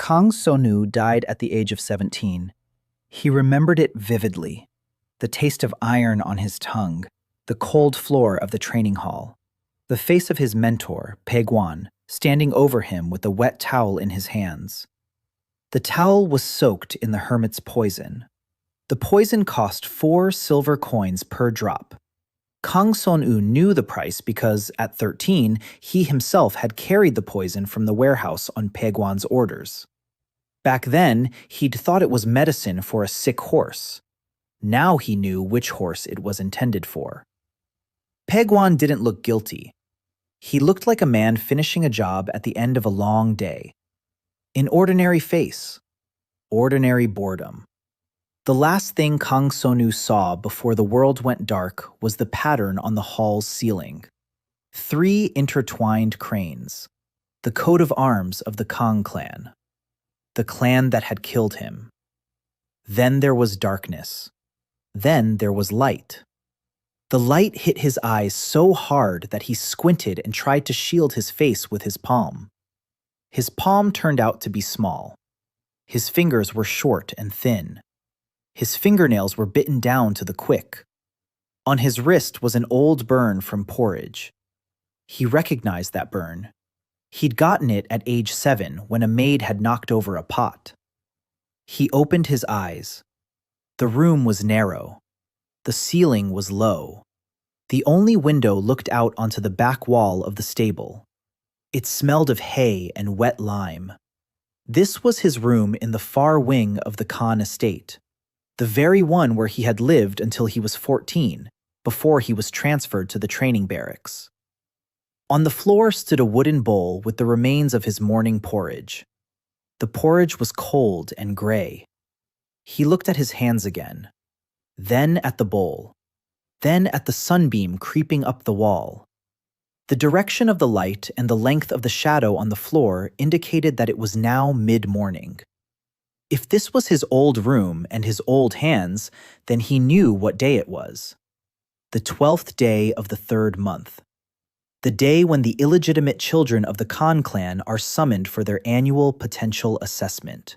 Kang Sonu died at the age of 17. He remembered it vividly, the taste of iron on his tongue, the cold floor of the training hall, the face of his mentor, Guan, standing over him with a wet towel in his hands. The towel was soaked in the hermit's poison. The poison cost 4 silver coins per drop. Kang Son-woo knew the price because, at 13, he himself had carried the poison from the warehouse on Guan's orders. Back then, he'd thought it was medicine for a sick horse. Now he knew which horse it was intended for. Guan didn't look guilty. He looked like a man finishing a job at the end of a long day. An ordinary face. Ordinary boredom. The last thing Kang Sonu saw before the world went dark was the pattern on the hall's ceiling. 3 intertwined cranes. The coat of arms of the Kang clan. The clan that had killed him. Then there was darkness. Then there was light. The light hit his eyes so hard that he squinted and tried to shield his face with his palm. His palm turned out to be small. His fingers were short and thin. His fingernails were bitten down to the quick. On his wrist was an old burn from porridge. He recognized that burn. He'd gotten it at age 7 when a maid had knocked over a pot. He opened his eyes. The room was narrow. The ceiling was low. The only window looked out onto the back wall of the stable. It smelled of hay and wet lime. This was his room in the far wing of the Khan estate, the very one where he had lived until he was 14, before he was transferred to the training barracks. On the floor stood a wooden bowl with the remains of his morning porridge. The porridge was cold and gray. He looked at his hands again, then at the bowl, then at the sunbeam creeping up the wall. The direction of the light and the length of the shadow on the floor indicated that it was now mid-morning. If this was his old room and his old hands, then he knew what day it was. The 12th day of the 3rd month. The day when the illegitimate children of the Khan clan are summoned for their annual potential assessment.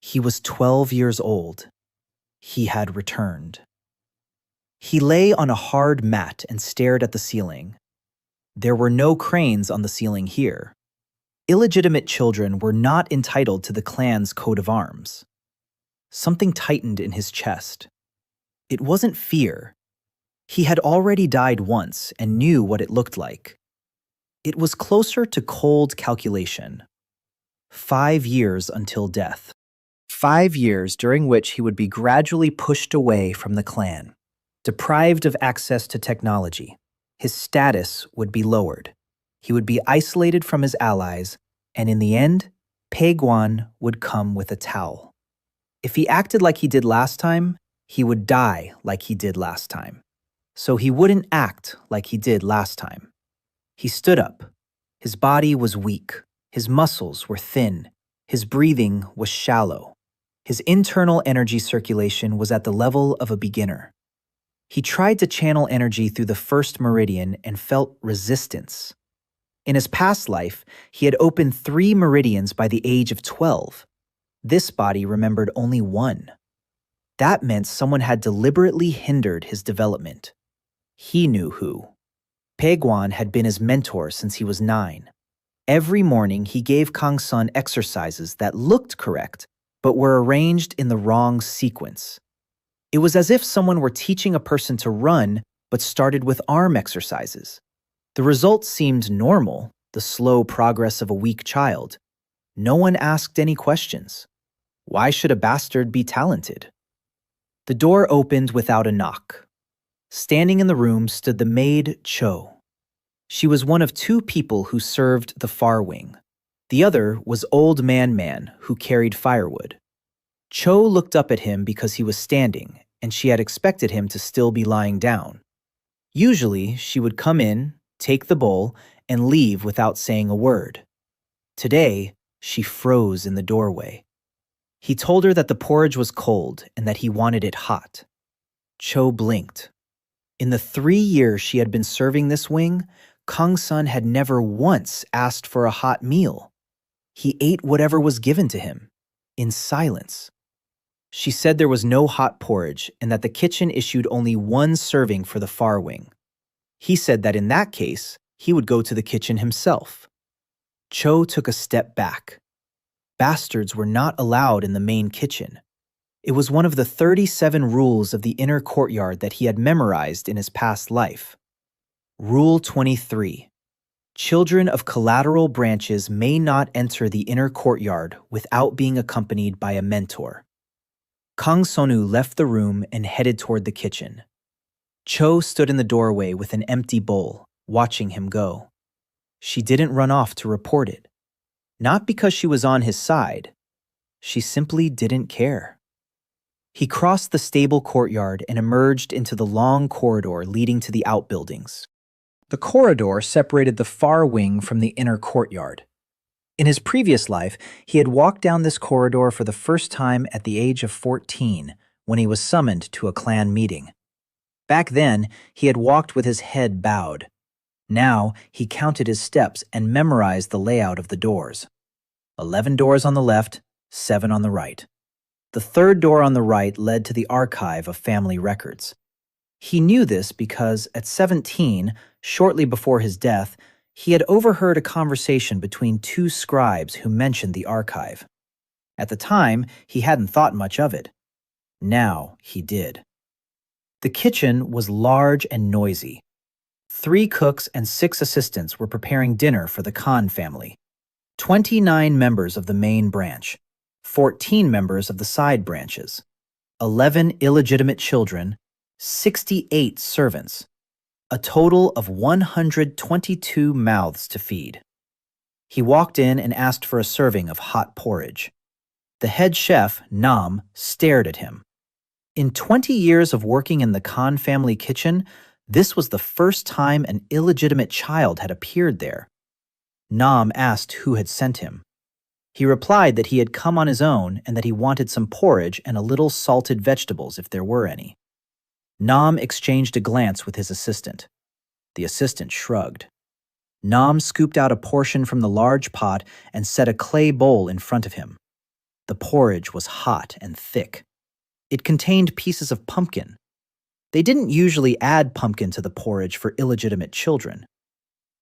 He was 12 years old. He had returned. He lay on a hard mat and stared at the ceiling. There were no cranes on the ceiling here. Illegitimate children were not entitled to the clan's coat of arms. Something tightened in his chest. It wasn't fear. He had already died once and knew what it looked like. It was closer to cold calculation. 5 years until death. 5 years during which he would be gradually pushed away from the clan, deprived of access to technology. His status would be lowered. He would be isolated from his allies, and in the end, Guan would come with a towel. If he acted like he did last time, he would die like he did last time. So he wouldn't act like he did last time. He stood up. His body was weak. His muscles were thin. His breathing was shallow. His internal energy circulation was at the level of a beginner. He tried to channel energy through the first meridian and felt resistance. In his past life, he had opened 3 meridians by the age of 12. This body remembered only 1. That meant someone had deliberately hindered his development. He knew who. Guan had been his mentor since he was 9. Every morning, he gave Kang Sun exercises that looked correct, but were arranged in the wrong sequence. It was as if someone were teaching a person to run, but started with arm exercises. The results seemed normal, the slow progress of a weak child. No one asked any questions. Why should a bastard be talented? The door opened without a knock. Standing in the room stood the maid Cho. She was one of 2 people who served the far wing. The other was Old Man, who carried firewood. Cho looked up at him because he was standing, and she had expected him to still be lying down. Usually, she would come in, take the bowl, and leave without saying a word. Today, she froze in the doorway. He told her that the porridge was cold and that he wanted it hot. Cho blinked. In the 3 years she had been serving this wing, Kang Sun had never once asked for a hot meal. He ate whatever was given to him, in silence. She said there was no hot porridge and that the kitchen issued only one serving for the far wing. He said that in that case, he would go to the kitchen himself. Cho took a step back. Bastards were not allowed in the main kitchen. It was one of the 37 rules of the inner courtyard that he had memorized in his past life. Rule 23. Children of collateral branches may not enter the inner courtyard without being accompanied by a mentor. Kang Sonu left the room and headed toward the kitchen. Cho stood in the doorway with an empty bowl, watching him go. She didn't run off to report it. Not because she was on his side. She simply didn't care. He crossed the stable courtyard and emerged into the long corridor leading to the outbuildings. The corridor separated the far wing from the inner courtyard. In his previous life, he had walked down this corridor for the first time at the age of 14, when he was summoned to a clan meeting. Back then, he had walked with his head bowed. Now, he counted his steps and memorized the layout of the doors. 11 doors on the left, 7 on the right. The third door on the right led to the archive of family records. He knew this because, at 17, shortly before his death, he had overheard a conversation between two scribes who mentioned the archive. At the time, he hadn't thought much of it. Now he did. The kitchen was large and noisy. 3 cooks and 6 assistants were preparing dinner for the Khan family. 29 members of the main branch, 14 members of the side branches, 11 illegitimate children, 68 servants, a total of 122 mouths to feed. He walked in and asked for a serving of hot porridge. The head chef, Nam, stared at him. In 20 years of working in the Khan family kitchen, this was the first time an illegitimate child had appeared there. Nam asked who had sent him. He replied that he had come on his own and that he wanted some porridge and a little salted vegetables if there were any. Nam exchanged a glance with his assistant. The assistant shrugged. Nam scooped out a portion from the large pot and set a clay bowl in front of him. The porridge was hot and thick. It contained pieces of pumpkin. They didn't usually add pumpkin to the porridge for illegitimate children.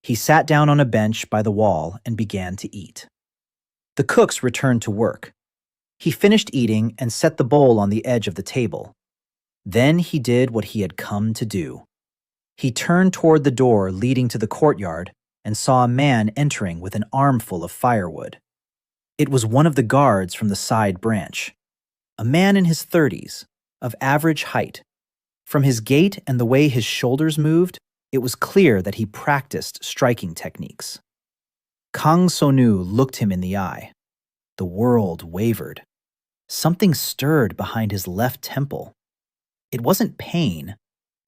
He sat down on a bench by the wall and began to eat. The cooks returned to work. He finished eating and set the bowl on the edge of the table. Then he did what he had come to do. He turned toward the door leading to the courtyard and saw a man entering with an armful of firewood. It was one of the guards from the side branch. A man in his 30s, of average height. From his gait and the way his shoulders moved, it was clear that he practiced striking techniques. Kang Sonu looked him in the eye. The world wavered. Something stirred behind his left temple. It wasn't pain.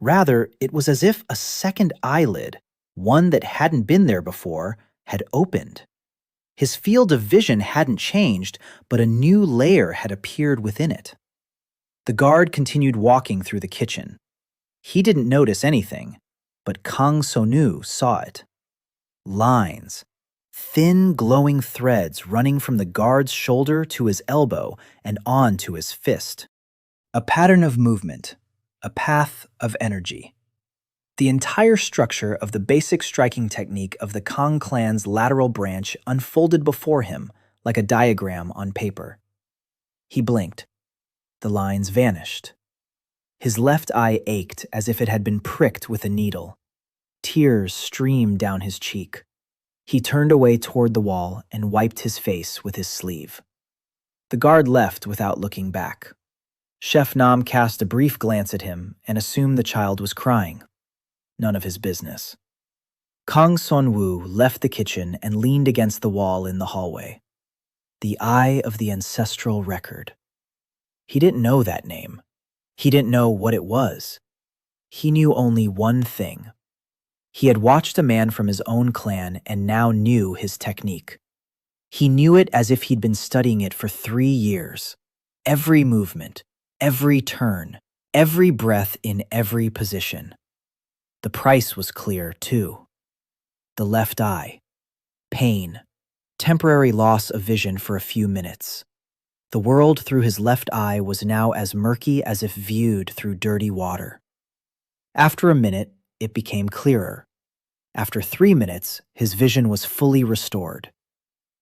Rather, it was as if a second eyelid, one that hadn't been there before, had opened. His field of vision hadn't changed, but a new layer had appeared within it. The guard continued walking through the kitchen. He didn't notice anything, but Kang Sonu saw it. Lines, thin glowing threads running from the guard's shoulder to his elbow and on to his fist. A pattern of movement, a path of energy. The entire structure of the basic striking technique of the Kang clan's lateral branch unfolded before him like a diagram on paper. He blinked. The lines vanished. His left eye ached as if it had been pricked with a needle. Tears streamed down his cheek. He turned away toward the wall and wiped his face with his sleeve. The guard left without looking back. Chef Nam cast a brief glance at him and assumed the child was crying. None of his business. Kang Son-woo left the kitchen and leaned against the wall in the hallway. The Eye of the Ancestral Record. He didn't know that name. He didn't know what it was. He knew only one thing. He had watched a man from his own clan and now knew his technique. He knew it as if he'd been studying it for 3 years. Every movement, every turn, every breath in every position. The price was clear, too. The left eye. Pain. Temporary loss of vision for a few minutes. The world through his left eye was now as murky as if viewed through dirty water. After a minute, it became clearer. After 3 minutes, his vision was fully restored.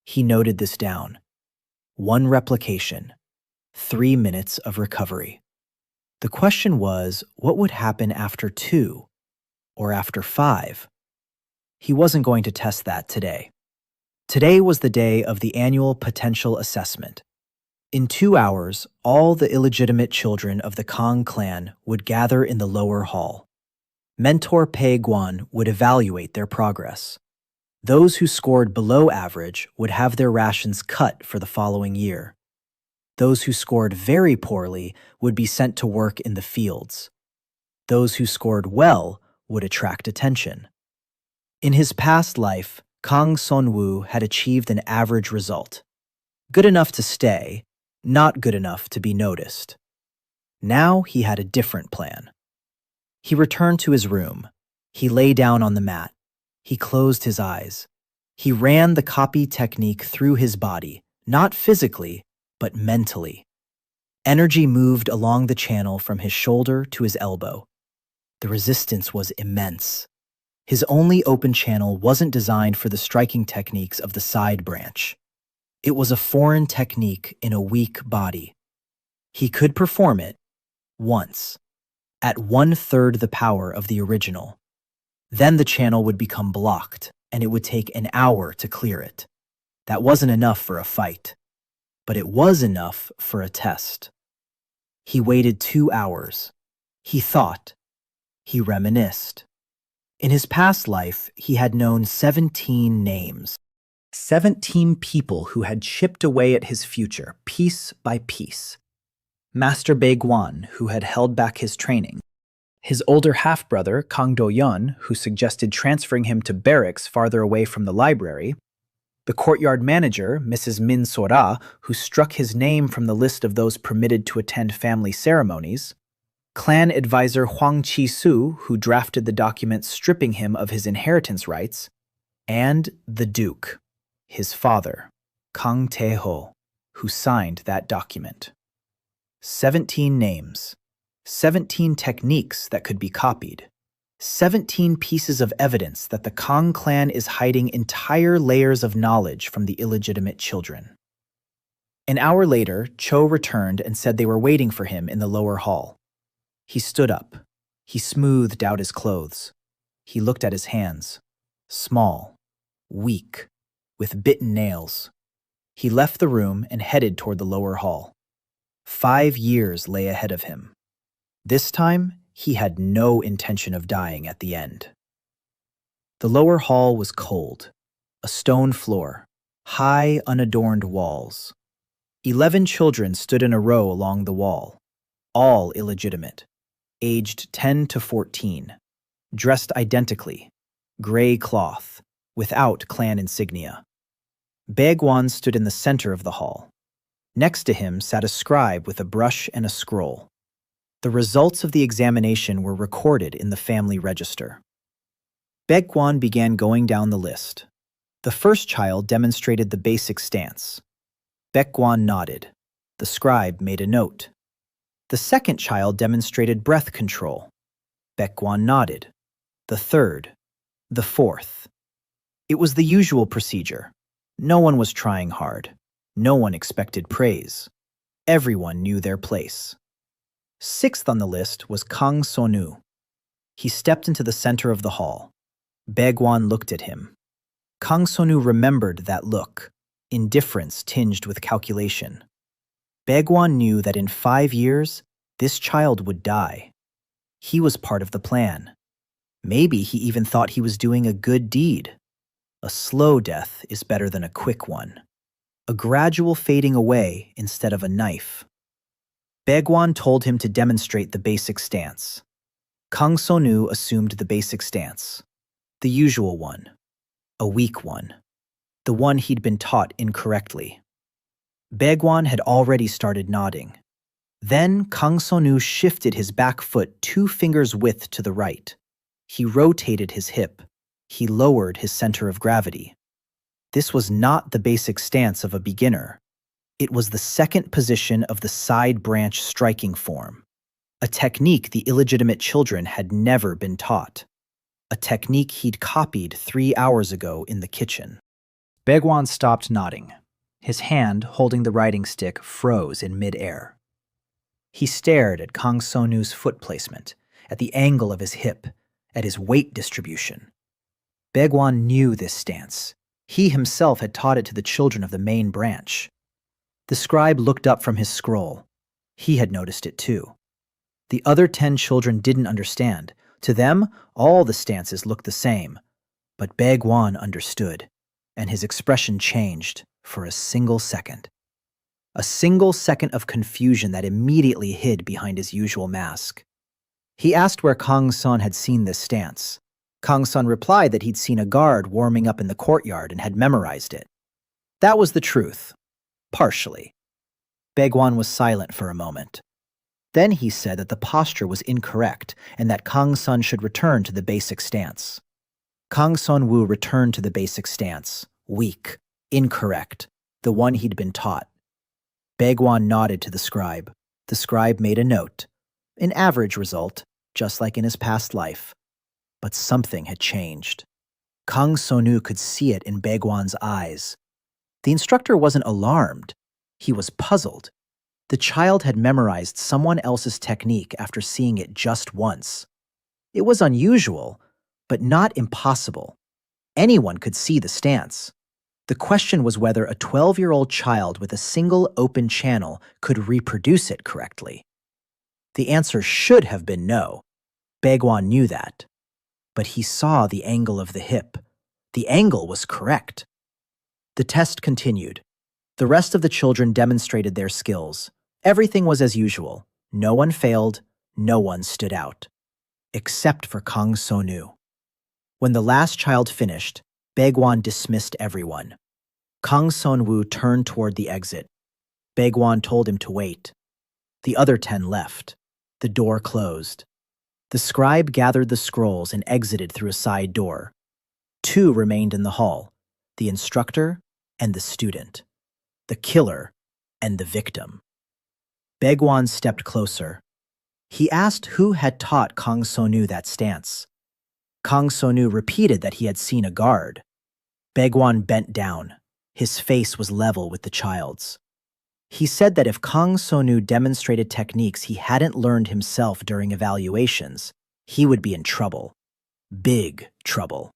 He noted this down. 1 replication, 3 minutes of recovery. The question was, what would happen after 2 or after 5? He wasn't going to test that today. Today was the day of the annual potential assessment. In 2 hours, all the illegitimate children of the Kang clan would gather in the lower hall. Mentor Pei Guan would evaluate their progress. Those who scored below average would have their rations cut for the following year. Those who scored very poorly would be sent to work in the fields. Those who scored well would attract attention. In his past life, Kang Sonwoo had achieved an average result. Good enough to stay, not good enough to be noticed. Now he had a different plan. He returned to his room. He lay down on the mat. He closed his eyes. He ran the copy technique through his body, not physically, but mentally. Energy moved along the channel from his shoulder to his elbow. The resistance was immense. His only open channel wasn't designed for the striking techniques of the side branch. It was a foreign technique in a weak body. He could perform it once, at 1/3 the power of the original. Then the channel would become blocked, and it would take an hour to clear it. That wasn't enough for a fight, but it was enough for a test. He waited 2 hours. He thought. He reminisced. In his past life, he had known 17 names. 17 people who had chipped away at his future, piece by piece. Master Bei Guan, who had held back his training. His older half-brother, Kang Do-yeon, who suggested transferring him to barracks farther away from the library. The courtyard manager, Mrs. Min Sora, who struck his name from the list of those permitted to attend family ceremonies. Clan advisor Huang Chi-su, who drafted the document stripping him of his inheritance rights. And the Duke, his father, Kang Tae-ho, who signed that document. 17 names, 17 techniques that could be copied, 17 pieces of evidence that the Kang clan is hiding entire layers of knowledge from the illegitimate children. An hour later, Cho returned and said they were waiting for him in the lower hall. He stood up. He smoothed out his clothes. He looked at his hands, small, weak, with bitten nails. He left the room and headed toward the lower hall. 5 years lay ahead of him. This time, he had no intention of dying at the end. The lower hall was cold, a stone floor, high, unadorned walls. 11 children stood in a row along the wall, all illegitimate, aged 10 to 14, dressed identically, gray cloth, without clan insignia. Bei Guan stood in the center of the hall. Next to him sat a scribe with a brush and a scroll. The results of the examination were recorded in the family register. Bei Guan began going down the list. The first child demonstrated the basic stance. Bei Guan nodded. The scribe made a note. The second child demonstrated breath control. Bei Guan nodded. The third. The fourth. It was the usual procedure. No one was trying hard. No one expected praise. Everyone knew their place. Sixth on the list was Kang Sonu. He stepped into the center of the hall. Bei Guan looked at him. Kang Sonu remembered that look, indifference tinged with calculation. Bei Guan knew that in 5 years, this child would die. He was part of the plan. Maybe he even thought he was doing a good deed. A slow death is better than a quick one. A gradual fading away instead of a knife. Bei Guan told him to demonstrate the basic stance. Kang Sonu assumed the basic stance. The usual one. A weak one. The one he'd been taught incorrectly. Bei Guan had already started nodding. Then Kang Sonu shifted his back foot 2 fingers width to the right. He rotated his hip. He lowered his center of gravity. This was not the basic stance of a beginner. It was the second position of the side branch striking form, a technique the illegitimate children had never been taught, a technique he'd copied 3 hours ago in the kitchen. Baegwan stopped nodding. His hand, holding the writing stick, froze in midair. He stared at Kang So-nu's foot placement, at the angle of his hip, at his weight distribution. Baegwan knew this stance. He himself had taught it to the children of the main branch. The scribe looked up from his scroll. He had noticed it too. The other 10 children didn't understand. To them, all the stances looked the same. But Baegwan understood, and his expression changed for a single second. A single second of confusion that immediately hid behind his usual mask. He asked where Kang Son had seen this stance. Kang Son replied that he'd seen a guard warming up in the courtyard and had memorized it. That was the truth. Partially. Baegwan was silent for a moment. Then he said that the posture was incorrect and that Kang Son should return to the basic stance. Kang Son-woo returned to the basic stance, weak, incorrect, the one he'd been taught. Baegwan nodded to the scribe. The scribe made a note. An average result, just like in his past life. But something had changed. Kang So-nu could see it in Baegwan's eyes. The instructor wasn't alarmed. He was puzzled. The child had memorized someone else's technique after seeing it just once. It was unusual, but not impossible. Anyone could see the stance. The question was whether a 12-year-old child with a single open channel could reproduce it correctly. The answer should have been no. Baegwan knew that. But he saw the angle of the hip. The angle was correct. The test continued. The rest of the children demonstrated their skills. Everything was as usual. No one failed, no one stood out. Except for Kang So-nu. When the last child finished, Baegwan dismissed everyone. Kang Son-woo turned toward the exit. Baegwan told him to wait. The other 10 left. The door closed. The scribe gathered the scrolls and exited through a side door. 2 remained in the hall, the instructor and the student, the killer and the victim. Baegwan stepped closer. He asked who had taught Kang So-nu that stance. Kang So-nu repeated that he had seen a guard. Baegwan bent down. His face was level with the child's. He said that if Kang So-nu demonstrated techniques he hadn't learned himself during evaluations, he would be in trouble. Big trouble.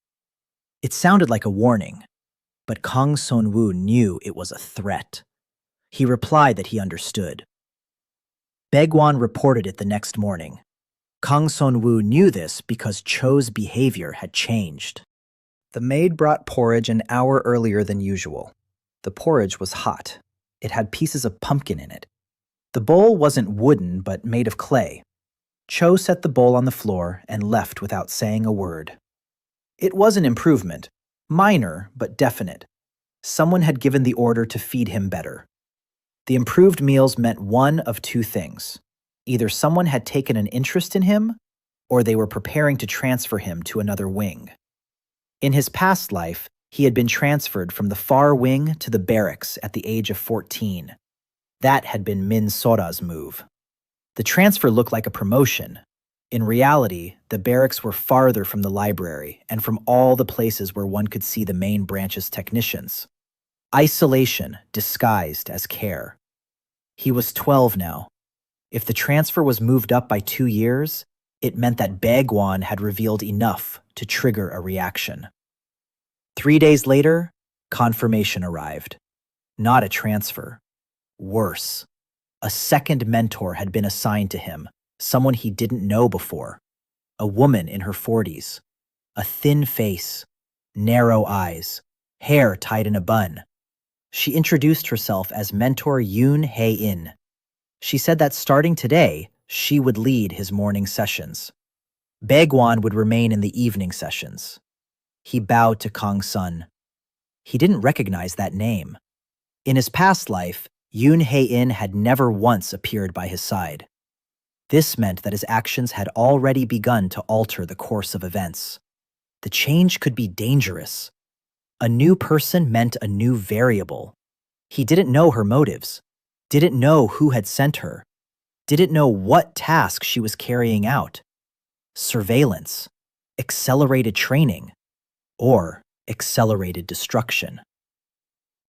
It sounded like a warning, but Kang Son-woo knew it was a threat. He replied that he understood. Baegwan reported it the next morning. Kang Son-woo knew this because Cho's behavior had changed. The maid brought porridge an hour earlier than usual. The porridge was hot. It had pieces of pumpkin in it. The bowl wasn't wooden, but made of clay. Cho set the bowl on the floor and left without saying a word. It was an improvement, minor but definite. Someone had given the order to feed him better. The improved meals meant one of 2 things. Either someone had taken an interest in him, or they were preparing to transfer him to another wing. In his past life, he had been transferred from the far wing to the barracks at the age of 14. That had been Min Sora's move. The transfer looked like a promotion. In reality, the barracks were farther from the library and from all the places where one could see the main branch's technicians. Isolation disguised as care. He was 12 now. If the transfer was moved up by 2 years, it meant that Baegwan had revealed enough to trigger a reaction. 3 days later, confirmation arrived. Not a transfer. Worse. A second mentor had been assigned to him, someone he didn't know before. A woman in her 40s. A thin face. Narrow eyes. Hair tied in a bun. She introduced herself as Mentor Yoon Hae-in. She said that starting today, she would lead his morning sessions. Baegwan would remain in the evening sessions. He bowed to Kang Sun. He didn't recognize that name. In his past life, Yoon Hae-in had never once appeared by his side. This meant that his actions had already begun to alter the course of events. The change could be dangerous. A new person meant a new variable. He didn't know her motives, didn't know who had sent her, didn't know what task she was carrying out. Surveillance, accelerated training, or accelerated destruction.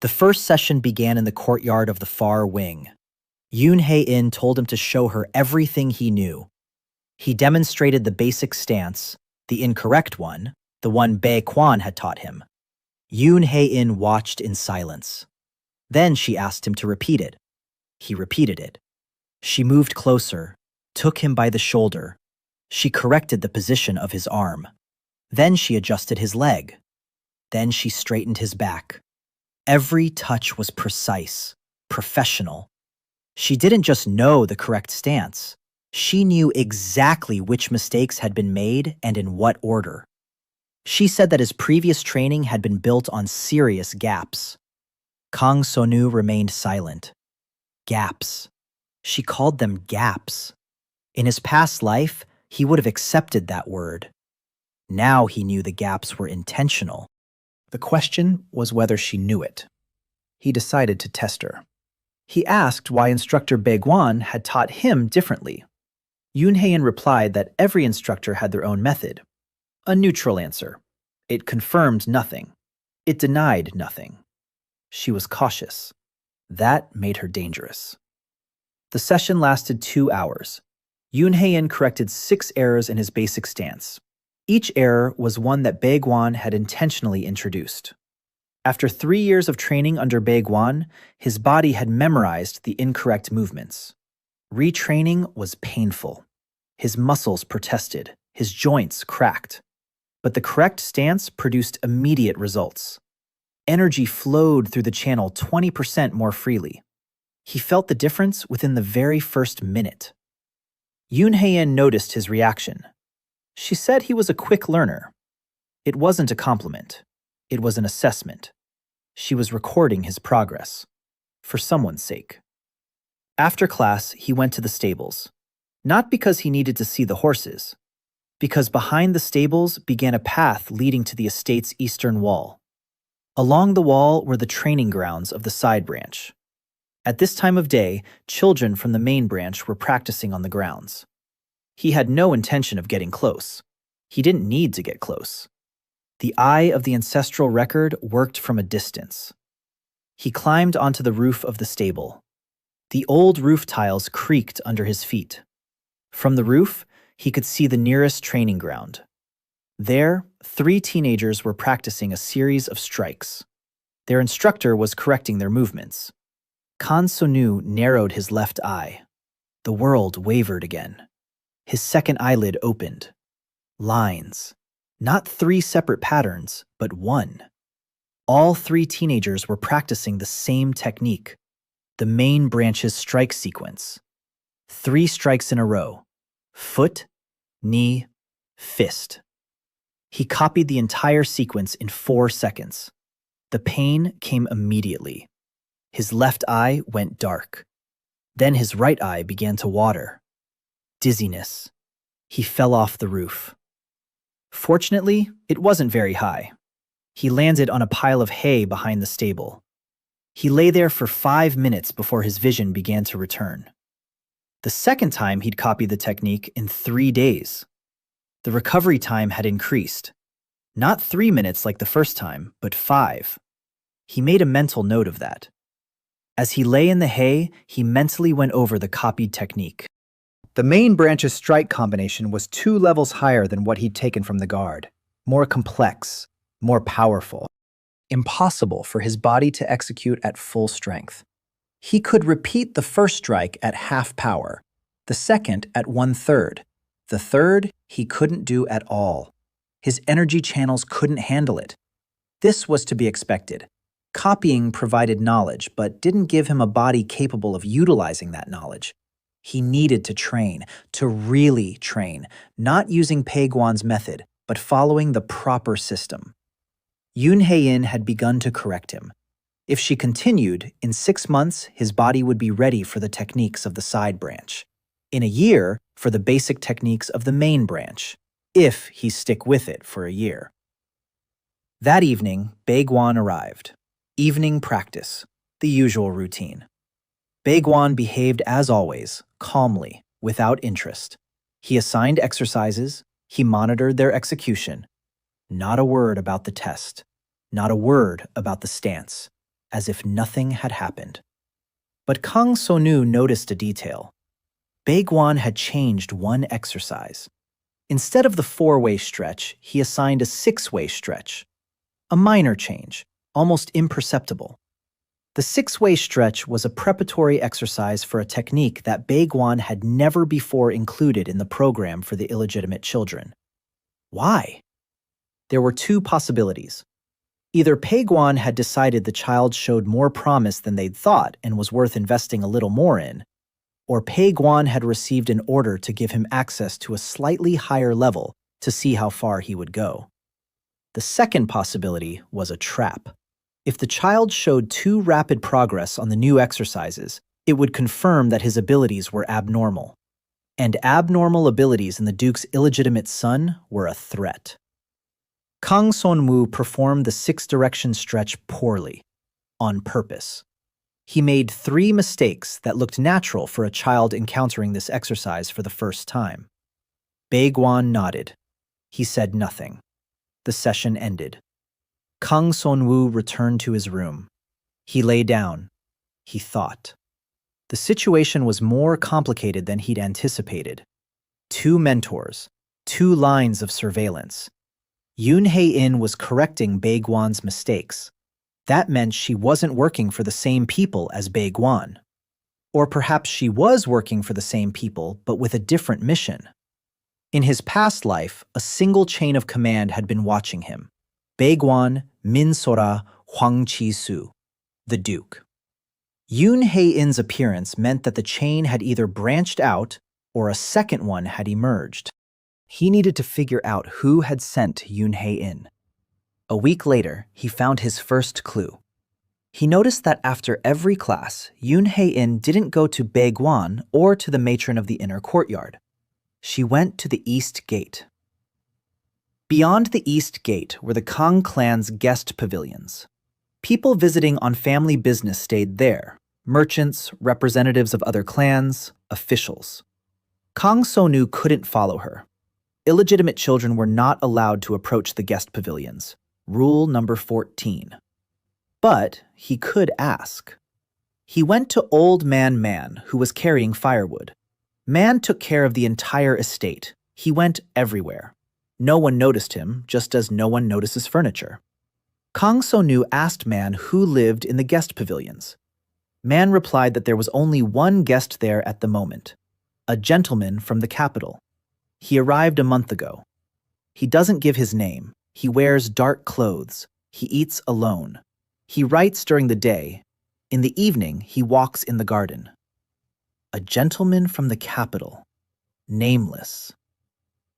The first session began in the courtyard of the far wing. Yoon Hae-in told him to show her everything he knew. He demonstrated the basic stance, the incorrect one, the one Bae Kwan had taught him. Yoon Hae-in watched in silence. Then she asked him to repeat it. He repeated it. She moved closer, took him by the shoulder. She corrected the position of his arm. Then she adjusted his leg. Then she straightened his back. Every touch was precise, professional. She didn't just know the correct stance. She knew exactly which mistakes had been made and in what order. She said that his previous training had been built on serious gaps. Kang Sonu remained silent. Gaps. She called them gaps. In his past life, he would have accepted that word. Now he knew the gaps were intentional. The question was whether she knew it. He decided to test her. He asked why instructor Bae-gwan had taught him differently. Yoon Hae-in replied that every instructor had their own method. A neutral answer. It confirmed nothing. It denied nothing. She was cautious. That made her dangerous. The session lasted 2 hours. Yoon Hae-in corrected 6 errors in his basic stance. Each error was one that Bae-gwan had intentionally introduced. After 3 years of training under Bae-gwan, his body had memorized the incorrect movements. Retraining was painful. His muscles protested, his joints cracked. But the correct stance produced immediate results. Energy flowed through the channel 20% more freely. He felt the difference within the very first minute. Yoon Hae-in noticed his reaction. She said he was a quick learner. It wasn't a compliment. It was an assessment. She was recording his progress. For someone's sake. After class, he went to the stables. Not because he needed to see the horses. Because behind the stables began a path leading to the estate's eastern wall. Along the wall were the training grounds of the side branch. At this time of day, children from the main branch were practicing on the grounds. He had no intention of getting close. He didn't need to get close. The eye of the ancestral record worked from a distance. He climbed onto the roof of the stable. The old roof tiles creaked under his feet. From the roof, he could see the nearest training ground. There, 3 teenagers were practicing a series of strikes. Their instructor was correcting their movements. Kang Sonu narrowed his left eye. The world wavered again. His second eyelid opened. Lines. Not 3 separate patterns, but one. All 3 teenagers were practicing the same technique, the main branch's strike sequence. 3 strikes in a row. Foot, knee, fist. He copied the entire sequence in 4 seconds. The pain came immediately. His left eye went dark. Then his right eye began to water. Dizziness. He fell off the roof. Fortunately, it wasn't very high. He landed on a pile of hay behind the stable. He lay there for 5 minutes before his vision began to return. The second time he'd copied the technique in 3 days. The recovery time had increased. Not 3 minutes like the first time, but 5. He made a mental note of that. As he lay in the hay, he mentally went over the copied technique. The main branch's strike combination was 2 levels higher than what he'd taken from the guard. More complex, more powerful. Impossible for his body to execute at full strength. He could repeat the first strike at half power, the second at 1/3. The third, he couldn't do at all. His energy channels couldn't handle it. This was to be expected. Copying provided knowledge, but didn't give him a body capable of utilizing that knowledge. He needed to train, to really train, not using Bae-gwan's method, but following the proper system. Yoon Hae-in had begun to correct him. If she continued, in 6 months, his body would be ready for the techniques of the side branch. In a year, for the basic techniques of the main branch, if he stick with it for a year. That evening, Baiguan arrived. Evening practice, the usual routine. Baiguan behaved as always, calmly, without interest. He assigned exercises, he monitored their execution. Not a word about the test, not a word about the stance, as if nothing had happened. But Kang Sonu noticed a detail. Baiguan had changed one exercise. Instead of the four-way stretch, he assigned a six-way stretch. A minor change, almost imperceptible. The six-way stretch was a preparatory exercise for a technique that Baiguan had never before included in the program for the illegitimate children. Why? There were two possibilities. Either Baiguan had decided the child showed more promise than they'd thought and was worth investing a little more in, or Baiguan had received an order to give him access to a slightly higher level to see how far he would go. The second possibility was a trap. If the child showed too rapid progress on the new exercises, it would confirm that his abilities were abnormal. And abnormal abilities in the Duke's illegitimate son were a threat. Kang Son-woo performed the six-direction stretch poorly, on purpose. He made 3 mistakes that looked natural for a child encountering this exercise for the first time. Baiguan nodded. He said nothing. The session ended. Kang Son-woo returned to his room. He lay down. He thought. The situation was more complicated than he'd anticipated. 2 mentors, 2 lines of surveillance. Yoon Hae-in was correcting Baiguan's mistakes. That meant she wasn't working for the same people as Baiguan. Or perhaps she was working for the same people, but with a different mission. In his past life, a single chain of command had been watching him. Baiguan, Min Sora, Hwang Chi-soo, the Duke. Yoon Hae-in's appearance meant that the chain had either branched out or a second one had emerged. He needed to figure out who had sent Yoon Hae-in. A week later, he found his first clue. He noticed that after every class, Yoon Hae-in didn't go to Baiguan or to the matron of the inner courtyard. She went to the East Gate. Beyond the East Gate were the Kang clan's guest pavilions. People visiting on family business stayed there. Merchants, representatives of other clans, officials. Kang So-nu couldn't follow her. Illegitimate children were not allowed to approach the guest pavilions. Rule number 14. But he could ask. He went to Old Man Man, who was carrying firewood. Man took care of the entire estate. He went everywhere. No one noticed him, just as no one notices furniture. Kang So-nu asked Man who lived in the guest pavilions. Man replied that there was only one guest there at the moment, a gentleman from the capital. He arrived a month ago. He doesn't give his name. He wears dark clothes. He eats alone. He writes during the day. In the evening, he walks in the garden. A gentleman from the capital. Nameless.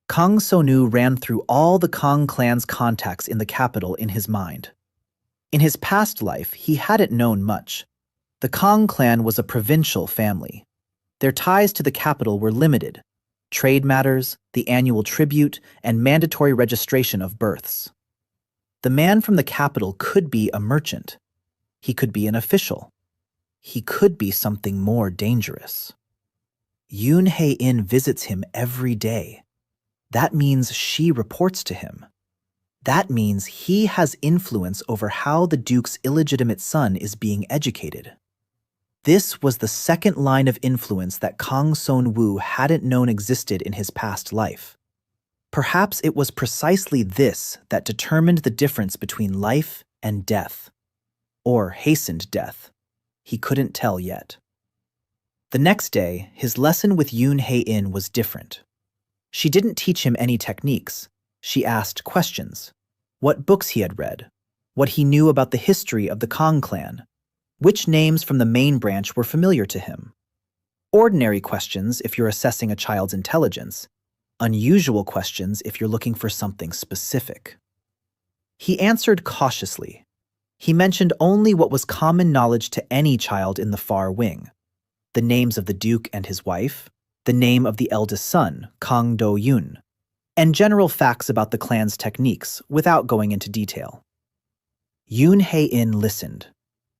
Kang So-nu ran through all the Kang clan's contacts in the capital in his mind. In his past life, he hadn't known much. The Kang clan was a provincial family. Their ties to the capital were limited. Trade matters, the annual tribute, and mandatory registration of births. The man from the capital could be a merchant. He could be an official. He could be something more dangerous. Yoon Hae-in visits him every day. That means she reports to him. That means he has influence over how the Duke's illegitimate son is being educated. This was the second line of influence that Kang Son-woo hadn't known existed in his past life. Perhaps it was precisely this that determined the difference between life and death. Or hastened death. He couldn't tell yet. The next day, his lesson with Yoon Hae-in was different. She didn't teach him any techniques. She asked questions. What books he had read. What he knew about the history of the Kang clan. Which names from the main branch were familiar to him? Ordinary questions if you're assessing a child's intelligence. Unusual questions if you're looking for something specific. He answered cautiously. He mentioned only what was common knowledge to any child in the far wing. The names of the Duke and his wife, the name of the eldest son, Kang Do-yoon, and general facts about the clan's techniques without going into detail. Yoon Hae-in listened.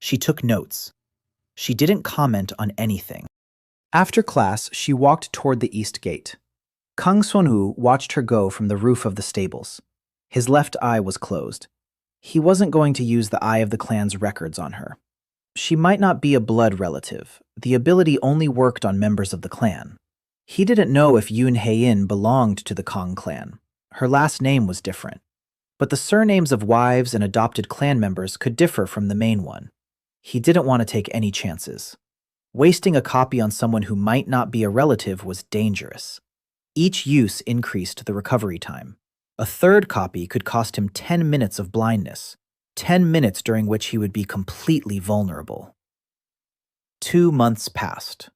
She took notes. She didn't comment on anything. After class, she walked toward the east gate. Kang Son-woo watched her go from the roof of the stables. His left eye was closed. He wasn't going to use the Eye of the Clan's records on her. She might not be a blood relative. The ability only worked on members of the clan. He didn't know if Yoon Hae-in belonged to the Kang clan. Her last name was different. But the surnames of wives and adopted clan members could differ from the main one. He didn't want to take any chances. Wasting a copy on someone who might not be a relative was dangerous. Each use increased the recovery time. A third copy could cost him 10 minutes of blindness, 10 minutes during which he would be completely vulnerable. 2 months passed.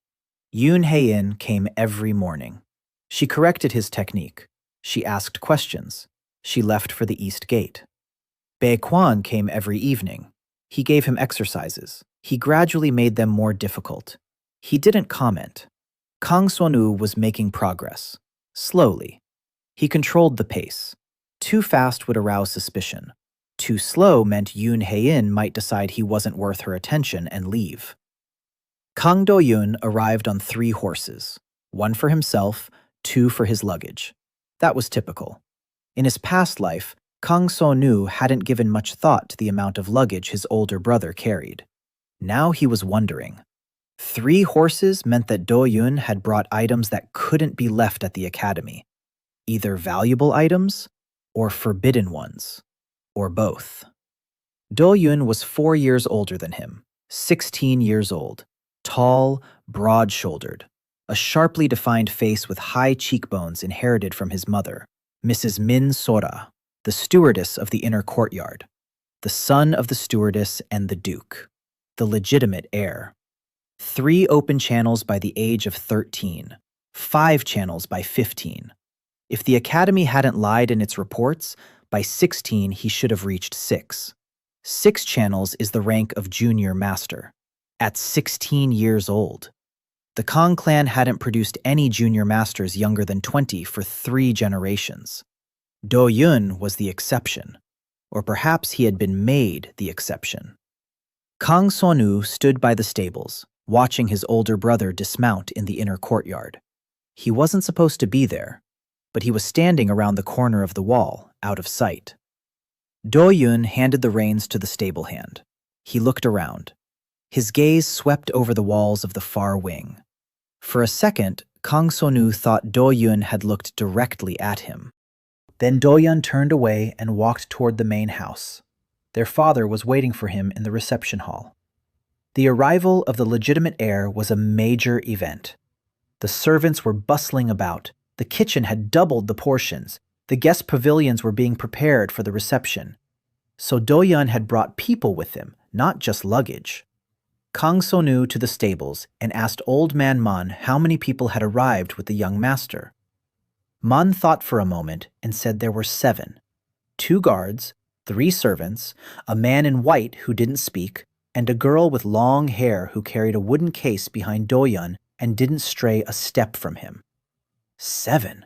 Yoon Hae-in came every morning. She corrected his technique. She asked questions. She left for the east gate. Bae Kwan came every evening. He gave him exercises. He gradually made them more difficult. He didn't comment. Kang Son-woo was making progress. Slowly. He controlled the pace. Too fast would arouse suspicion. Too slow meant Yoon Hae-in might decide he wasn't worth her attention and leave. Kang Do-yoon arrived on 3 horses, 1 for himself, 2 for his luggage. That was typical. In his past life, Kang So-nu hadn't given much thought to the amount of luggage his older brother carried. Now he was wondering. 3 horses meant that Do-yoon had brought items that couldn't be left at the academy. Either valuable items or forbidden ones, or both. Do-yoon was 4 years older than him, 16 years old, tall, broad-shouldered, a sharply defined face with high cheekbones inherited from his mother, Mrs. Min Sora, the stewardess of the inner courtyard, the son of the stewardess and the duke, the legitimate heir. 3 open channels by the age of 13, 5 channels by 15. If the academy hadn't lied in its reports, by 16 he should have reached 6. 6 channels is the rank of junior master. At 16 years old. The Kang clan hadn't produced any junior masters younger than 20 for 3 generations. Do-yoon was the exception, or perhaps he had been made the exception. Kang Son-woo stood by the stables, watching his older brother dismount in the inner courtyard. He wasn't supposed to be there, but he was standing around the corner of the wall, out of sight. Do-yoon handed the reins to the stable hand. He looked around. His gaze swept over the walls of the far wing. For a second, Kang So-nu thought Do-yoon had looked directly at him. Then Do-yoon turned away and walked toward the main house. Their father was waiting for him in the reception hall. The arrival of the legitimate heir was a major event. The servants were bustling about. The kitchen had doubled the portions. The guest pavilions were being prepared for the reception. So Do-yoon had brought people with him, not just luggage. Kang So-nu to the stables and asked Old Man Man how many people had arrived with the young master. Man thought for a moment and said there were 7. 2 guards, 3 servants, a man in white who didn't speak, and a girl with long hair who carried a wooden case behind Do-yoon and didn't stray a step from him. 7.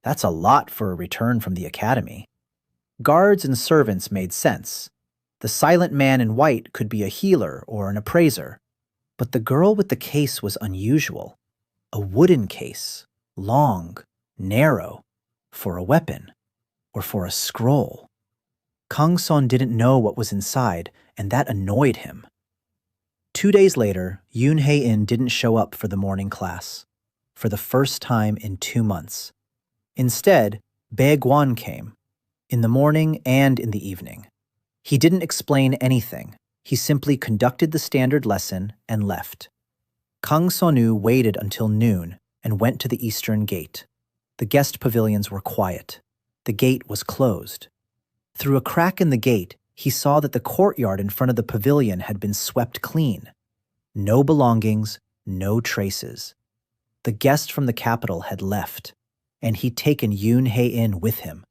That's a lot for a return from the academy. Guards and servants made sense. The silent man in white could be a healer or an appraiser. But the girl with the case was unusual. A wooden case, long, narrow, for a weapon, or for a scroll. Kang Son didn't know what was inside, and that annoyed him. 2 days later, Yoon Hae-in didn't show up for the morning class, for the first time in 2 months. Instead, Bae Gwan came, in the morning and in the evening. He didn't explain anything. He simply conducted the standard lesson and left. Kang So-nu waited until noon and went to the eastern gate. The guest pavilions were quiet. The gate was closed. Through a crack in the gate, he saw that the courtyard in front of the pavilion had been swept clean. No belongings, no traces. The guest from the capital had left, and he'd taken Yoon Hae-in with him.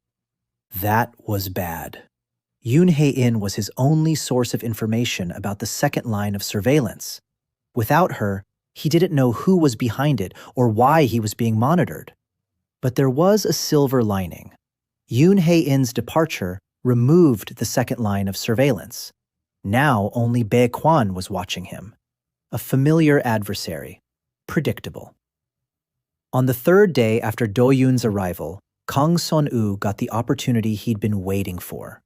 That was bad. Yoon Hae-in was his only source of information about the second line of surveillance. Without her, he didn't know who was behind it or why he was being monitored. But there was a silver lining. Yoon Hae-in's departure removed the second line of surveillance. Now only Bae Kwan was watching him. A familiar adversary. Predictable. On the third day after Do Yun's arrival, Kang Son-woo got the opportunity he'd been waiting for.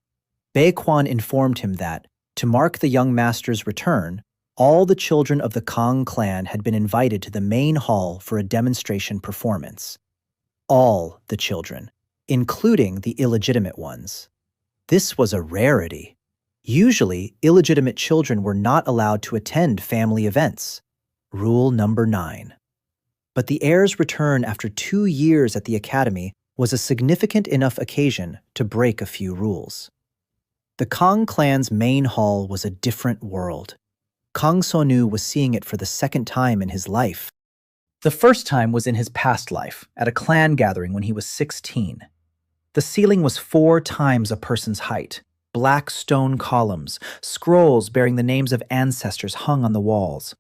Bae Kwan informed him that, to mark the young master's return, all the children of the Kang clan had been invited to the main hall for a demonstration performance. All the children, including the illegitimate ones. This was a rarity. Usually, illegitimate children were not allowed to attend family events. Rule number 9. But the heir's return after 2 years at the academy was a significant enough occasion to break a few rules. The Kang clan's main hall was a different world. Kang Son-woo was seeing it for the second time in his life. The first time was in his past life, at a clan gathering when he was 16. The ceiling was 4 times a person's height. Black stone columns, scrolls bearing the names of ancestors hung on the walls.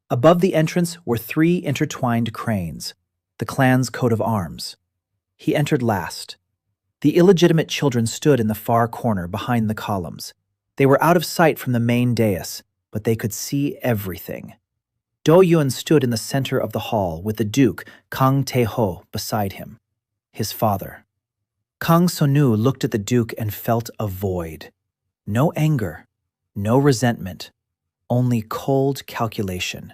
Above the entrance were 3 intertwined cranes, the clan's coat of arms. He entered last. The illegitimate children stood in the far corner behind the columns. They were out of sight from the main dais, but they could see everything. Do Yun stood in the center of the hall with the Duke, Kang Tae-ho, beside him, his father. Kang Son-woo looked at the Duke and felt a void. No anger, no resentment, only cold calculation.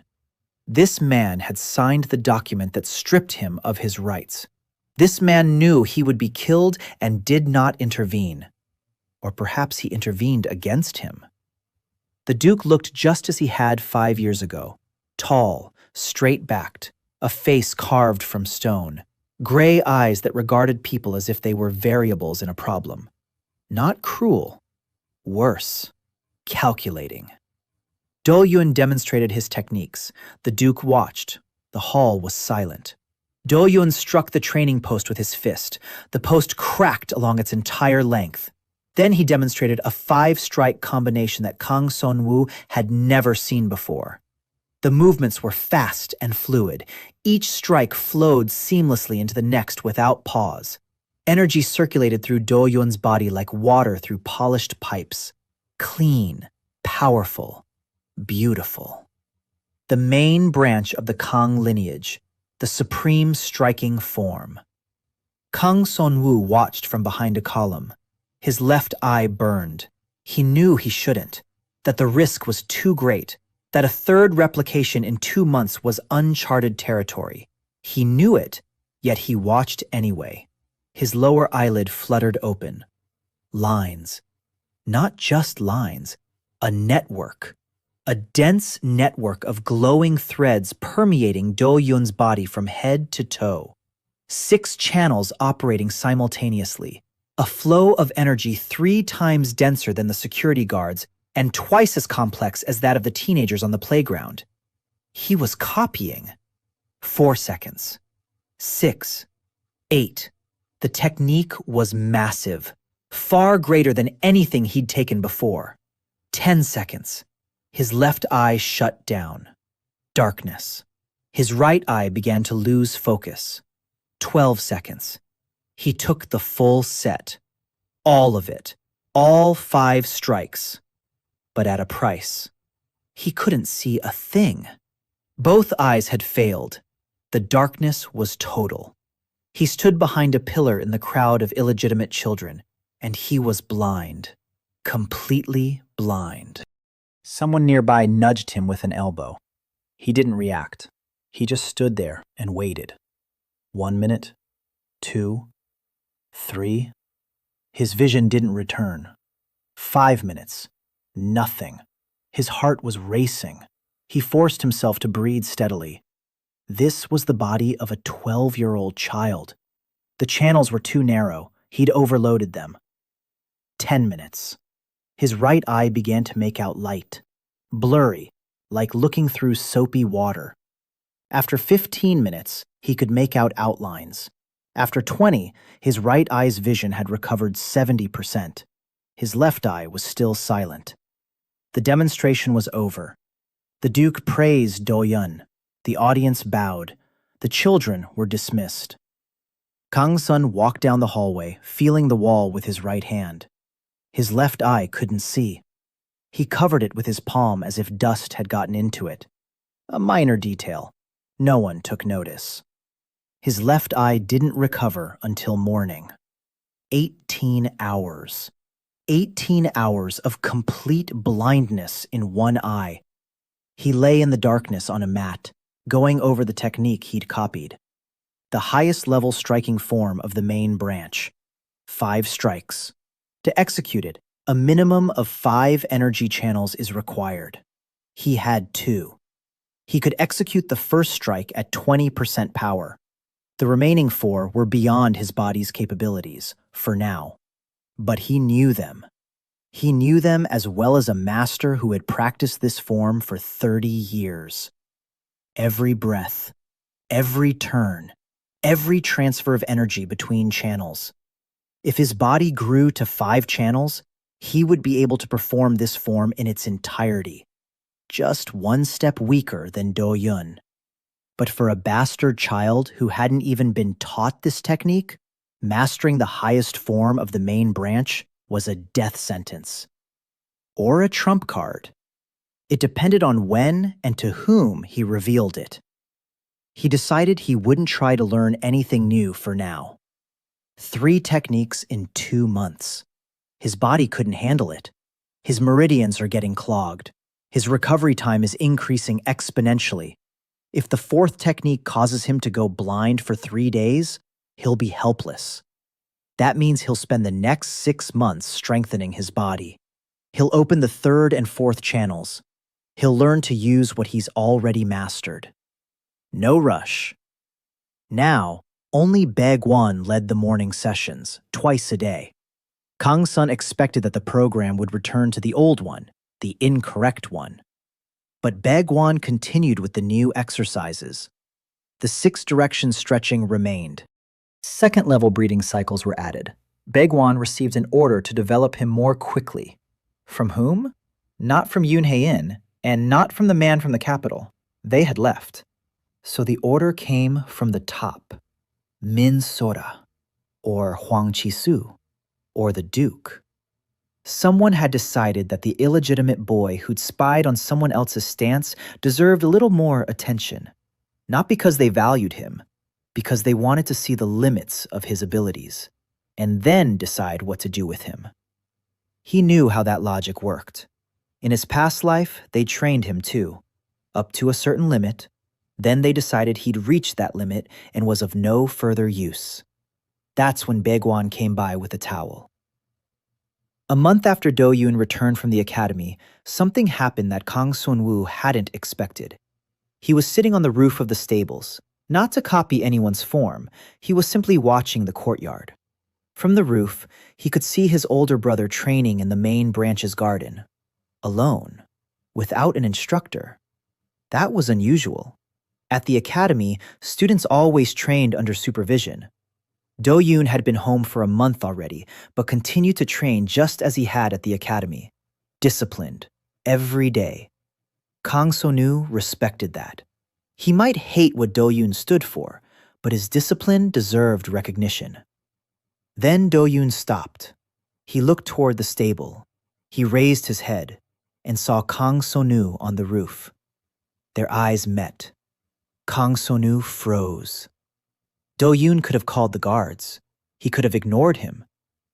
This man had signed the document that stripped him of his rights. This man knew he would be killed and did not intervene. Or perhaps he intervened against him. The Duke looked just as he had 5 years ago. Tall, straight-backed, a face carved from stone, gray eyes that regarded people as if they were variables in a problem. Not cruel. Worse. Calculating. Do Yun demonstrated his techniques. The Duke watched. The hall was silent. Do Yun struck the training post with his fist. The post cracked along its entire length. Then he demonstrated a 5-strike combination that Kang Son-woo had never seen before. The movements were fast and fluid. Each strike flowed seamlessly into the next without pause. Energy circulated through Do Yun's body like water through polished pipes. Clean, powerful, beautiful. The main branch of the Kang lineage, the supreme striking form. Kang Son-woo watched from behind a column. His left eye burned. He knew he shouldn't, that the risk was too great, that a third replication in 2 months was uncharted territory. He knew it, yet he watched anyway. His lower eyelid fluttered open. Lines. Not just lines. A network. A dense network of glowing threads permeating Do Yun's body from head to toe. 6 channels operating simultaneously. A flow of energy 3 times denser than the security guards and twice as complex as that of the teenagers on the playground. He was copying. 4 seconds. 6. 8. The technique was massive, far greater than anything he'd taken before. 10 seconds. His left eye shut down. Darkness. His right eye began to lose focus. 12 seconds. He took the full set. All of it. All 5 strikes. But at a price. He couldn't see a thing. Both eyes had failed. The darkness was total. He stood behind a pillar in the crowd of illegitimate children, and he was blind. Completely blind. Someone nearby nudged him with an elbow. He didn't react. He just stood there and waited. 1 minute. 2. 3. His vision didn't return. 5 minutes. Nothing. His heart was racing. He forced himself to breathe steadily. This was the body of a 12-year-old child. The channels were too narrow. He'd overloaded them. 10 minutes. His right eye began to make out light. Blurry, like looking through soapy water. After 15 minutes, he could make out outlines. After 20, his right eye's vision had recovered 70%. His left eye was still silent. The demonstration was over. The Duke praised Do Yun. The audience bowed. The children were dismissed. Kang Sun walked down the hallway, feeling the wall with his right hand. His left eye couldn't see. He covered it with his palm as if dust had gotten into it. A minor detail. No one took notice. His left eye didn't recover until morning. 18 hours. 18 hours of complete blindness in one eye. He lay in the darkness on a mat, going over the technique he'd copied. The highest level striking form of the main branch. 5 strikes. To execute it, a minimum of 5 energy channels is required. He had 2. He could execute the first strike at 20% power. The remaining 4 were beyond his body's capabilities, for now. But he knew them. He knew them as well as a master who had practiced this form for 30 years. Every breath, every turn, every transfer of energy between channels. If his body grew to 5 channels, he would be able to perform this form in its entirety, just one step weaker than Do-yun. But for a bastard child who hadn't even been taught this technique, mastering the highest form of the main branch was a death sentence. Or a trump card. It depended on when and to whom he revealed it. He decided he wouldn't try to learn anything new for now. 3 techniques in 2 months. His body couldn't handle it. His meridians are getting clogged. His recovery time is increasing exponentially. If the 4th technique causes him to go blind for 3 days, he'll be helpless. That means he'll spend the next 6 months strengthening his body. He'll open the 3rd and 4th channels. He'll learn to use what he's already mastered. No rush. Now, only Bae-gwan led the morning sessions, twice a day. Kang-sun expected that the program would return to the old one, the incorrect one. But Bae-gwan continued with the new exercises. The 6-direction stretching remained. Second-level breeding cycles were added. Bae-gwan received an order to develop him more quickly. From whom? Not from Yoon Hae-in, and not from the man from the capital. They had left. So the order came from the top. Min Sora, or Hwang Chi-soo, or the Duke. Someone had decided that the illegitimate boy who'd spied on someone else's stance deserved a little more attention. Not because they valued him, because they wanted to see the limits of his abilities, and then decide what to do with him. He knew how that logic worked. In his past life, they trained him too, up to a certain limit. Then they decided he'd reached that limit and was of no further use. That's when Bae-gwan came by with a towel. A month after Do-yun returned from the academy, something happened that Kang Sun-woo hadn't expected. He was sitting on the roof of the stables. Not to copy anyone's form, he was simply watching the courtyard. From the roof, he could see his older brother training in the main branch's garden. Alone, without an instructor. That was unusual. At the academy, students always trained under supervision. Do-yun had been home for a month already, but continued to train just as he had at the academy. Disciplined, every day. Kang So-nu respected that. He might hate what Do-yun stood for, but his discipline deserved recognition. Then Do-yun stopped. He looked toward the stable. He raised his head and saw Kang So-nu on the roof. Their eyes met. Kang So-nu froze. Do-yun could have called the guards. He could have ignored him.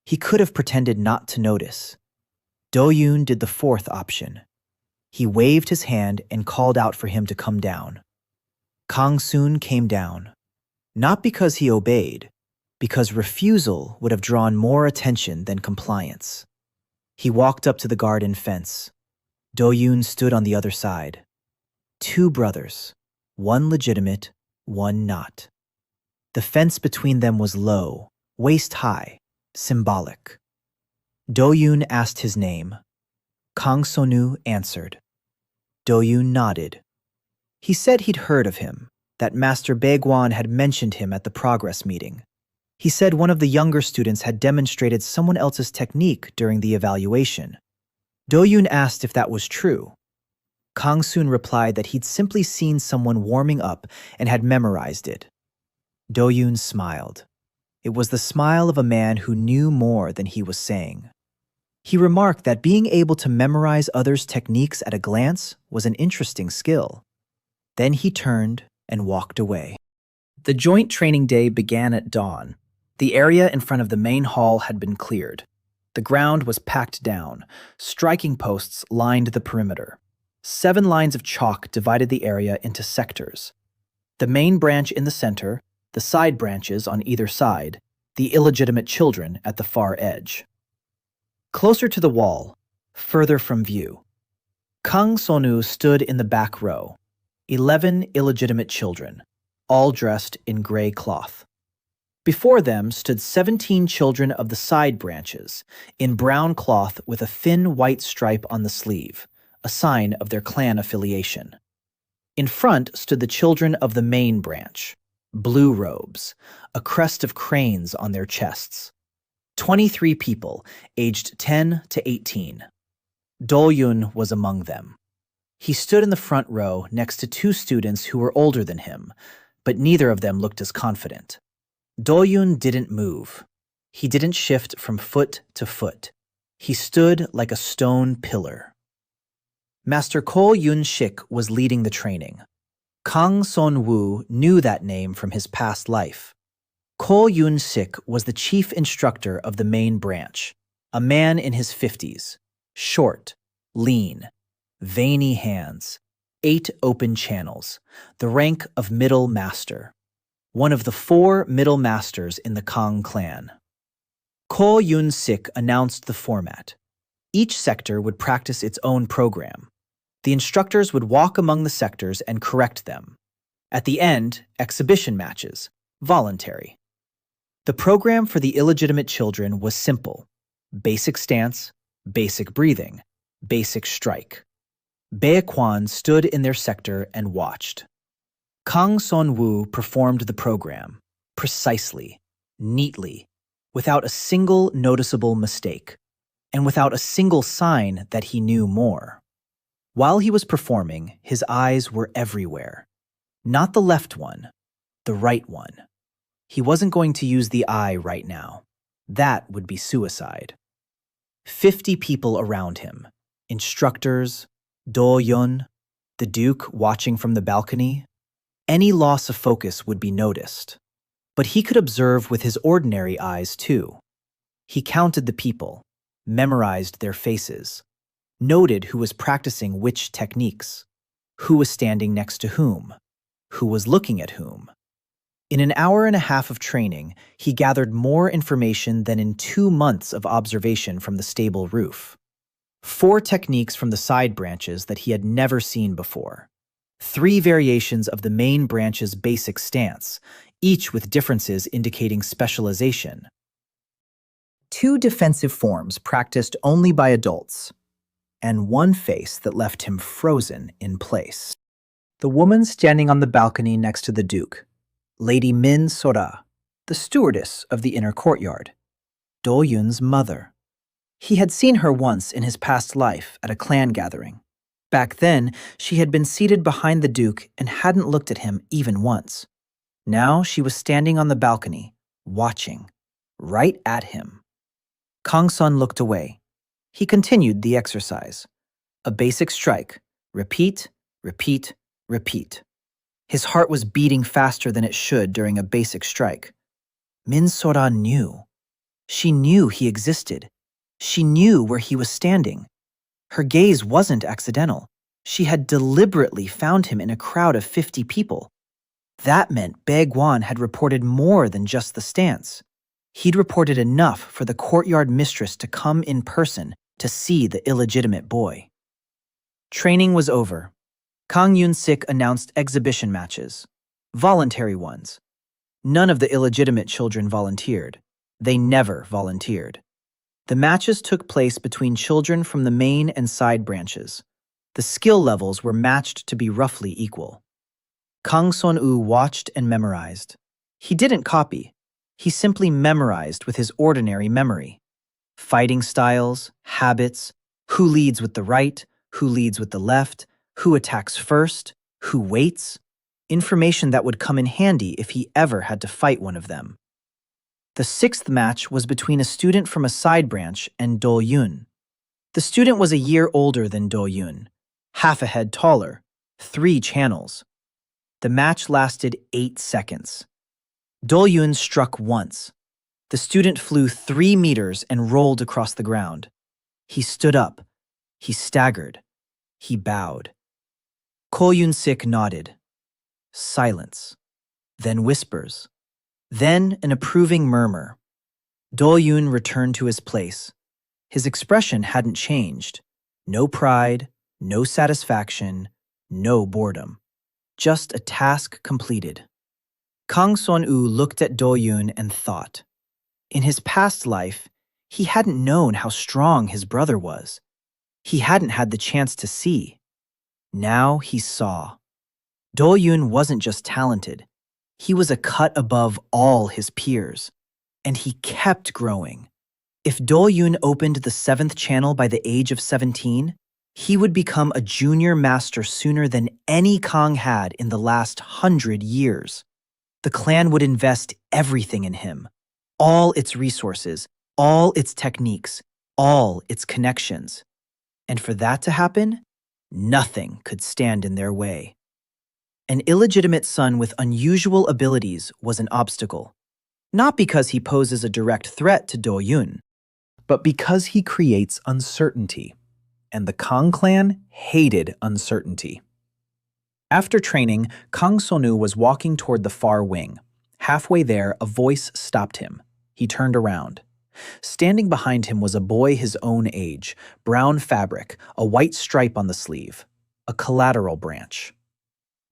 He could have pretended not to notice. Do-yun did the 4th option. He waved his hand and called out for him to come down. Kang-soon came down. Not because he obeyed, because refusal would have drawn more attention than compliance. He walked up to the garden fence. Do-yun stood on the other side. 2 brothers, one legitimate, one not. The fence between them was low, waist-high, symbolic. Do-yun asked his name. Kang So-nu answered. Do-yun nodded. He said he'd heard of him, that Master Bae-gwan had mentioned him at the progress meeting. He said one of the younger students had demonstrated someone else's technique during the evaluation. Do-yun asked if that was true. Kang-soon replied that he'd simply seen someone warming up and had memorized it. Do-yun smiled. It was the smile of a man who knew more than he was saying. He remarked that being able to memorize others' techniques at a glance was an interesting skill. Then he turned and walked away. The joint training day began at dawn. The area in front of the main hall had been cleared. The ground was packed down. Striking posts lined the perimeter. 7 lines of chalk divided the area into sectors. The main branch in the center, the side branches on either side, the illegitimate children at the far edge. Closer to the wall, further from view, Kang Sonu stood in the back row. 11 illegitimate children, all dressed in gray cloth. Before them stood 17 children of the side branches, in brown cloth with a thin white stripe on the sleeve, a sign of their clan affiliation. In front stood the children of the main branch, blue robes, a crest of cranes on their chests. 23 people, aged 10 to 18. Do-yun was among them. He stood in the front row next to 2 students who were older than him, but neither of them looked as confident. Do-yun didn't move. He didn't shift from foot to foot. He stood like a stone pillar. Master Ko Yun-shik was leading the training. Kang Son-woo knew that name from his past life. Ko Yun-shik was the chief instructor of the main branch, a man in his 50s, short, lean, veiny hands, 8 open channels, the rank of middle master, one of the 4 middle masters in the Kang clan. Ko Yun-sik announced the format. Each sector would practice its own program. The instructors would walk among the sectors and correct them. At the end, exhibition matches, voluntary. The program for the illegitimate children was simple: basic stance, basic breathing, basic strike. Baekwan stood in their sector and watched. Kang Son-woo performed the program, precisely, neatly, without a single noticeable mistake, and without a single sign that he knew more. While he was performing, his eyes were everywhere. Not the left one, the right one. He wasn't going to use the eye right now. That would be suicide. 50 people around him, instructors, Do-yun, the Duke watching from the balcony. Any loss of focus would be noticed. But he could observe with his ordinary eyes too. He counted the people, memorized their faces, noted who was practicing which techniques, who was standing next to whom, who was looking at whom. In an hour and a half of training, he gathered more information than in 2 months of observation from the stable roof. 4 techniques from the side branches that he had never seen before. 3 variations of the main branch's basic stance, each with differences indicating specialization. 2 defensive forms practiced only by adults, and 1 face that left him frozen in place. The woman standing on the balcony next to the Duke, Lady Min Sora, the stewardess of the inner courtyard, Do-yun's mother. He had seen her once in his past life at a clan gathering. Back then, she had been seated behind the Duke and hadn't looked at him even once. Now she was standing on the balcony, watching, right at him. Kang Sun looked away. He continued the exercise. A basic strike. Repeat, repeat, repeat. His heart was beating faster than it should during a basic strike. Min Sora knew. She knew he existed. She knew where he was standing. Her gaze wasn't accidental. She had deliberately found him in a crowd of 50 people. That meant Baekwan had reported more than just the stance. He'd reported enough for the courtyard mistress to come in person to see the illegitimate boy. Training was over. Kang Yun-sik announced exhibition matches, voluntary ones. None of the illegitimate children volunteered. They never volunteered. The matches took place between children from the main and side branches. The skill levels were matched to be roughly equal. Kang Son-woo watched and memorized. He didn't copy. He simply memorized with his ordinary memory. Fighting styles, habits, who leads with the right, who leads with the left, who attacks first, who waits, information that would come in handy if he ever had to fight one of them. The 6th match was between a student from a side branch and Do-yun, The student was a year older than Do-yun, half a head taller, 3 channels. The match lasted 8 seconds. Do-yun struck once. The student flew 3 meters and rolled across the ground. He stood up. He staggered. He bowed. Ko Yun-sik nodded. Silence. Then whispers. Then an approving murmur. Do-yun returned to his place. His expression hadn't changed. No pride, no satisfaction, no boredom. Just a task completed. Kang Son-woo looked at Do-yun and thought. In his past life, he hadn't known how strong his brother was. He hadn't had the chance to see. Now he saw. Do-yun wasn't just talented. He was a cut above all his peers. And he kept growing. If Do-yun opened the 7th channel by the age of 17, he would become a junior master sooner than any Kang had in the last 100 years. The clan would invest everything in him, all its resources, all its techniques, all its connections. And for that to happen, nothing could stand in their way. An illegitimate son with unusual abilities was an obstacle, not because he poses a direct threat to Do-yun, but because he creates uncertainty, and the Kang clan hated uncertainty. After training, Kang Son-woo was walking toward the far wing. Halfway there, a voice stopped him. He turned around. Standing behind him was a boy his own age, brown fabric, a white stripe on the sleeve, a collateral branch.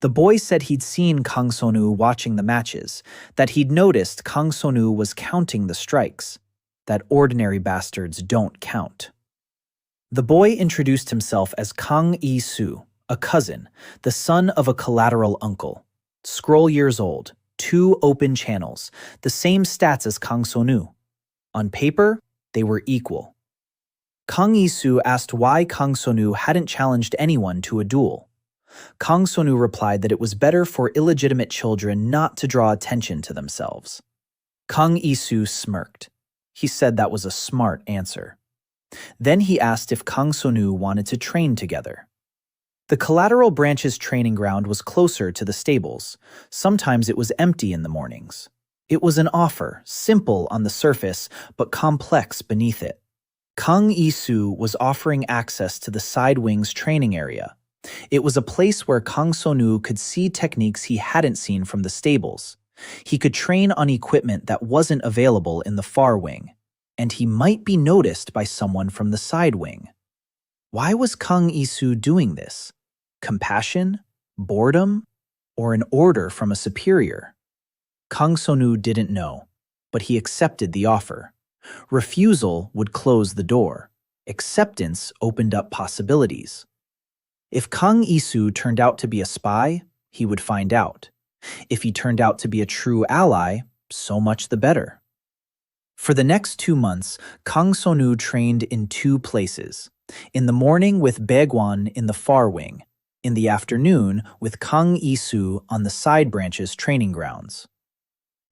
The boy said he'd seen Kang Son-woo watching the matches, that he'd noticed Kang Son-woo was counting the strikes, that ordinary bastards don't count. The boy introduced himself as Kang Yi-soo, a cousin, the son of a collateral uncle. Scroll years old, 2 open channels, the same stats as Kang Son-woo. On paper, they were equal. Kang Yi-soo asked why Kang Son-woo hadn't challenged anyone to a duel. Kang Son-woo replied that it was better for illegitimate children not to draw attention to themselves. Kang Yi-soo smirked. He said that was a smart answer. Then he asked if Kang Son-woo wanted to train together. The collateral branch's training ground was closer to the stables. Sometimes it was empty in the mornings. It was an offer, simple on the surface, but complex beneath it. Kang Yi-soo was offering access to the side wing's training area. It was a place where Kang Son-woo could see techniques he hadn't seen from the stables. He could train on equipment that wasn't available in the far wing, and he might be noticed by someone from the side wing. Why was Kang Yi-soo doing this? Compassion? Boredom? Or an order from a superior? Kang Son-woo didn't know, but he accepted the offer. Refusal would close the door. Acceptance opened up possibilities. If Kang Yi-soo turned out to be a spy, he would find out. If he turned out to be a true ally, so much the better. For the next 2 months, Kang Son-woo trained in 2 places. In the morning with Baegwon in the far wing. In the afternoon with Kang Yi-soo on the side branch's training grounds.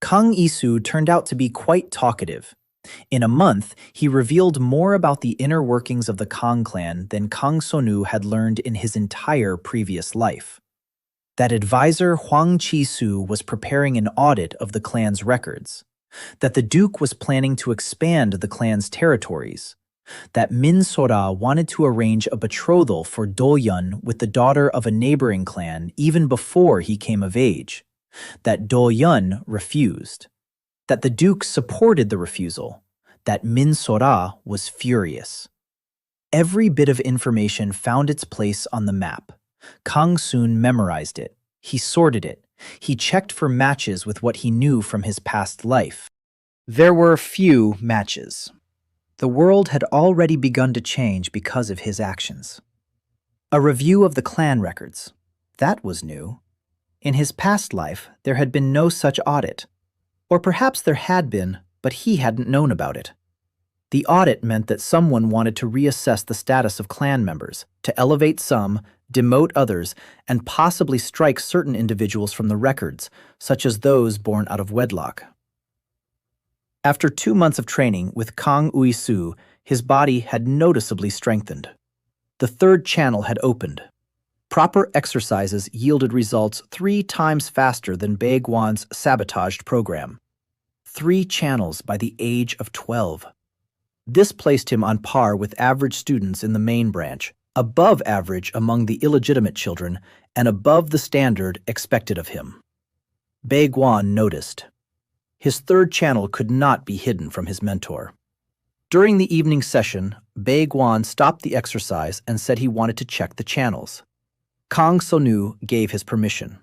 Kang Yi-soo turned out to be quite talkative. In a month, he revealed more about the inner workings of the Kang clan than Kang Son-woo had learned in his entire previous life. That advisor Hwang Chi-soo was preparing an audit of the clan's records. That the Duke was planning to expand the clan's territories. That Min Sora wanted to arrange a betrothal for Do-yun with the daughter of a neighboring clan even before he came of age. That Do-yun refused. That the Duke supported the refusal. That Min Sora was furious. Every bit of information found its place on the map. Kang soon memorized it. He sorted it. He checked for matches with what he knew from his past life. There were few matches. The world had already begun to change because of his actions. A review of the clan records. That was new. In his past life, there had been no such audit. Or perhaps there had been, but he hadn't known about it. The audit meant that someone wanted to reassess the status of clan members, to elevate some, demote others, and possibly strike certain individuals from the records, such as those born out of wedlock. After 2 months of training with Kang Yi-soo, His body had noticeably strengthened. The third channel had opened. Proper exercises yielded results 3 times faster than Baeguan's sabotaged program. 3 channels by the age of 12. This placed him on par with average students in the main branch, above average among the illegitimate children, and above the standard expected of him. Baeguan noticed. His third channel could not be hidden from his mentor. During the evening session, Baeguan stopped the exercise and said he wanted to check the channels. Kang So-nu gave his permission.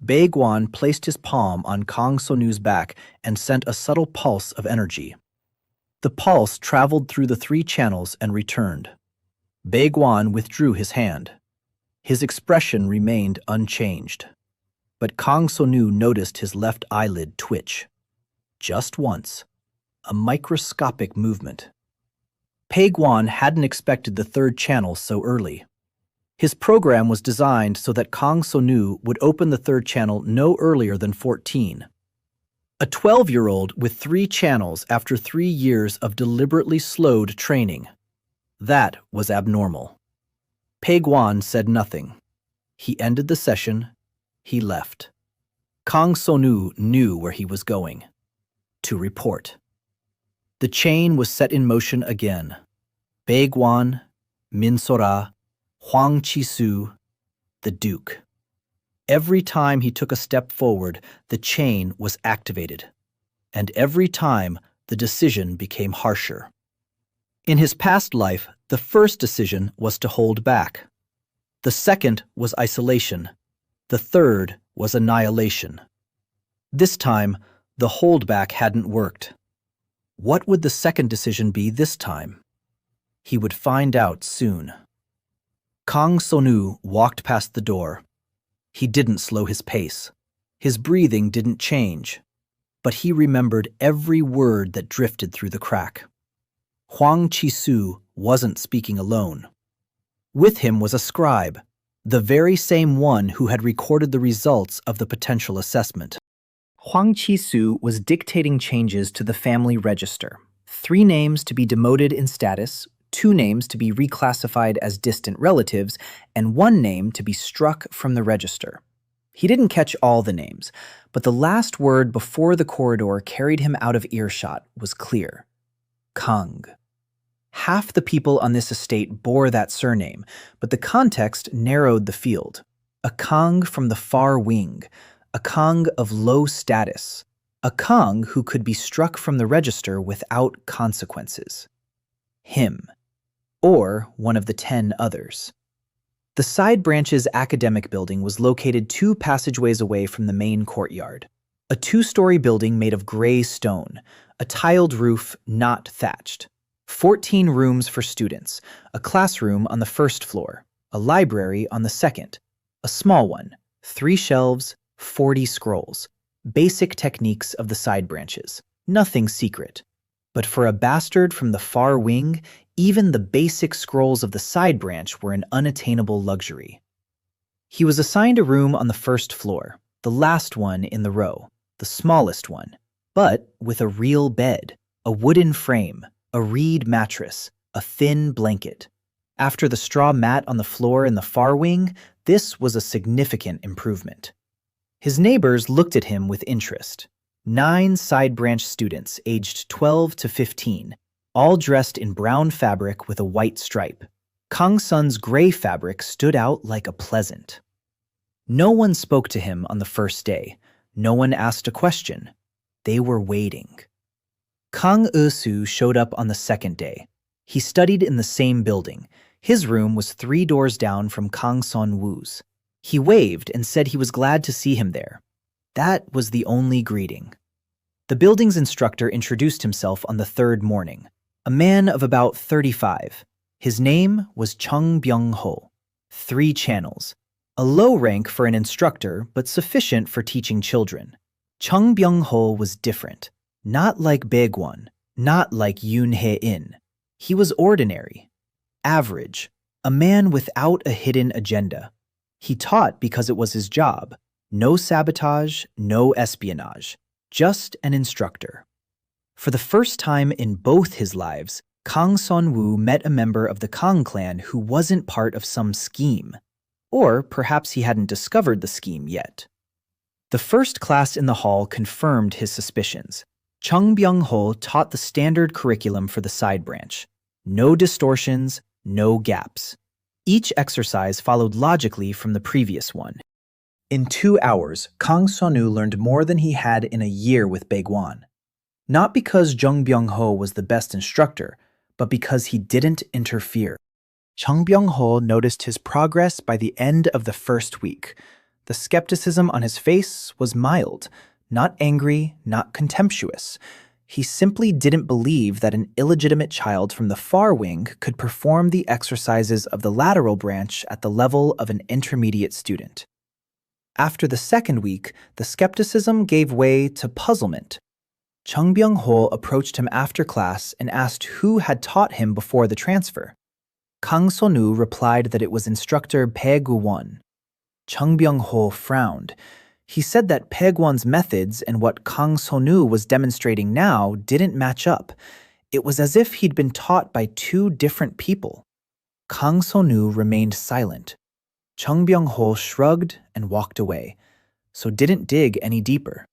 Baeguan placed his palm on Kang So-nu's back and sent a subtle pulse of energy. The pulse traveled through the 3 channels and returned. Baeguan withdrew his hand. His expression remained unchanged. But Kang So-nu noticed his left eyelid twitch. Just once. A microscopic movement. Baeguan hadn't expected the third channel so early. His program was designed so that Kang So-nu would open the third channel no earlier than 14. A 12-year-old with 3 channels after 3 years of deliberately slowed training. That was abnormal. Baeguan said nothing. He ended the session. He left. Kang So-nu knew where he was going. To report. The chain was set in motion again. Baeguan, Min So-ra, Hwang Chi-soo, the Duke. Every time he took a step forward, the chain was activated. And every time, the decision became harsher. In his past life, the first decision was to hold back. The second was isolation. The third was annihilation. This time, the holdback hadn't worked. What would the second decision be this time? He would find out soon. Kang So-nu walked past the door. He didn't slow his pace. His breathing didn't change. But he remembered every word that drifted through the crack. Hwang Chi-soo wasn't speaking alone. With him was a scribe, the very same one who had recorded the results of the potential assessment. Hwang Chi-soo was dictating changes to the family register. 3 names to be demoted in status, 2 names to be reclassified as distant relatives, and 1 name to be struck from the register. He didn't catch all the names, but the last word before the corridor carried him out of earshot was clear. Kang. Half the people on this estate bore that surname, but the context narrowed the field. A Kang from the far wing, a Kang of low status, a Kang who could be struck from the register without consequences. Him. Or one of the 10 others. The side branch's academic building was located 2 passageways away from the main courtyard. A 2-story building made of gray stone, a tiled roof not thatched. 14 rooms for students, a classroom on the 1st floor, a library on the 2nd, a small one, 3 shelves, 40 scrolls. Basic techniques of the side branches, nothing secret. But for a bastard from the far wing, even the basic scrolls of the side branch were an unattainable luxury. He was assigned a room on the 1st floor, the last one in the row, the smallest one, but with a real bed, a wooden frame, a reed mattress, a thin blanket. After the straw mat on the floor in the far wing, this was a significant improvement. His neighbors looked at him with interest. 9 side branch students aged 12 to 15, all dressed in brown fabric with a white stripe. Kang Sun's gray fabric stood out like a pleasant. No one spoke to him on the first day. No one asked a question. They were waiting. Kang Esu showed up on the 2nd day. He studied in the same building. His room was 3 doors down from Kang Son-woo's. He waved and said he was glad to see him there. That was the only greeting. The building's instructor introduced himself on the 3rd morning, a man of about 35. His name was Chung Byung-ho. 3 channels. A low rank for an instructor, but sufficient for teaching children. Chung Byung-ho was different. Not like Baeguan, not like Yoon Hae-in. He was ordinary, average, a man without a hidden agenda. He taught because it was his job. No sabotage, no espionage. Just an instructor. For the first time in both his lives, Kang Son-woo met a member of the Kang clan who wasn't part of some scheme. Or perhaps he hadn't discovered the scheme yet. The first class in the hall confirmed his suspicions. Chung Byung-ho taught the standard curriculum for the side branch. No distortions, no gaps. Each exercise followed logically from the previous one. In 2 hours, Kang Son-woo learned more than he had in a year with Baegwon. Not because Jung Byung-ho was the best instructor, but because he didn't interfere. Chung Byung-ho noticed his progress by the end of the first week. The skepticism on his face was mild, not angry, not contemptuous. He simply didn't believe that an illegitimate child from the far wing could perform the exercises of the lateral branch at the level of an intermediate student. After the second week, the skepticism gave way to puzzlement. Chung Byung-ho approached him after class and asked who had taught him before the transfer. Kang Son-woo replied that it was instructor Bae-gu-won. Chung Byung-ho frowned. He said that Bae-gu-won's methods and what Kang Son-woo was demonstrating now didn't match up. It was as if he'd been taught by two different people. Kang Son-woo remained silent. Chung Byung-ho shrugged and walked away, so didn't dig any deeper.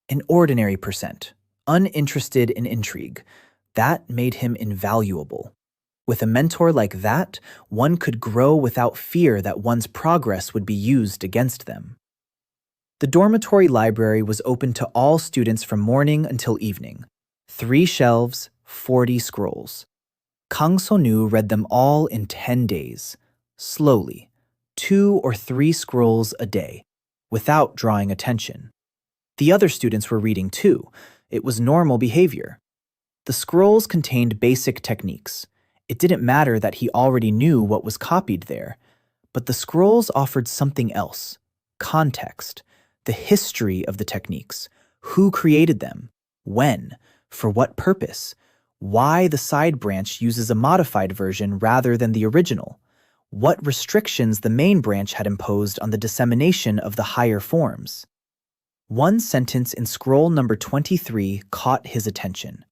An ordinary percent, uninterested in intrigue. That made him invaluable. With a mentor like that, one could grow without fear that one's progress would be used against them. The dormitory library was open to all students from morning until evening. 3 shelves, 40 scrolls. Kang Son-woo read them all in 10 days, slowly, 2 or 3 scrolls a day, without drawing attention. The other students were reading too. It was normal behavior. The scrolls contained basic techniques. It didn't matter that he already knew what was copied there, but the scrolls offered something else: context, the history of the techniques, who created them, when, for what purpose, why the side branch uses a modified version rather than the original, what restrictions the main branch had imposed on the dissemination of the higher forms. One sentence in scroll number 23 caught his attention.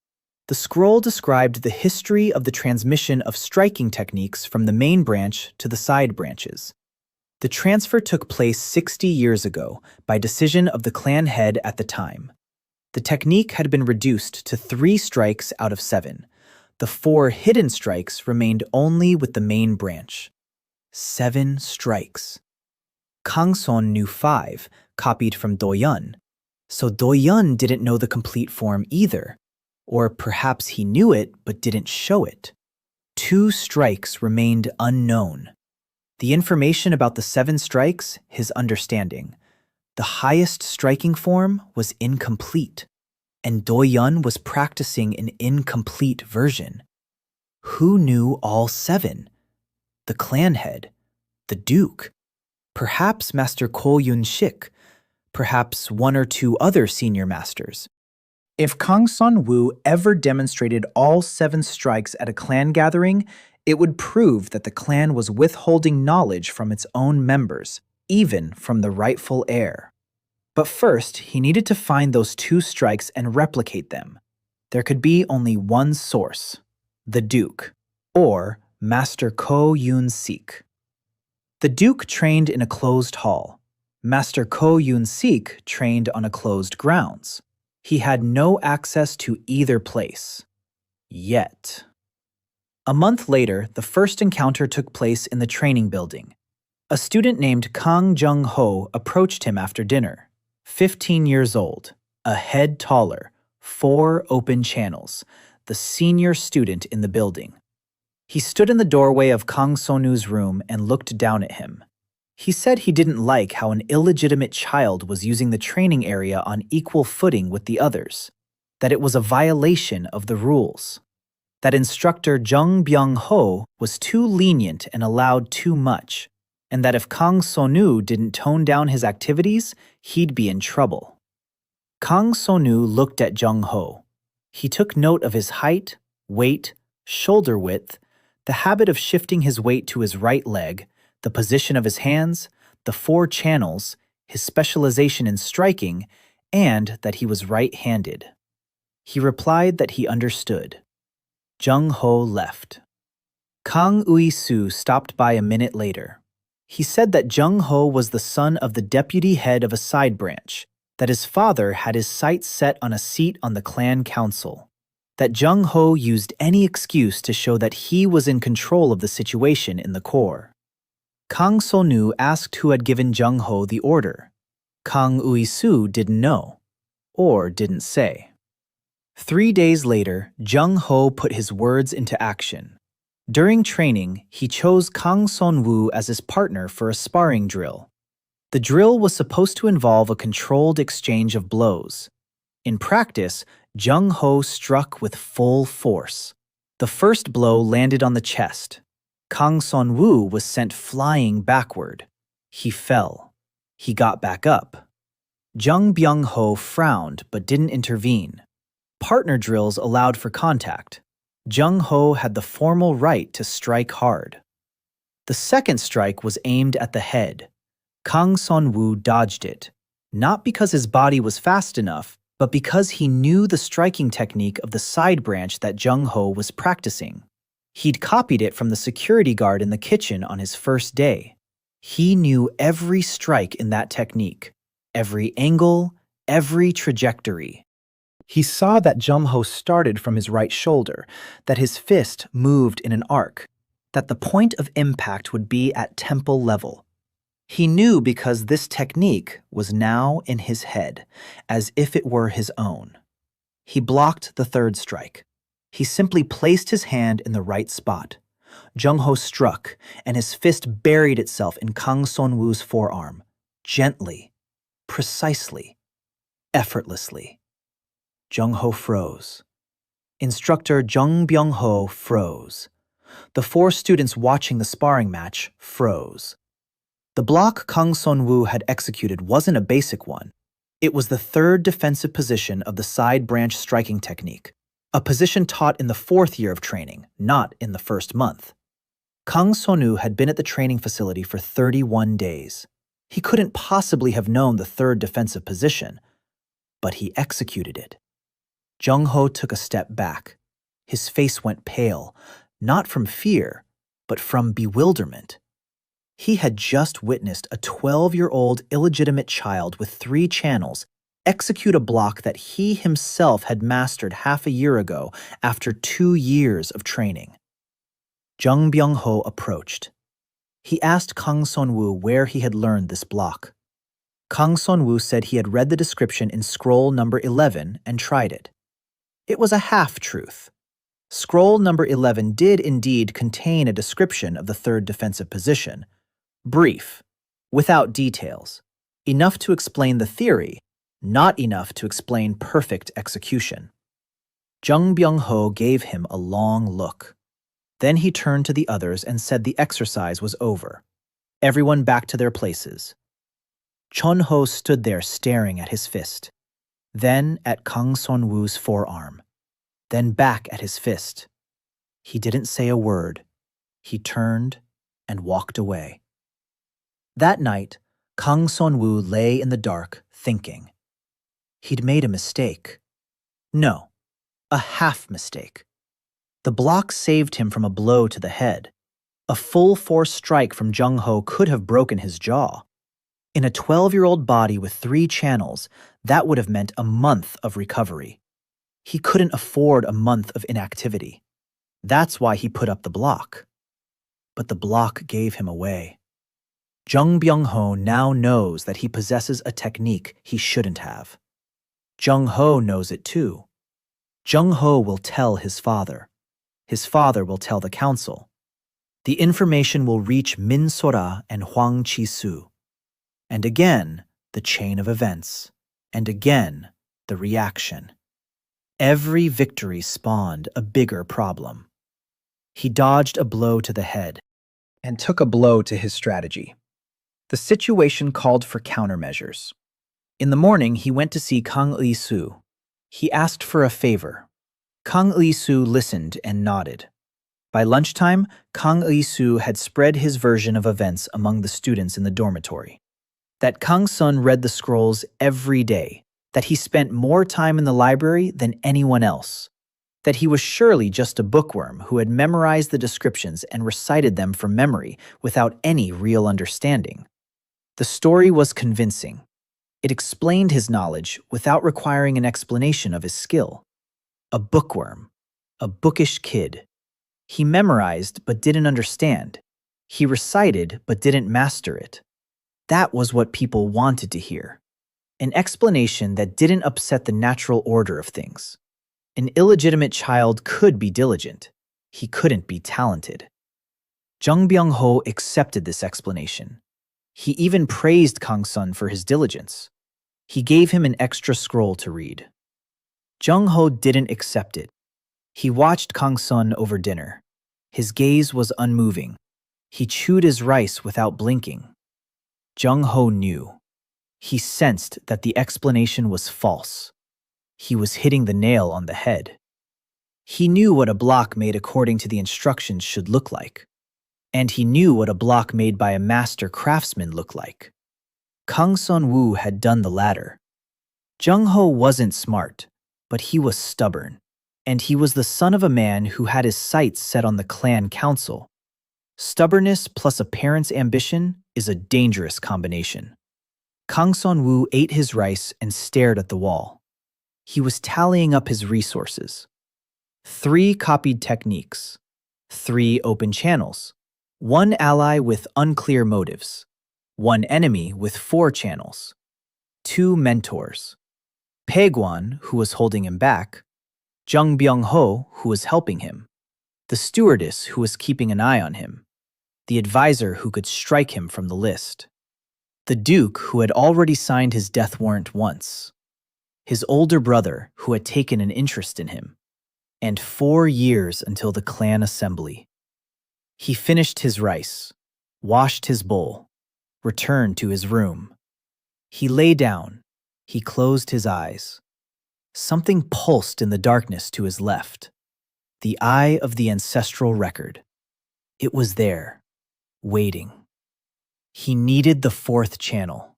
The scroll described the history of the transmission of striking techniques from the main branch to the side branches. The transfer took place 60 years ago by decision of the clan head at the time. The technique had been reduced to 3 strikes out of 7. The 4 hidden strikes remained only with the main branch. 7 strikes. Kang Son knew 5, copied from Do-yeon. So Do-yeon didn't know the complete form either. Or perhaps he knew it but didn't show it. 2 strikes remained unknown. The information about the 7 strikes, his understanding. The highest striking form was incomplete, and Do-yeon was practicing an incomplete version. Who knew all 7? The clan head, the duke, perhaps Master Ko Yun-sik, perhaps 1 or 2 other senior masters. If Kang Son-woo ever demonstrated all 7 strikes at a clan gathering, it would prove that the clan was withholding knowledge from its own members, even from the rightful heir. But first, he needed to find those 2 strikes and replicate them. There could be only one source: the Duke, or Master Ko Yun-sik. The Duke trained in a closed hall. Master Ko Yun-sik trained on a closed grounds. He had no access to either place. Yet. A month later, the first encounter took place in the training building. A student named Kang Jung-ho approached him after dinner. 15 years old, a head taller, 4 open channels, the senior student in the building. He stood in the doorway of Kang Son-woo's room and looked down at him. He said he didn't like how an illegitimate child was using the training area on equal footing with the others, that it was a violation of the rules, that instructor Jung Byung-ho was too lenient and allowed too much, and that if Kang Son-woo didn't tone down his activities, he'd be in trouble. Kang Son-woo looked at Jung-ho. He took note of his height, weight, shoulder width, the habit of shifting his weight to his right leg, the position of his hands, the 4 channels, his specialization in striking, and that he was right-handed. He replied that he understood. Jung Ho left. Kang Ui-soo stopped by a minute later. He said that Jung Ho was the son of the deputy head of a side branch, that his father had his sights set on a seat on the clan council, that Jung Ho used any excuse to show that he was in control of the situation in the corps. Kang So-nu asked who had given Jung Ho the order. Kang Ui-soo didn't know, or didn't say. 3 days later, Jung Ho put his words into action. During training, he chose Kang Son-woo as his partner for a sparring drill. The drill was supposed to involve a controlled exchange of blows. In practice, Jung Ho struck with full force. The first blow landed on the chest. Kang Son-woo was sent flying backward. He fell. He got back up. Jung Byung-ho frowned but didn't intervene. Partner drills allowed for contact. Jung Ho had the formal right to strike hard. The second strike was aimed at the head. Kang Son-woo dodged it, not because his body was fast enough, but because he knew the striking technique of the side branch that Jung Ho was practicing. He'd copied it from the security guard in the kitchen on his first day. He knew every strike in that technique, every angle, every trajectory. He saw that Jung Ho started from his right shoulder, that his fist moved in an arc, that the point of impact would be at temple level. He knew because this technique was now in his head, as if it were his own. He blocked the third strike. He simply placed his hand in the right spot. Jung Ho struck, and his fist buried itself in Kang Son-woo's forearm, gently, precisely, effortlessly. Jung Ho froze. Instructor Jung Byung-ho froze. The 4 students watching the sparring match froze. The block Kang Son-woo had executed wasn't a basic one. It was the third defensive position of the side branch striking technique, a position taught in the 4th year of training, not in the 1st month. Kang Son-woo had been at the training facility for 31 days. He couldn't possibly have known the third defensive position, but he executed it. Jung Ho took a step back. His face went pale, not from fear, but from bewilderment. He had just witnessed a 12-year-old illegitimate child with 3 channels execute a block that he himself had mastered half a year ago after 2 years of training. Jung Byung-ho approached. He asked Kang Son-woo where he had learned this block. Kang Son-woo said he had read the description in scroll number 11 and tried it. It was a half-truth. Scroll number 11 did indeed contain a description of the third defensive position. Brief, without details, enough to explain the theory, not enough to explain perfect execution. Jung Byung-ho gave him a long look. Then he turned to the others and said the exercise was over. Everyone back to their places. Chon-ho stood there staring at his fist, then at Kang Son-woo's forearm, then back at his fist. He didn't say a word. He turned and walked away. That night, Kang Son-woo lay in the dark, thinking. He'd made a mistake. No, a half-mistake. The block saved him from a blow to the head. A full-force strike from Jung Ho could have broken his jaw. In a 12-year-old body with 3 channels, that would have meant a month of recovery. He couldn't afford a month of inactivity. That's why he put up the block. But the block gave him away. Jung Byung-ho now knows that he possesses a technique he shouldn't have. Jung Ho knows it too. Jung Ho will tell his father. His father will tell the council. The information will reach Min Sora and Hwang Chi-soo. And again, the chain of events. And again, the reaction. Every victory spawned a bigger problem. He dodged a blow to the head and took a blow to his strategy. The situation called for countermeasures. In the morning, he went to see Kang Ui-soo. He asked for a favor. Kang Ui-soo listened and nodded. By lunchtime, Kang Ui-soo had spread his version of events among the students in the dormitory. That Kang Sun read the scrolls every day, that he spent more time in the library than anyone else, that he was surely just a bookworm who had memorized the descriptions and recited them from memory without any real understanding. The story was convincing. It explained his knowledge without requiring an explanation of his skill. A bookworm, a bookish kid. He memorized but didn't understand. He recited but didn't master it. That was what people wanted to hear. An explanation that didn't upset the natural order of things. An illegitimate child could be diligent. He couldn't be talented. Jung Byung-ho accepted this explanation. He even praised Kang-sun for his diligence. He gave him an extra scroll to read. Jung-ho didn't accept it. He watched Kang-sun over dinner. His gaze was unmoving. He chewed his rice without blinking. Jung-ho knew. He sensed that the explanation was false. He was hitting the nail on the head. He knew what a block made according to the instructions should look like. And he knew what a block made by a master craftsman looked like. Kang Sun-woo had done the latter. Jung-ho wasn't smart, but he was stubborn. And he was the son of a man who had his sights set on the clan council. Stubbornness plus a parent's ambition is a dangerous combination. Kang Sun-woo ate his rice and stared at the wall. He was tallying up his resources. 3 copied techniques, 3 open channels, 1 ally with unclear motives, 1 enemy with 4 channels, 2 mentors, Paegwan, who was holding him back, Jung Byung-ho, who was helping him, the stewardess who was keeping an eye on him, the advisor who could strike him from the list, the duke who had already signed his death warrant once, his older brother who had taken an interest in him, and 4 years until the clan assembly. He finished his rice, washed his bowl, returned to his room. He lay down. He closed his eyes. Something pulsed in the darkness to his left. The eye of the ancestral record. It was there, waiting. He needed the 4th channel.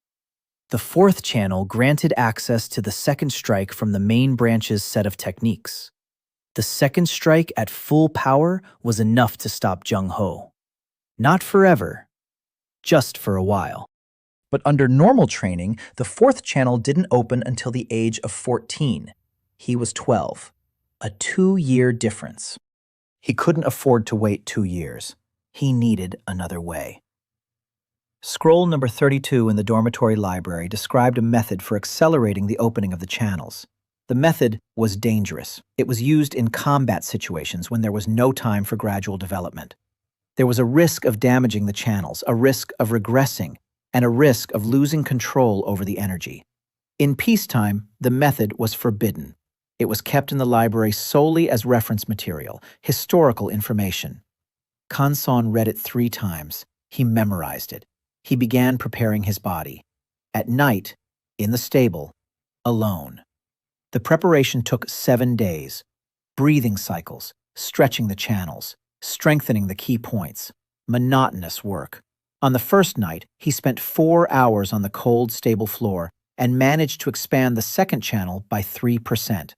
The 4th channel granted access to the 2nd strike from the main branch's set of techniques. The 2nd strike at full power was enough to stop Jung-ho. Not forever, just for a while. But under normal training, the 4th channel didn't open until the age of 14. He was 12. A 2-year difference. He couldn't afford to wait 2 years. He needed another way. Scroll number 32 in the dormitory library described a method for accelerating the opening of the channels. The method was dangerous. It was used in combat situations when there was no time for gradual development. There was a risk of damaging the channels, a risk of regressing, and a risk of losing control over the energy. In peacetime, the method was forbidden. It was kept in the library solely as reference material, historical information. Kanson read it 3 times. He memorized it. He began preparing his body. At night, in the stable, alone. The preparation took 7 days. Breathing cycles, stretching the channels, strengthening the key points. Monotonous work. On the first night, he spent 4 hours on the cold, stable floor and managed to expand the 2nd channel by 3%.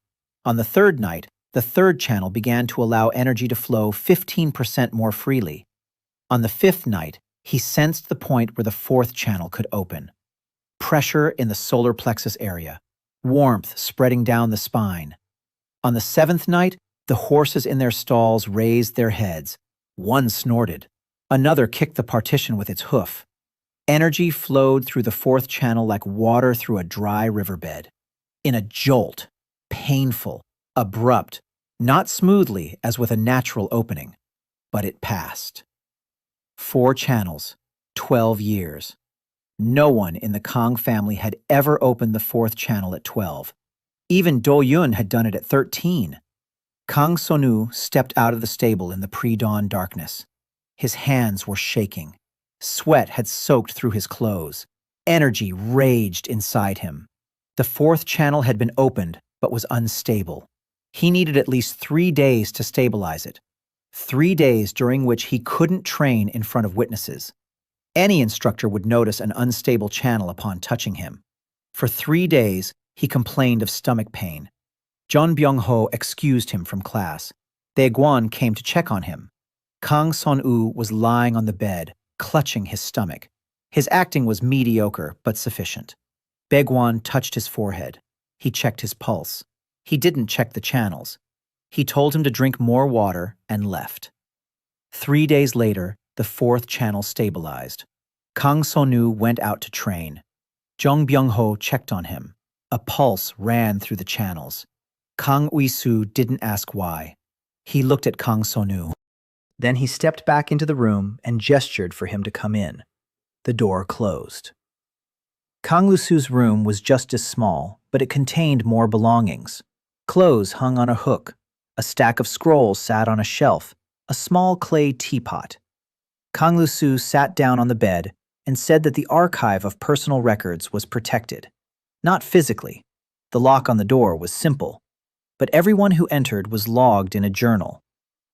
On the 3rd night, the 3rd channel began to allow energy to flow 15% more freely. On the 5th night, he sensed the point where the 4th channel could open. Pressure in the solar plexus area. Warmth spreading down the spine. On the 7th night, the horses in their stalls raised their heads. One snorted. Another kicked the partition with its hoof. Energy flowed through the 4th channel like water through a dry riverbed. In a jolt, painful, abrupt, not smoothly as with a natural opening, but it passed. 4 channels, 12 years. No one in the Kang family had ever opened the 4th channel at 12. Even Do-yun had done it at 13. Kang Sonu stepped out of the stable in the pre-dawn darkness. His hands were shaking. Sweat had soaked through his clothes. Energy raged inside him. The 4th channel had been opened, but was unstable. He needed at least 3 days to stabilize it. 3 days during which he couldn't train in front of witnesses. Any instructor would notice an unstable channel upon touching him. For 3 days, he complained of stomach pain. John Byung-ho excused him from class. Dae-gwon came to check on him. Kang Son-woo was lying on the bed, clutching his stomach. His acting was mediocre, but sufficient. Bae-gwon touched his forehead. He checked his pulse. He didn't check the channels. He told him to drink more water and left. 3 days later, the fourth channel stabilized. Kang Son-woo went out to train. Jung Byung-ho checked on him. A pulse ran through the channels. Kang Ui-soo didn't ask why. He looked at Kang Son-woo. Then he stepped back into the room and gestured for him to come in. The door closed. Kang Lu-soo's room was just as small, but it contained more belongings. Clothes hung on a hook. A stack of scrolls sat on a shelf. A small clay teapot. Kang Lu-soo sat down on the bed and said that the archive of personal records was protected. Not physically. The lock on the door was simple. But everyone who entered was logged in a journal.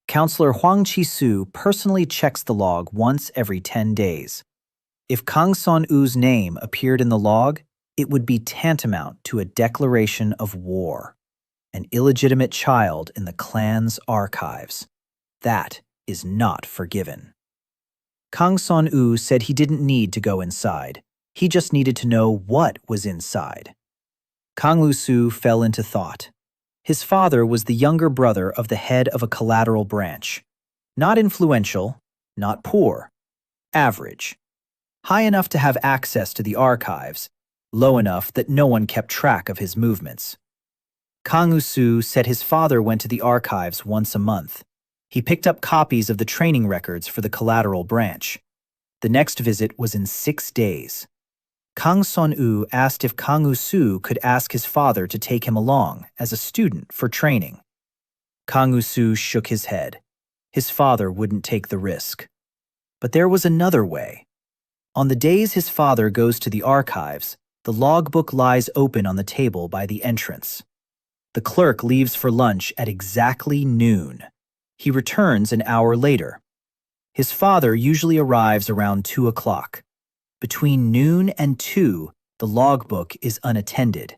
Counselor Hwang Chi-soo personally checks the log once every 10 days. If Kang Son-woo's name appeared in the log, it would be tantamount to a declaration of war. An illegitimate child in the clan's archives. That is not forgiven. Kang Son-woo said he didn't need to go inside. He just needed to know what was inside. Kang Lu-soo fell into thought. His father was the younger brother of the head of a collateral branch. Not influential, not poor. Average. High enough to have access to the archives, low enough that no one kept track of his movements. Kang Lu-soo said his father went to the archives once a month. He picked up copies of the training records for the collateral branch. The next visit was in 6 days. Kang Son-woo asked if Kang Lu-soo could ask his father to take him along as a student for training. Kang Lu-soo shook his head. His father wouldn't take the risk. But there was another way. On the days his father goes to the archives, the logbook lies open on the table by the entrance. The clerk leaves for lunch at exactly noon. He returns an hour later. His father usually arrives around 2 o'clock. Between noon and 2, the logbook is unattended.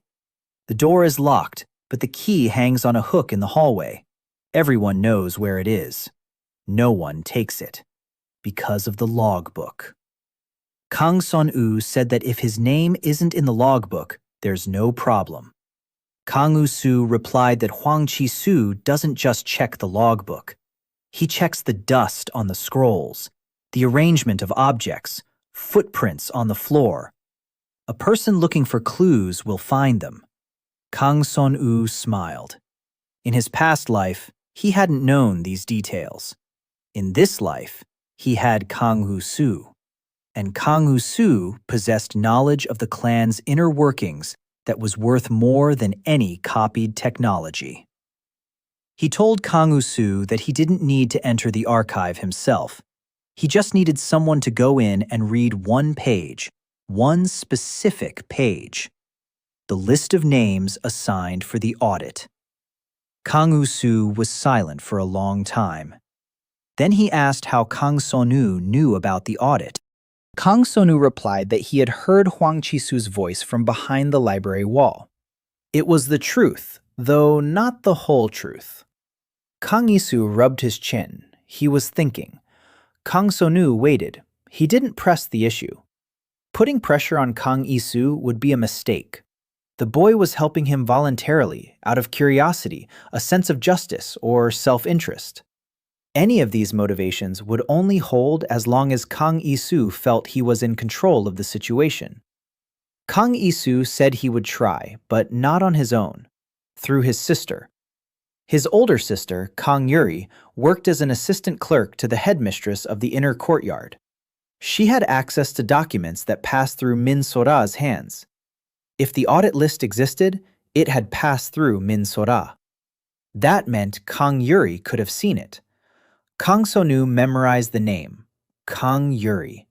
The door is locked, but the key hangs on a hook in the hallway. Everyone knows where it is. No one takes it. Because of the logbook. Kang Son-woo said that if his name isn't in the logbook, there's no problem. Kang Lu-soo replied that Hwang Chi-soo doesn't just check the logbook. He checks the dust on the scrolls, the arrangement of objects, footprints on the floor. A person looking for clues will find them. Kang Son-woo smiled. In his past life, he hadn't known these details. In this life, he had Kang Lu-soo. And Kang Lu-soo possessed knowledge of the clan's inner workings that was worth more than any copied technology. He told Kang Lu-soo that he didn't need to enter the archive himself. He just needed someone to go in and read one page, one specific page. The list of names assigned for the audit. Kang Lu-soo was silent for a long time. Then he asked how Kang Son-woo knew about the audit. Kang Son-woo replied that he had heard Hwang Chi-soo's voice from behind the library wall. It was the truth, though not the whole truth. Kang Yi-soo rubbed his chin. He was thinking. Kang Son-woo waited. He didn't press the issue. Putting pressure on Kang Yi-soo would be a mistake. The boy was helping him voluntarily, out of curiosity, a sense of justice, or self-interest. Any of these motivations would only hold as long as Kang Yi-soo felt he was in control of the situation. Kang Yi-soo said he would try, but not on his own, through his sister. His older sister, Kang Yuri, worked as an assistant clerk to the headmistress of the inner courtyard. She had access to documents that passed through Min Sora's hands. If the audit list existed, it had passed through Min Sora. That meant Kang Yuri could have seen it. Kang Son-woo memorized the name, Kang Yuri,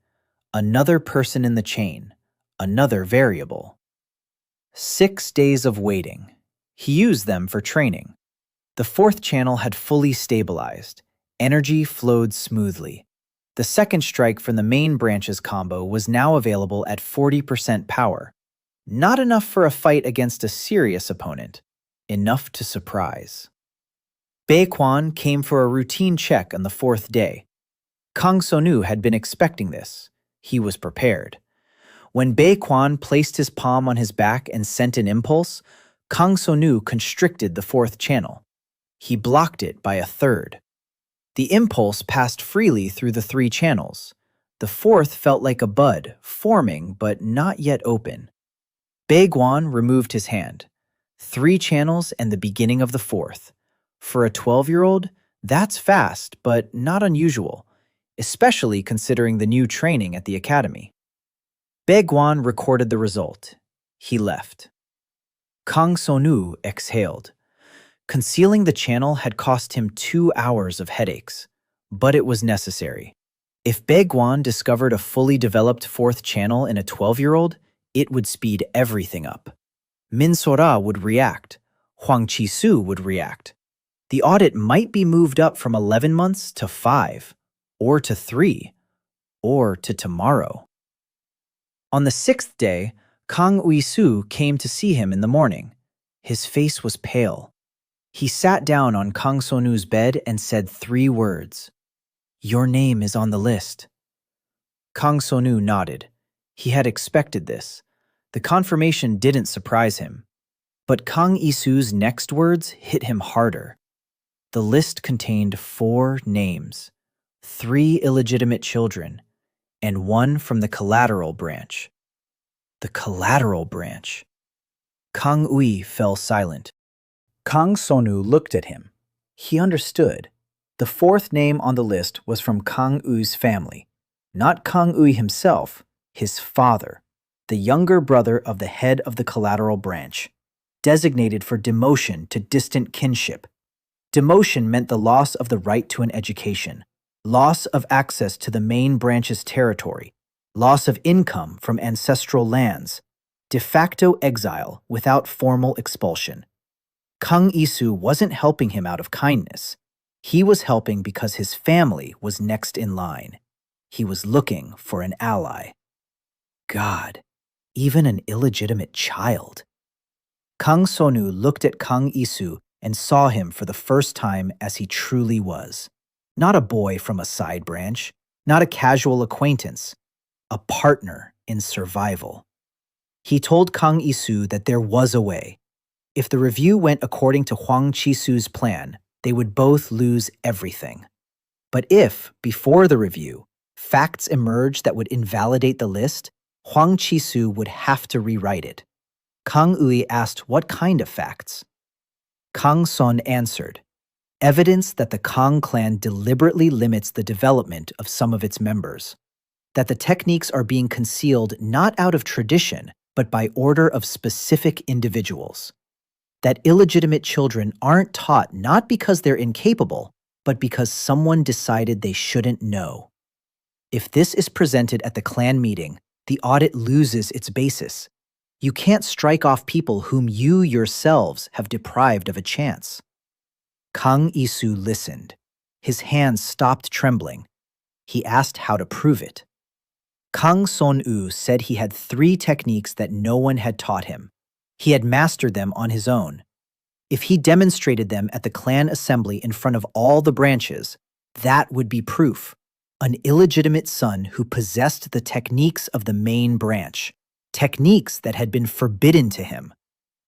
another person in the chain, another variable. 6 days of waiting. He used them for training. The fourth channel had fully stabilized. Energy flowed smoothly. The second strike from the main branches combo was now available at 40% power. Not enough for a fight against a serious opponent, enough to surprise. Baekwon came for a routine check on the fourth day. Kang Sonu had been expecting this. He was prepared. When Baekwon placed his palm on his back and sent an impulse, Kang Sonu constricted the fourth channel. He blocked it by a third. The impulse passed freely through the three channels. The fourth felt like a bud, forming but not yet open. Baekwon removed his hand. 3 channels and the beginning of the fourth. For a 12-year-old, that's fast, but not unusual, especially considering the new training at the academy. Baekwon recorded the result. He left. Kang Sonu exhaled. Concealing the channel had cost him 2 hours of headaches, but it was necessary. If Baekwon discovered a fully developed fourth channel in a 12-year-old, it would speed everything up. Min Sora would react. Hwang Chi-soo would react. The audit might be moved up from 11 months to 5, or to 3, or to tomorrow. On the 6th day, Kang Ui-soo came to see him in the morning. His face was pale. He sat down on Kang Sonu's bed and said 3 words. "Your name is on the list." Kang Sonu nodded. He had expected this. The confirmation didn't surprise him. But Kang Isu's next words hit him harder. The list contained 4 names, 3 illegitimate children, and 1 from the collateral branch. The collateral branch. Kang Ui fell silent. Kang Sonu looked at him. He understood. The 4th name on the list was from Kang Ui's family. Not Kang Ui himself, his father, the younger brother of the head of the collateral branch, designated for demotion to distant kinship. Demotion meant the loss of the right to an education, loss of access to the main branch's territory, loss of income from ancestral lands, de facto exile without formal expulsion. Kang Isu wasn't helping him out of kindness. He was helping because his family was next in line. He was looking for an ally. God, even an illegitimate child. Kang Sonu looked at Kang Isu and saw him for the first time as he truly was. Not a boy from a side branch, not a casual acquaintance, a partner in survival. He told Kang Isu that there was a way. If the review went according to Hwang Chi-soo's plan, they would both lose everything. But if, before the review, facts emerged that would invalidate the list, Hwang Chi-soo would have to rewrite it. Kang Ui asked what kind of facts. Kang Son answered, evidence that the Kang clan deliberately limits the development of some of its members, that the techniques are being concealed not out of tradition, but by order of specific individuals, that illegitimate children aren't taught not because they're incapable, but because someone decided they shouldn't know. If this is presented at the clan meeting, the audit loses its basis. You can't strike off people whom you yourselves have deprived of a chance. Kang Isu listened. His hands stopped trembling. He asked how to prove it. Kang Son-u said he had 3 techniques that no one had taught him. He had mastered them on his own. If he demonstrated them at the clan assembly in front of all the branches, that would be proof. An illegitimate son who possessed the techniques of the main branch, techniques that had been forbidden to him,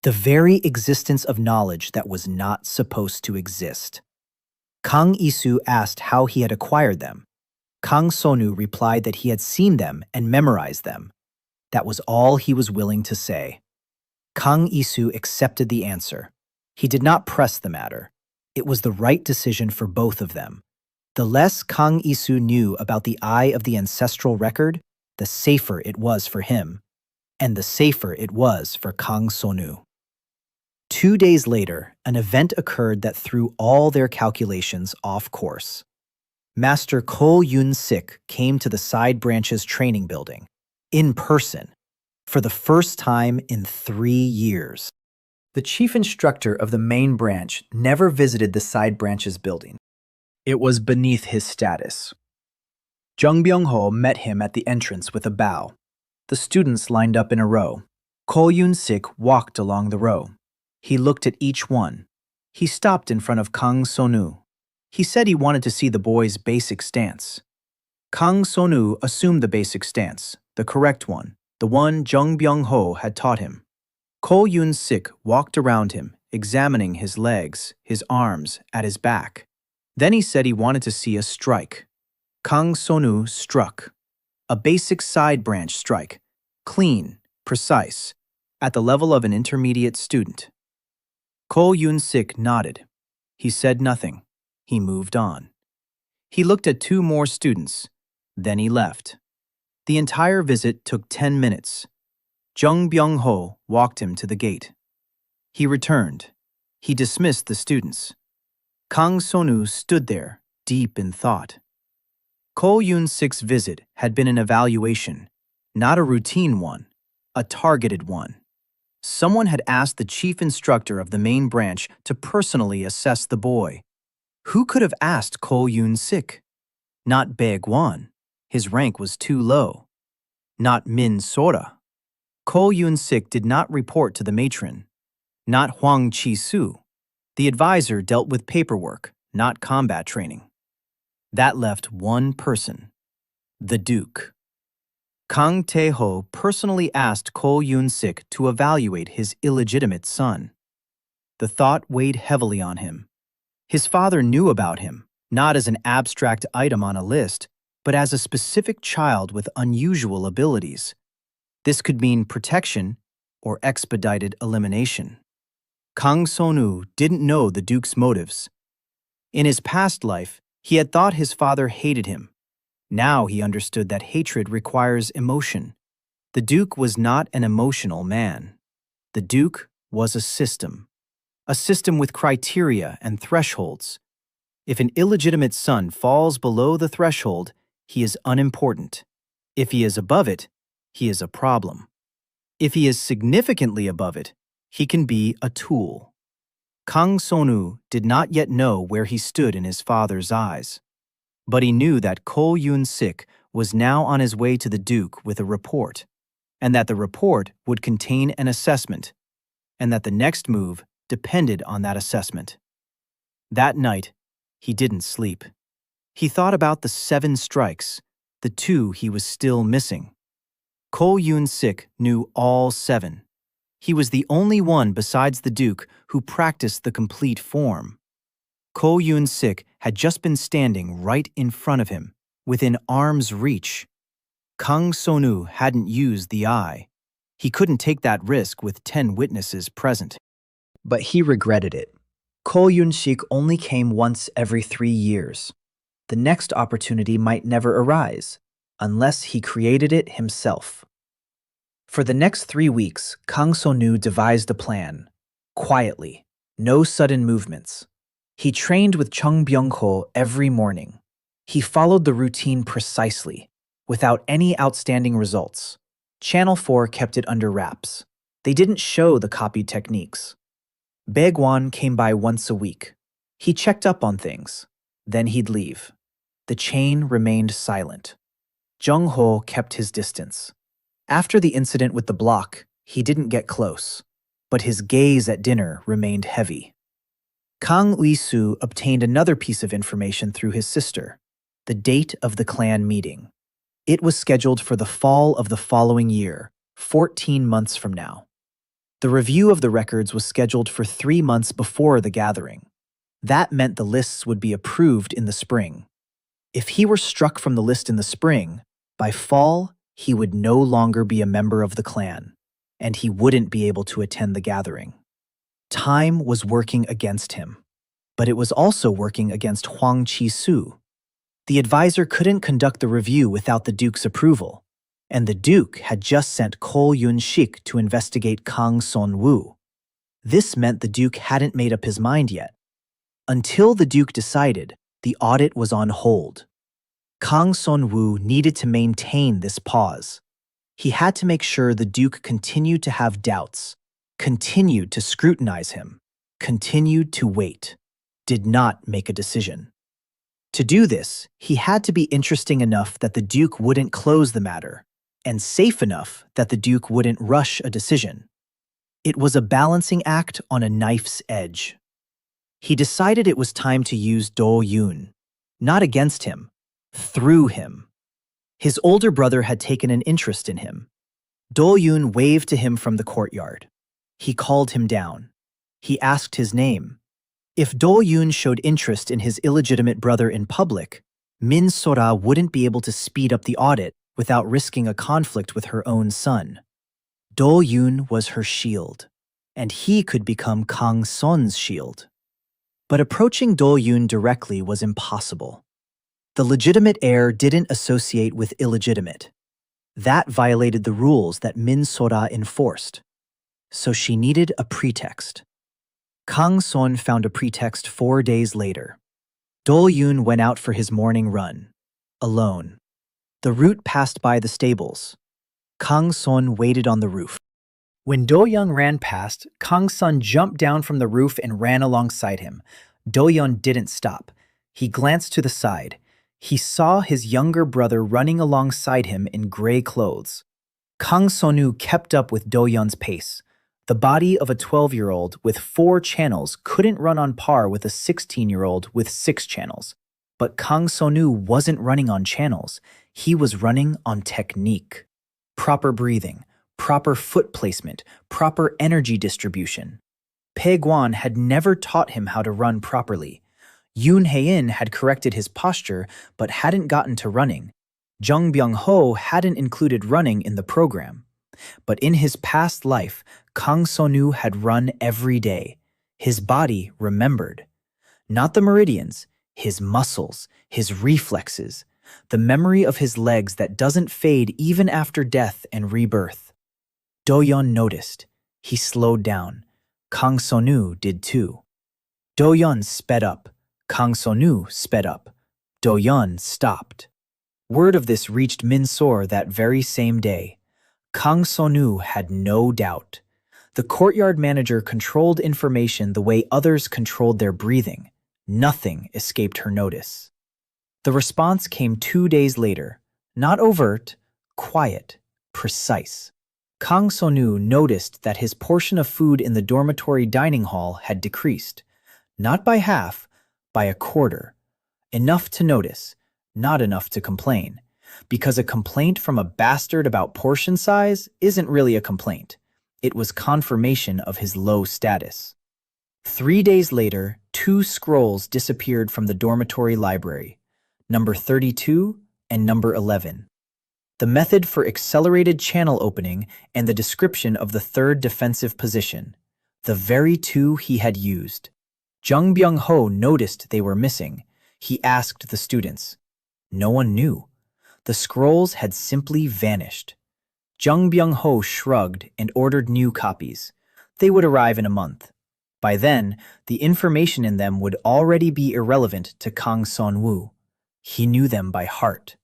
the very existence of knowledge that was not supposed to exist. Kang Isu asked how he had acquired them. Kang Sonu replied that he had seen them and memorized them. That was all he was willing to say. Kang Isu accepted the answer. He did not press the matter. It was the right decision for both of them. The less Kang Isu knew about the eye of the ancestral record, the safer it was for him, and the safer it was for Kang Sonu. 2 days later, an event occurred that threw all their calculations off course. Master Ko Yun-sik came to the side branch's training building, in person, for the first time in 3 years. The chief instructor of the main branch never visited the side branch's building. It was beneath his status. Jung Byung-ho met him at the entrance with a bow. The students lined up in a row. Ko Yun-sik walked along the row. He looked at each one. He stopped in front of Kang Sonu. He said he wanted to see the boy's basic stance. Kang Sonu assumed the basic stance, the correct one, the one Jung Byung-ho had taught him. Ko Yoon-sik walked around him, examining his legs, his arms, at his back. Then he said he wanted to see a strike. Kang Sonu struck. A basic side branch strike, clean, precise, at the level of an intermediate student. Ko Yoon-sik nodded. He said nothing. He moved on. He looked at 2 more students. Then he left. The entire visit took 10 minutes. Jung Byung-ho walked him to the gate. He returned. He dismissed the students. Kang Sonu stood there, deep in thought. Ko Yoon-sik's visit had been an evaluation, not a routine one, a targeted one. Someone had asked the chief instructor of the main branch to personally assess the boy. Who could have asked Ko Yoon-sik? Not Bae-gwan. His rank was too low. Not Min Sora. Ko Yoon-sik did not report to the matron. Not Hwang Chi-soo. The advisor dealt with paperwork, not combat training. That left one person. The Duke. Kang Tae-ho personally asked Ko Yoon-sik to evaluate his illegitimate son. The thought weighed heavily on him. His father knew about him, not as an abstract item on a list, but as a specific child with unusual abilities. This could mean protection or expedited elimination. Kang Sonu didn't know the Duke's motives. In his past life, he had thought his father hated him. Now he understood that hatred requires emotion. The Duke was not an emotional man. The Duke was a system with criteria and thresholds. If an illegitimate son falls below the threshold, he is unimportant. If he is above it, he is a problem. If he is significantly above it, he can be a tool. Kang Sonu did not yet know where he stood in his father's eyes. But he knew that Ko Yoon-sik was now on his way to the Duke with a report, and that the report would contain an assessment, and that the next move depended on that assessment. That night, he didn't sleep. He thought about the 7 strikes, the 2 he was still missing. Ko Yoon-sik knew all 7. He was the only one besides the Duke who practiced the complete form. Ko Yoon-sik had just been standing right in front of him, within arm's reach. Kang Sonu hadn't used the eye. He couldn't take that risk with 10 witnesses present. But he regretted it. Ko Yoon-sik only came once every 3 years. The next opportunity might never arise, unless he created it himself. For the next 3 weeks, Kang Sonu devised a plan. Quietly, no sudden movements. He trained with Chung Byung-ho every morning. He followed the routine precisely, without any outstanding results. Channel 4 kept it under wraps. They didn't show the copied techniques. Bae-gwan came by once a week. He checked up on things. Then he'd leave. The chain remained silent. Jung-ho kept his distance. After the incident with the block, he didn't get close, but his gaze at dinner remained heavy. Kang Ui-soo obtained another piece of information through his sister, the date of the clan meeting. It was scheduled for the fall of the following year, 14 months from now. The review of the records was scheduled for 3 months before the gathering. That meant the lists would be approved in the spring. If he were struck from the list in the spring, by fall, he would no longer be a member of the clan, and he wouldn't be able to attend the gathering. Time was working against him, but it was also working against Hwang Chi-soo. The advisor couldn't conduct the review without the Duke's approval, and the Duke had just sent Ko Yoon-sik to investigate Kang Son-woo. This meant the Duke hadn't made up his mind yet. Until the Duke decided, the audit was on hold. Kang Son-woo needed to maintain this pause. He had to make sure the Duke continued to have doubts, continued to scrutinize him, continued to wait, did not make a decision. To do this, he had to be interesting enough that the Duke wouldn't close the matter, and safe enough that the Duke wouldn't rush a decision. It was a balancing act on a knife's edge. He decided it was time to use Do-yoon, not against him, through him. His older brother had taken an interest in him. Do-yoon waved to him from the courtyard. He called him down. He asked his name. If Do-yoon showed interest in his illegitimate brother in public, Min Sora wouldn't be able to speed up the audit without risking a conflict with her own son. Do-yoon was her shield, and he could become Kang Son's shield. But approaching Do-yoon directly was impossible. The legitimate heir didn't associate with illegitimate. That violated the rules that Min Sora enforced. So she needed a pretext. Kang Son found a pretext 4 days later. Do-yoon went out for his morning run, alone. The route passed by the stables. Kang Son waited on the roof. When Do-young ran past, Kang Son jumped down from the roof and ran alongside him. Do-young didn't stop. He glanced to the side. He saw his younger brother running alongside him in gray clothes. Kang Sonu kept up with Do-young's pace. The body of a 12-year-old with 4 channels couldn't run on par with a 16-year-old with 6 channels. But Kang Sonu wasn't running on channels. He was running on technique. Proper breathing, proper foot placement, proper energy distribution. Pei Guan had never taught him how to run properly. Yoon Hae-in had corrected his posture but hadn't gotten to running. Jung Byung-ho hadn't included running in the program. But in his past life, Kang Sonu had run every day. His body remembered. Not the meridians, his muscles, his reflexes, the memory of his legs that doesn't fade even after death and rebirth. Do-yeon noticed. He slowed down. Kang Sonu did too. Do-yeon sped up. Kang Sonu sped up. Do-yeon stopped. Word of this reached Min-sor that very same day. Kang Sonu had no doubt. The courtyard manager controlled information the way others controlled their breathing. Nothing escaped her notice. The response came 2 days later. Not overt, quiet, precise. Kang Sonu noticed that his portion of food in the dormitory dining hall had decreased. Not by half, by a quarter. Enough to notice, not enough to complain. Because a complaint from a bastard about portion size isn't really a complaint. It was confirmation of his low status. 3 days later, 2 scrolls disappeared from the dormitory library, number 32 and number 11. The method for accelerated channel opening and the description of the 3rd defensive position, the very 2 he had used. Jung Byung-ho noticed they were missing. He asked the students. No one knew. The scrolls had simply vanished. Jung Byung-ho shrugged and ordered new copies. They would arrive in a month. By then, the information in them would already be irrelevant to Kang Son-woo. He knew them by heart.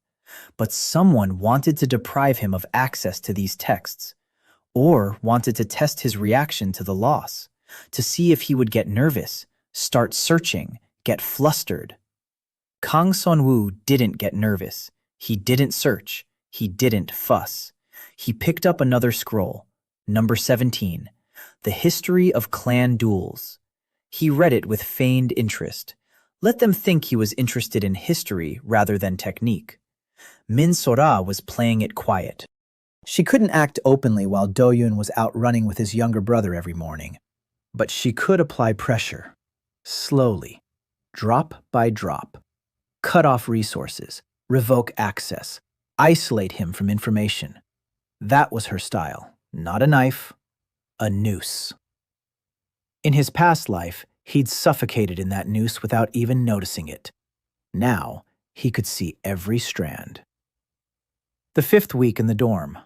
But someone wanted to deprive him of access to these texts, or wanted to test his reaction to the loss, to see if he would get nervous, start searching, get flustered. Kang Son-woo didn't get nervous. He didn't search. He didn't fuss. He picked up another scroll, number 17, The History of Clan Duels. He read it with feigned interest. Let them think he was interested in history rather than technique. Min Sora was playing it quiet. She couldn't act openly while Do-yoon was out running with his younger brother every morning. But she could apply pressure. Slowly. Drop by drop. Cut off resources. Revoke access. Isolate him from information. That was her style. Not a knife. A noose. In his past life, he'd suffocated in that noose without even noticing it. Now, he could see every strand. The 5th week in the dorm.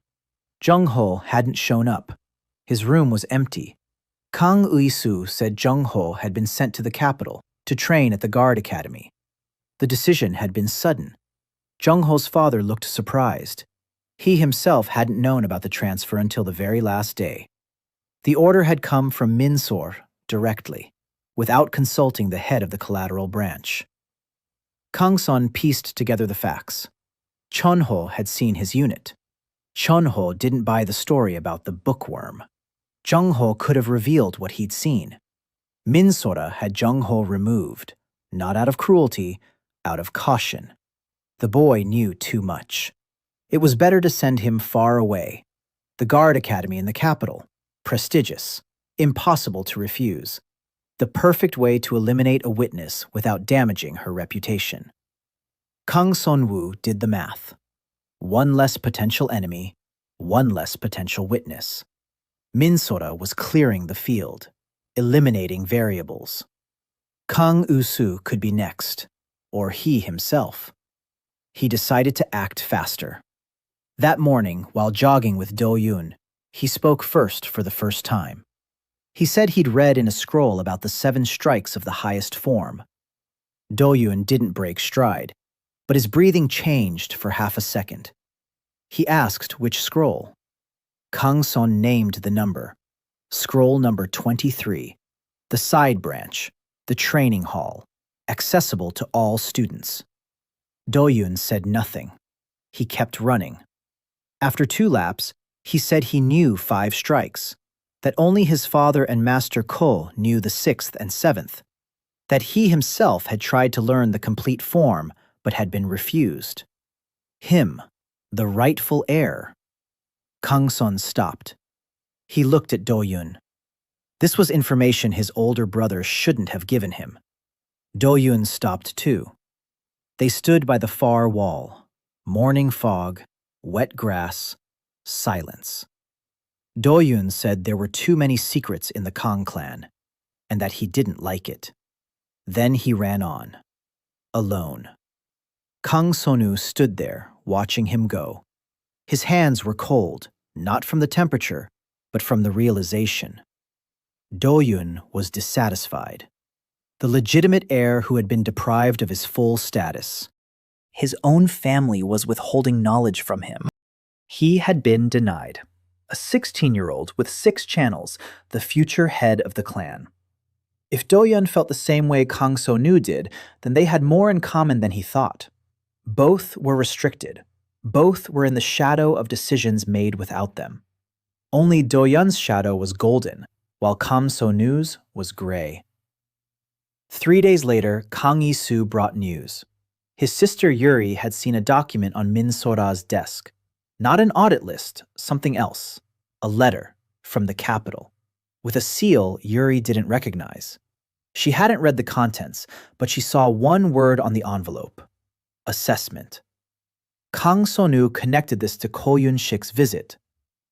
Jung-ho hadn't shown up. His room was empty. Kang Ui-soo said Jung-ho had been sent to the capital to train at the guard academy. The decision had been sudden. Jung-ho's father looked surprised. He himself hadn't known about the transfer until the very last day. The order had come from Min-sor directly, without consulting the head of the collateral branch. Kang-son pieced together the facts. Chun-ho had seen his unit. Chun-ho didn't buy the story about the bookworm. Jung-ho could have revealed what he'd seen. Min-sora had Jung-ho removed, not out of cruelty, out of caution. The boy knew too much. It was better to send him far away. The guard academy in the capital. Prestigious. Impossible to refuse. The perfect way to eliminate a witness without damaging her reputation. Kang Son-woo did the math. One less potential enemy, one less potential witness. Min-sora was clearing the field, eliminating variables. Kang Woo-soo could be next, or he himself. He decided to act faster. That morning, while jogging with Do-yoon, he spoke first for the first time. He said he'd read in a scroll about the 7 strikes of the highest form. Do-yoon didn't break stride, but his breathing changed for half a second. He asked which scroll. Kang Son named the number. Scroll number 23. The side branch, the training hall, accessible to all students. Do-yoon said nothing. He kept running. After 2 laps, he said he knew 5 strikes, that only his father and Master Ko knew the 6th and 7th, that he himself had tried to learn the complete form but had been refused. Him, the rightful heir. Kang Son stopped. He looked at Do-yoon. This was information his older brother shouldn't have given him. Do-yoon stopped too. They stood by the far wall. Morning fog, wet grass, silence. Do-yoon said there were too many secrets in the Kang clan, and that he didn't like it. Then he ran on. Alone. Kang Son-woo stood there, watching him go. His hands were cold, not from the temperature, but from the realization. Do-yoon was dissatisfied. The legitimate heir who had been deprived of his full status. His own family was withholding knowledge from him. He had been denied. A 16-year-old with 6 channels, the future head of the clan. If Do-yoon felt the same way Kang So-noo did, then they had more in common than he thought. Both were restricted. Both were in the shadow of decisions made without them. Only Do-yoon's shadow was golden, while Kang So-noo's was gray. 3 days later, Kang Yi-soo brought news. His sister Yuri had seen a document on Min-sora's desk. Not an audit list, something else. A letter from the capital, with a seal Yuri didn't recognize. She hadn't read the contents, but she saw one word on the envelope. Assessment. Kang So-noo connected this to Ko Yoon-shik's visit.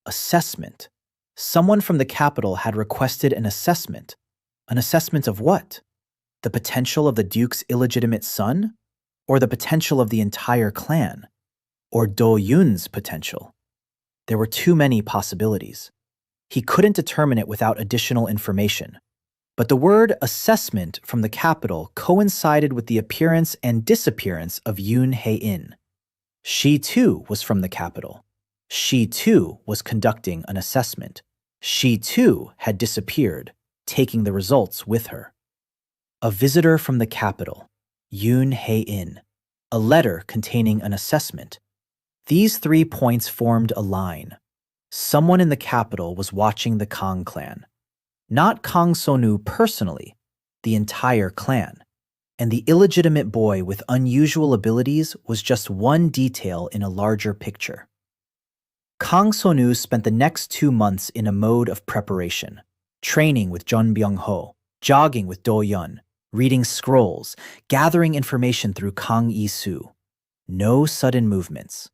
Assessment. Someone from the capital had requested an assessment. An assessment of what? The potential of the Duke's illegitimate son? Or the potential of the entire clan? Or Do-yoon's potential? There were too many possibilities. He couldn't determine it without additional information. But the word assessment from the capital coincided with the appearance and disappearance of Yoon Hae-in. She too was from the capital. She too was conducting an assessment. She too had disappeared, taking the results with her. A visitor from the capital, Yoon Hae-in. A letter containing an assessment. These 3 points formed a line. Someone in the capital was watching the Kang clan. Not Kang So-noo personally, the entire clan. And the illegitimate boy with unusual abilities was just one detail in a larger picture. Kang So-noo spent the next 2 months in a mode of preparation, training with Jeon Byung-ho, jogging with Do-yoon, reading scrolls, gathering information through Kang Yi-soo. No sudden movements.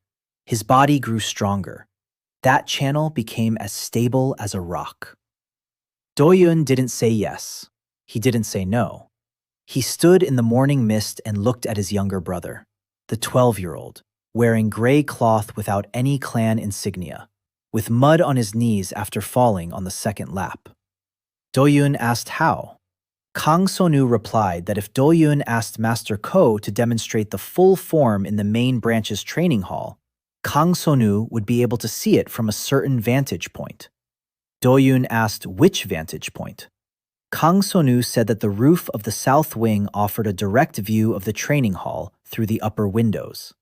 His body grew stronger. That channel became as stable as a rock. Do-yoon didn't say yes. He didn't say no. He stood in the morning mist and looked at his younger brother, the 12-year-old, wearing gray cloth without any clan insignia, with mud on his knees after falling on the 2nd lap. Do-yoon asked how. Kang So-noo replied that if Do-yoon asked Master Ko to demonstrate the full form in the main branch's training hall, Kang So-noo would be able to see it from a certain vantage point. Do-yoon asked which vantage point. Kang So-noo said that the roof of the south wing offered a direct view of the training hall through the upper windows.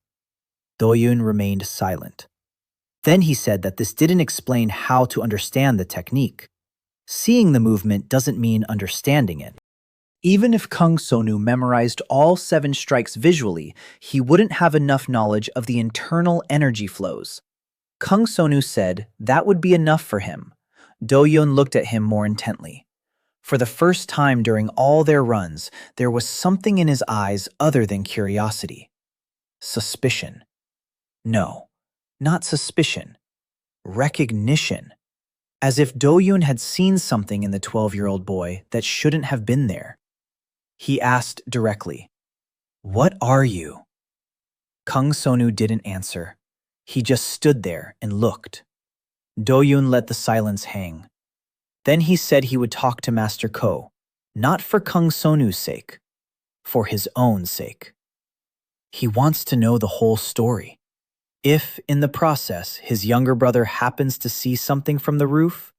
Do-yoon remained silent. Then he said that this didn't explain how to understand the technique. Seeing the movement doesn't mean understanding it. Even if Kang Sonu memorized all 7 strikes visually, he wouldn't have enough knowledge of the internal energy flows. Kang Sonu said that would be enough for him. Do-yun looked at him more intently. For the first time during all their runs, there was something in his eyes other than curiosity. Suspicion. No, not suspicion. Recognition. As if Do-yun had seen something in the 12-year-old boy that shouldn't have been there. He asked directly, "What are you?" Kang Sonu didn't answer. He just stood there and looked. Do-yun let the silence hang. Then he said he would talk to Master Ko, not for Kang Sonu's sake, for his own sake. He wants to know the whole story. If, in the process, his younger brother happens to see something from the roof,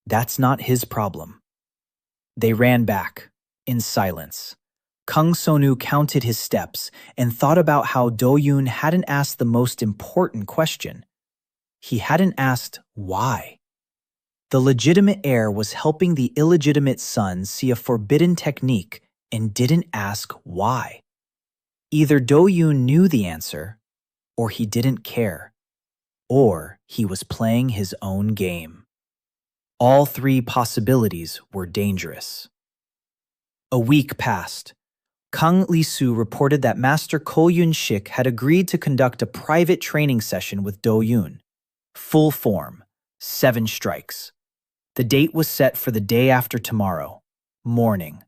that's not his problem. They ran back, in silence. Kang Sonu counted his steps and thought about how Do-yun hadn't asked the most important question. He hadn't asked why. The legitimate heir was helping the illegitimate son see a forbidden technique and didn't ask why. Either Do-yun knew the answer, or he didn't care, or he was playing his own game. All 3 possibilities were dangerous. A week passed. Kang Li-su reported that Master Ko Yun-shik had agreed to conduct a private training session with Do-yun. Full form, 7 strikes. The date was set for the day after tomorrow, morning,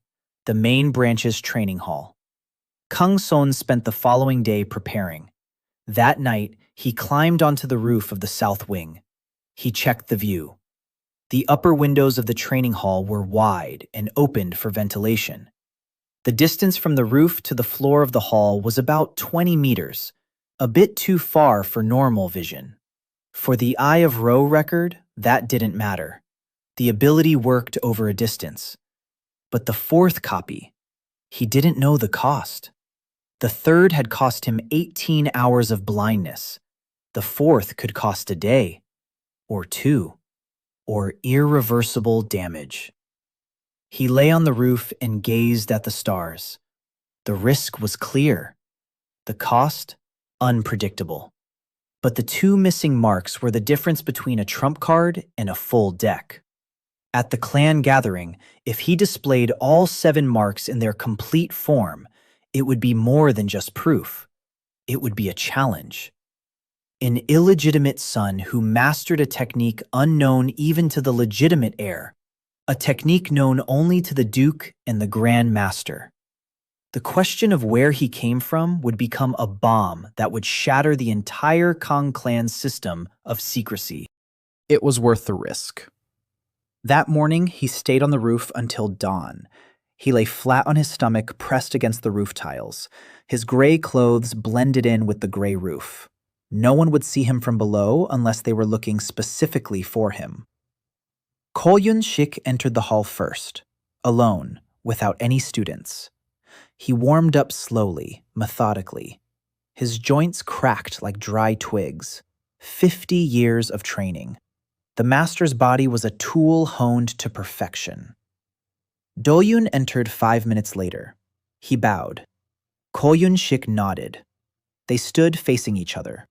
the main branch's training hall. Kang Son spent the following day preparing. That night, he climbed onto the roof of the south wing. He checked the view. The upper windows of the training hall were wide and opened for ventilation. The distance from the roof to the floor of the hall was about 20 meters, a bit too far for normal vision. For the Eye of Ro record, that didn't matter. The ability worked over a distance. But the 4th copy, he didn't know the cost. The 3rd had cost him 18 hours of blindness. The 4th could cost a day, or 2, or irreversible damage. He lay on the roof and gazed at the stars. The risk was clear. The cost, unpredictable. But the 2 missing marks were the difference between a trump card and a full deck. At the clan gathering, if he displayed all 7 marks in their complete form, it would be more than just proof. It would be a challenge. An illegitimate son who mastered a technique unknown even to the legitimate heir, a technique known only to the Duke and the Grand Master. The question of where he came from would become a bomb that would shatter the entire Kang clan's system of secrecy. It was worth the risk. That morning, he stayed on the roof until dawn. He lay flat on his stomach, pressed against the roof tiles. His gray clothes blended in with the gray roof. No one would see him from below unless they were looking specifically for him. Ko Yun-shik entered the hall first, alone, without any students. He warmed up slowly, methodically. His joints cracked like dry twigs. 50 years of training. The master's body was a tool honed to perfection. Do-yun entered 5 minutes later. He bowed. Ko Yun-shik nodded. They stood facing each other.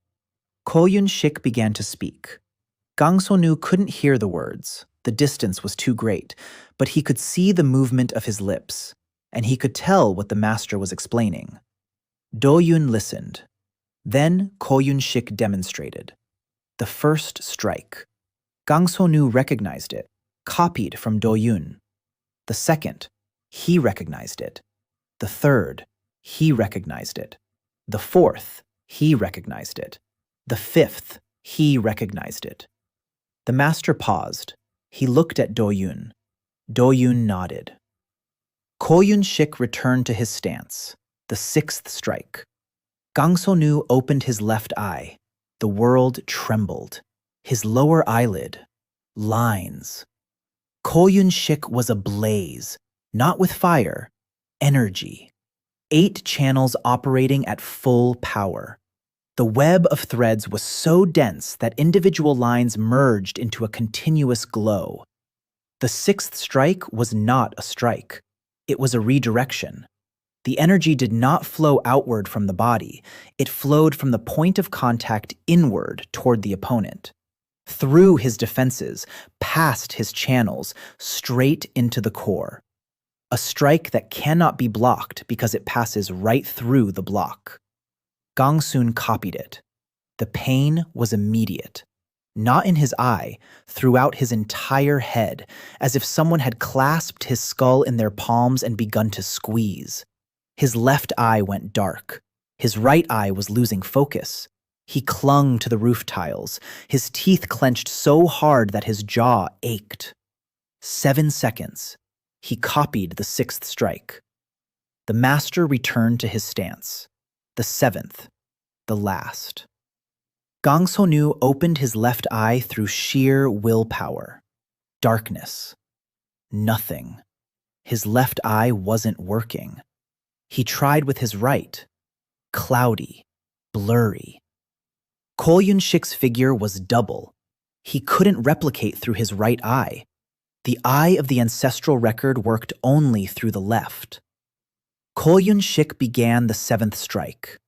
Ko Yun-shik began to speak. Kang So-nu couldn't hear the words. The distance was too great, but he could see the movement of his lips, and he could tell what the master was explaining. Do-yun listened. Then Ko Yun-shik demonstrated. The first strike. Kang So-nu recognized it, copied from Do-yun. The second, he recognized it. The third, he recognized it. The fourth, he recognized it. The fifth, he recognized it. The master paused. He looked at Do-yun. Do-yun nodded. Ko Yun-shik returned to his stance. The sixth strike. Kang So-nu opened his left eye. The world trembled. His lower eyelid. Lines. Ko Yun-shik was ablaze, not with fire, energy. 8 channels operating at full power. The web of threads was so dense that individual lines merged into a continuous glow. The sixth strike was not a strike. It was a redirection. The energy did not flow outward from the body. It flowed from the point of contact inward toward the opponent, through his defenses, past his channels, straight into the core. A strike that cannot be blocked because it passes right through the block. Gongsun copied it. The pain was immediate. Not in his eye, throughout his entire head, as if someone had clasped his skull in their palms and begun to squeeze. His left eye went dark. His right eye was losing focus. He clung to the roof tiles, his teeth clenched so hard that his jaw ached. 7 seconds. He copied the sixth strike. The master returned to his stance. The seventh. The last. Gang So-nu opened his left eye through sheer willpower. Darkness. Nothing. His left eye wasn't working. He tried with his right. Cloudy. Blurry. Ko Yun-shik's figure was double. He couldn't replicate through his right eye. The eye of the ancestral record worked only through the left. Ko Yun-shik began the seventh strike.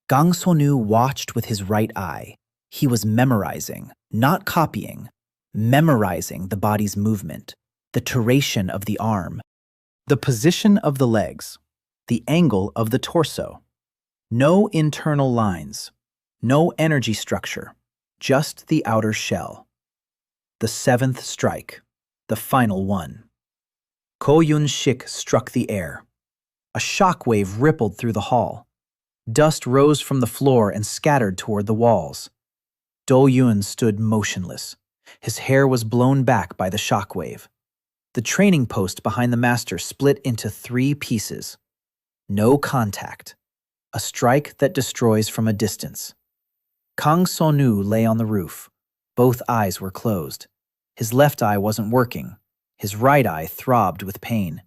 Gang So-nu watched with his right eye. He was memorizing, not copying, memorizing the body's movement, the duration of the arm, the position of the legs, the angle of the torso. No internal lines, no energy structure, just the outer shell. The seventh strike, the final one. Ko Yun-shik struck the air. A shockwave rippled through the hall. Dust rose from the floor and scattered toward the walls. Do-yun stood motionless. His hair was blown back by the shockwave. The training post behind the master split into 3 pieces. No contact. A strike that destroys from a distance. Gang So-nu lay on the roof. Both eyes were closed. His left eye wasn't working. His right eye throbbed with pain.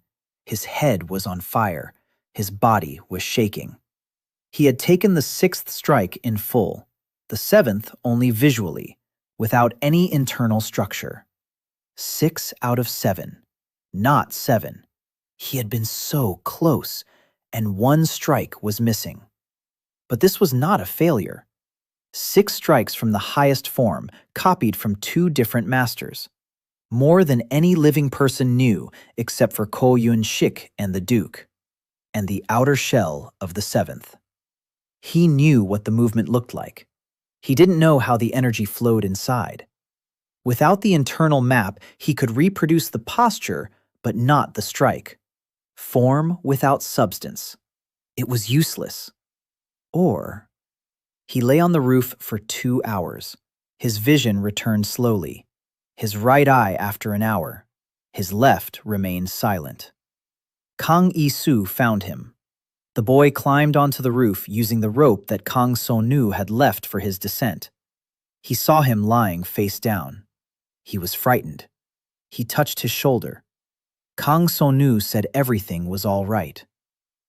His head was on fire. His body was shaking. He had taken the sixth strike in full, the seventh only visually, without any internal structure. 6 out of 7, not 7. He had been so close, and 1 strike was missing. But this was not a failure. 6 strikes from the highest form, copied from 2 different masters. More than any living person knew except for Ko Yun-shik and the Duke, and the outer shell of the seventh. He knew what the movement looked like. He didn't know how the energy flowed inside. Without the internal map, he could reproduce the posture, but not the strike. Form without substance. It was useless. Or he lay on the roof for 2 hours. His vision returned slowly. His right eye after an hour. His left remained silent. Kang Yi-soo found him. The boy climbed onto the roof using the rope that Gang So-nu had left for his descent. He saw him lying face down. He was frightened. He touched his shoulder. Gang So-nu said everything was all right.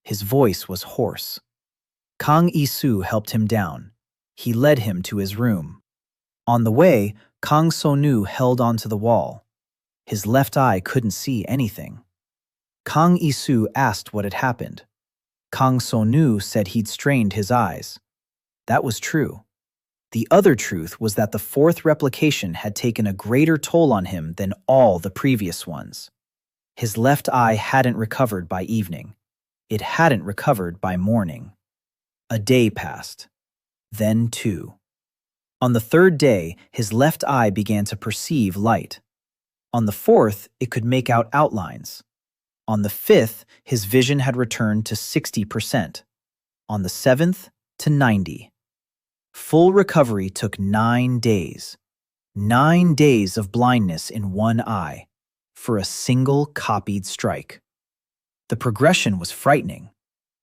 His voice was hoarse. Kang Yi-soo helped him down. He led him to his room. On the way, Gang So-nu held onto the wall. His left eye couldn't see anything. Kang Yi-soo asked what had happened. Gang So-nu said he'd strained his eyes. That was true. The other truth was that the 4th replication had taken a greater toll on him than all the previous ones. His left eye hadn't recovered by evening. It hadn't recovered by morning. A day passed. Then 2. On the 3rd day, his left eye began to perceive light. On the 4th, it could make out outlines. On the 5th, his vision had returned to 60%. On the 7th, to 90%. Full recovery took 9 days. 9 days of blindness in one eye for a single copied strike. The progression was frightening.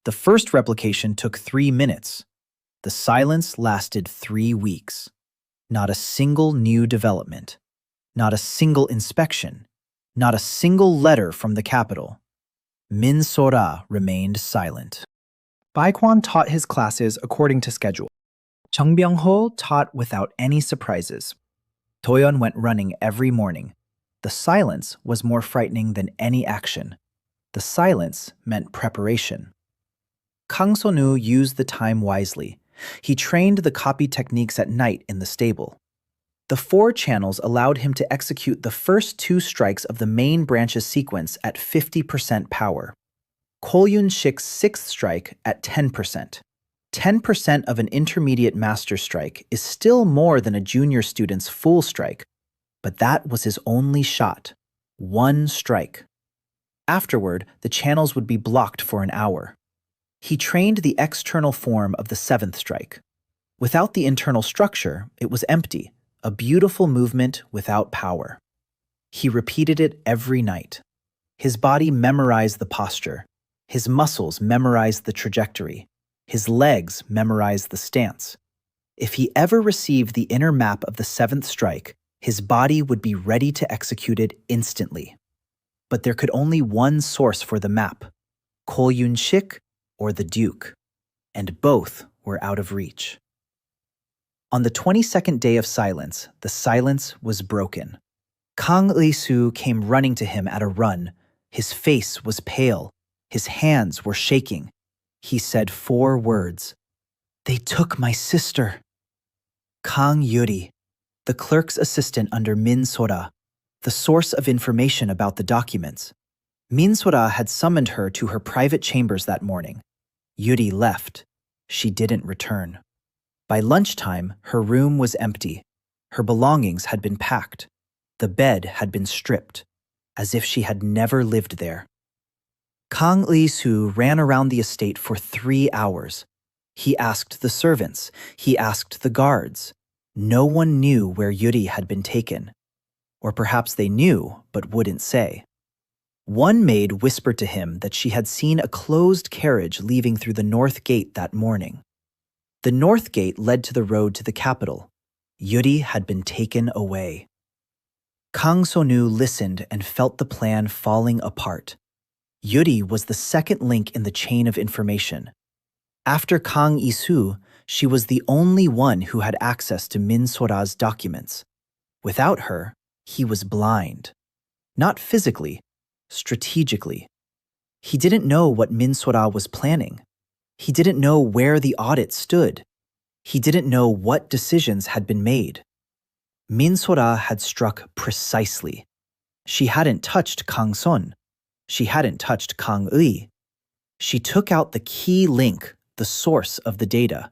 The first replication took 3 minutes. The silence lasted 3 weeks. Not a single new development. Not a single inspection. Not a single letter from the capital. Min Sora remained silent. Baikwan taught his classes according to schedule. Chung Byung-ho taught without any surprises. Toyeon went running every morning. The silence was more frightening than any action. The silence meant preparation. Kang So-nu used the time wisely. He trained the copy techniques at night in the stable. The 4 channels allowed him to execute the first 2 strikes of the main branch's sequence at 50% power. Kolyun-shik's 6th strike at 10%. 10% of an intermediate master strike is still more than a junior student's full strike, but that was his only shot. 1 strike. Afterward, the channels would be blocked for an hour. He trained the external form of the 7th strike. Without the internal structure, it was empty, a beautiful movement without power. He repeated it every night. His body memorized the posture. His muscles memorized the trajectory. His legs memorized the stance. If he ever received the inner map of the 7th strike, his body would be ready to execute it instantly. But there could only one source for the map, Kolyun-shik or the Duke, and both were out of reach. On the 22nd day of silence, the silence was broken. Kang Il-soo came running to him at a run. His face was pale. His hands were shaking. He said 4 words. "They took my sister." Kang Yuri, the clerk's assistant under Min Sora, the source of information about the documents. Min Sora had summoned her to her private chambers that morning. Yuri left. She didn't return. By lunchtime, her room was empty. Her belongings had been packed. The bed had been stripped, as if she had never lived there. Kang Il-soo ran around the estate for 3 hours. He asked the servants. He asked the guards. No one knew where Yuri had been taken. Or perhaps they knew, but wouldn't say. One maid whispered to him that she had seen a closed carriage leaving through the north gate that morning. The north gate led to the road to the capital. Yuri had been taken away. Kang So-nu listened and felt the plan falling apart. Yuri was the second link in the chain of information. After Kang Il-soo, she was the only one who had access to Min Sora's documents. Without her, he was blind. Not physically, strategically. He didn't know what Min Sora was planning. He didn't know where the audit stood. He didn't know what decisions had been made. Min Sora had struck precisely. She hadn't touched Kang Son. She hadn't touched Kang Ui. She took out the key link, the source of the data.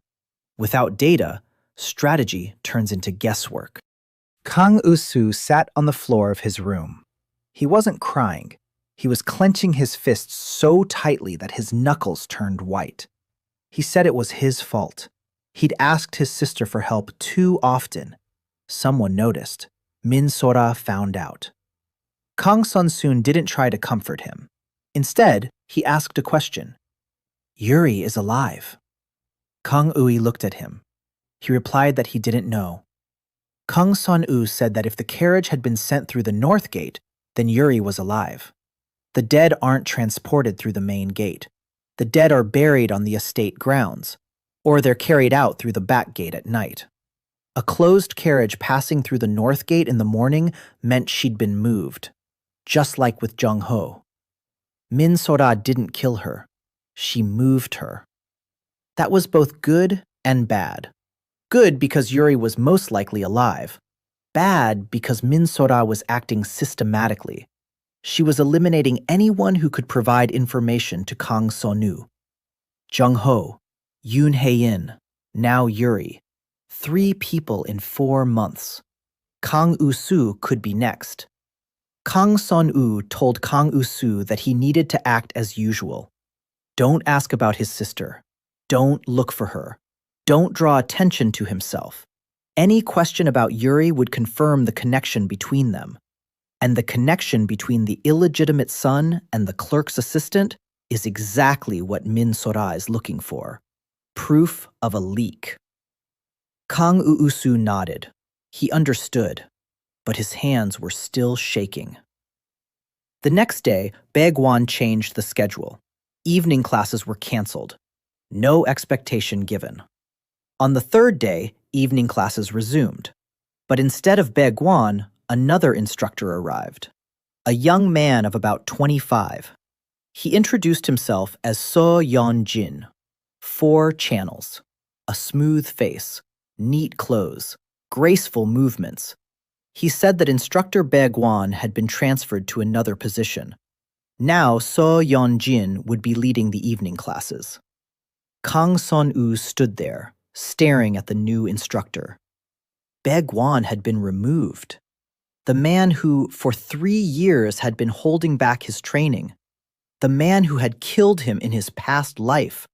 Without data, strategy turns into guesswork. Kang Il-soo sat on the floor of his room. He wasn't crying. He was clenching his fists so tightly that his knuckles turned white. He said it was his fault. He'd asked his sister for help too often. Someone noticed. Min Sora found out. Kang Sun-soon didn't try to comfort him. Instead, he asked a question. "Yuri is alive." Kang Ui looked at him. He replied that he didn't know. Kang Sun-woo said that if the carriage had been sent through the north gate, then Yuri was alive. The dead aren't transported through the main gate. The dead are buried on the estate grounds, or they're carried out through the back gate at night. A closed carriage passing through the north gate in the morning meant she'd been moved, just like with Jung-ho. Min Sora didn't kill her. She moved her. That was both good and bad. Good because Yuri was most likely alive. Bad because Min Sora was acting systematically. She was eliminating anyone who could provide information to Kang So-nu. Jung-ho, Yoon Hae-in, now Yuri. 3 people in 4 months. Kang Il-soo could be next. Kang Sun-woo told Kang Il-soo that he needed to act as usual. Don't ask about his sister. Don't look for her. Don't draw attention to himself. Any question about Yuri would confirm the connection between them. And the connection between the illegitimate son and the clerk's assistant is exactly what Min Sora is looking for. Proof of a leak. Kang Il-soo nodded. He understood, but his hands were still shaking. The next day, Baegwon changed the schedule. Evening classes were canceled. No expectation given. On the 3rd day, evening classes resumed. But instead of Baegwon, another instructor arrived, a young man of about 25. He introduced himself as So Yeon-jin. 4 channels, a smooth face, neat clothes, graceful movements. He said that instructor Bae Gwan had been transferred to another position. Now So Yeon-jin would be leading the evening classes. Kang Son-woo stood there, staring at the new instructor. Bae Gwan had been removed. The man who, for 3 years, had been holding back his training. The man who had killed him in his past life.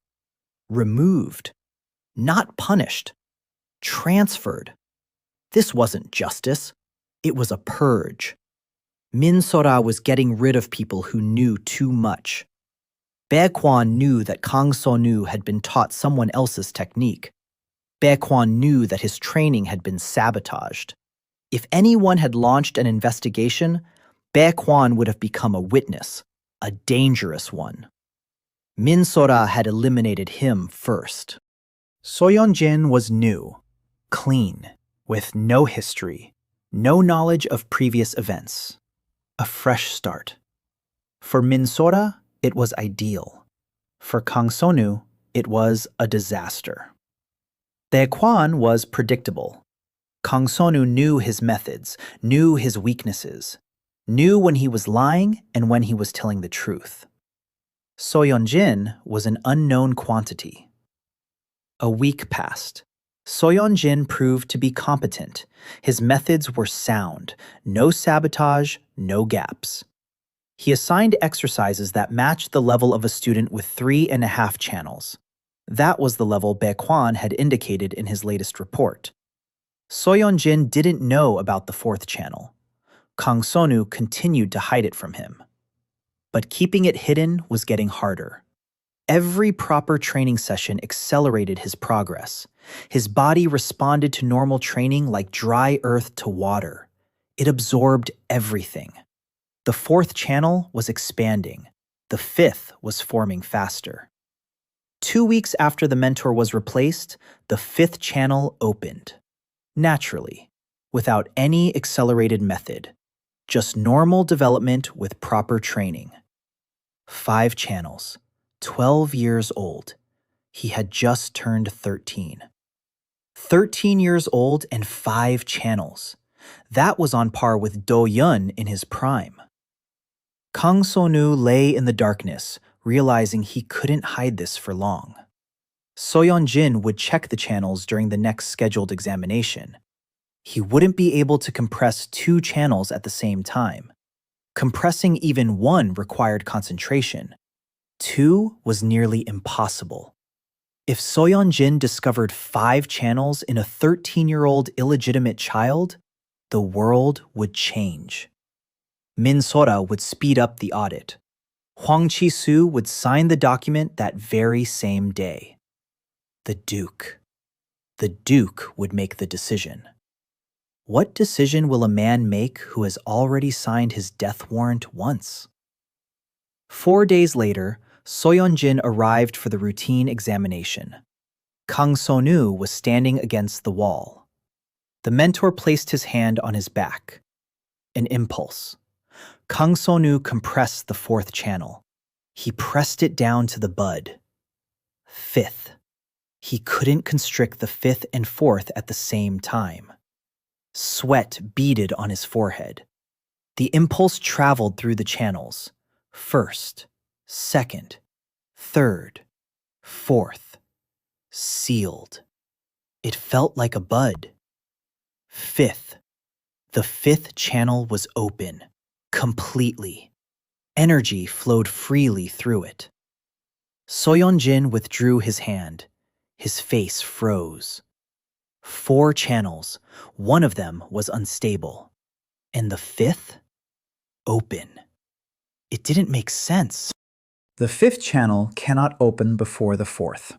Removed. Not punished. Transferred. This wasn't justice. It was a purge. Min Sora was getting rid of people who knew too much. Bae Kwan knew that Kang So-nu had been taught someone else's technique. Bae Kwan knew that his training had been sabotaged. If anyone had launched an investigation, Bae Kwan would have become a witness, a dangerous one. Min Sora had eliminated him first. So Yeon-jin was new, clean, with no history, no knowledge of previous events. A fresh start. For Min Sora, it was ideal. For Kang So-nu, it was a disaster. Bae Kwan was predictable. Kang So-nu knew his methods, knew his weaknesses, knew when he was lying and when he was telling the truth. So Yeon-jin was an unknown quantity. A week passed. So Yeon-jin proved to be competent. His methods were sound, no sabotage, no gaps. He assigned exercises that matched the level of a student with 3.5 channels. That was the level Bae Kwan had indicated in his latest report. So Yeon-jin didn't know about the 4th channel. Kang So-nu continued to hide it from him. But keeping it hidden was getting harder. Every proper training session accelerated his progress. His body responded to normal training like dry earth to water. It absorbed everything. The 4th channel was expanding. The 5th was forming faster. 2 weeks after the mentor was replaced, the 5th channel opened. Naturally, without any accelerated method. Just normal development with proper training. 5 channels. 12 years old. He had just turned 13. 13 years old and 5 channels. That was on par with Do-yeon in his prime. Kang So-nu lay in the darkness, realizing he couldn't hide this for long. So Yeon-jin would check the channels during the next scheduled examination. He wouldn't be able to compress 2 channels at the same time. Compressing even 1 required concentration. 2 was nearly impossible. If So Yeon-jin discovered 5 channels in a 13-year-old illegitimate child, the world would change. Min Sora would speed up the audit. Hwang Chi-soo would sign the document that very same day. The Duke. The Duke would make the decision. What decision will a man make who has already signed his death warrant once? 4 days later, So Yeon-jin arrived for the routine examination. Kang So-nu was standing against the wall. The mentor placed his hand on his back. An impulse. Kang So-nu compressed the 4th channel. He pressed it down to the bud. 5th. He couldn't constrict the 5th and 4th at the same time. Sweat beaded on his forehead. The impulse traveled through the channels. 1st, 2nd, 3rd, 4th. Sealed. It felt like a bud. 5th. The 5th channel was open. Completely. Energy flowed freely through it. So Yeon-jin withdrew his hand. His face froze. 4 channels. 1 of them was unstable. And the 5th? Open. It didn't make sense. The 5th channel cannot open before the 4th.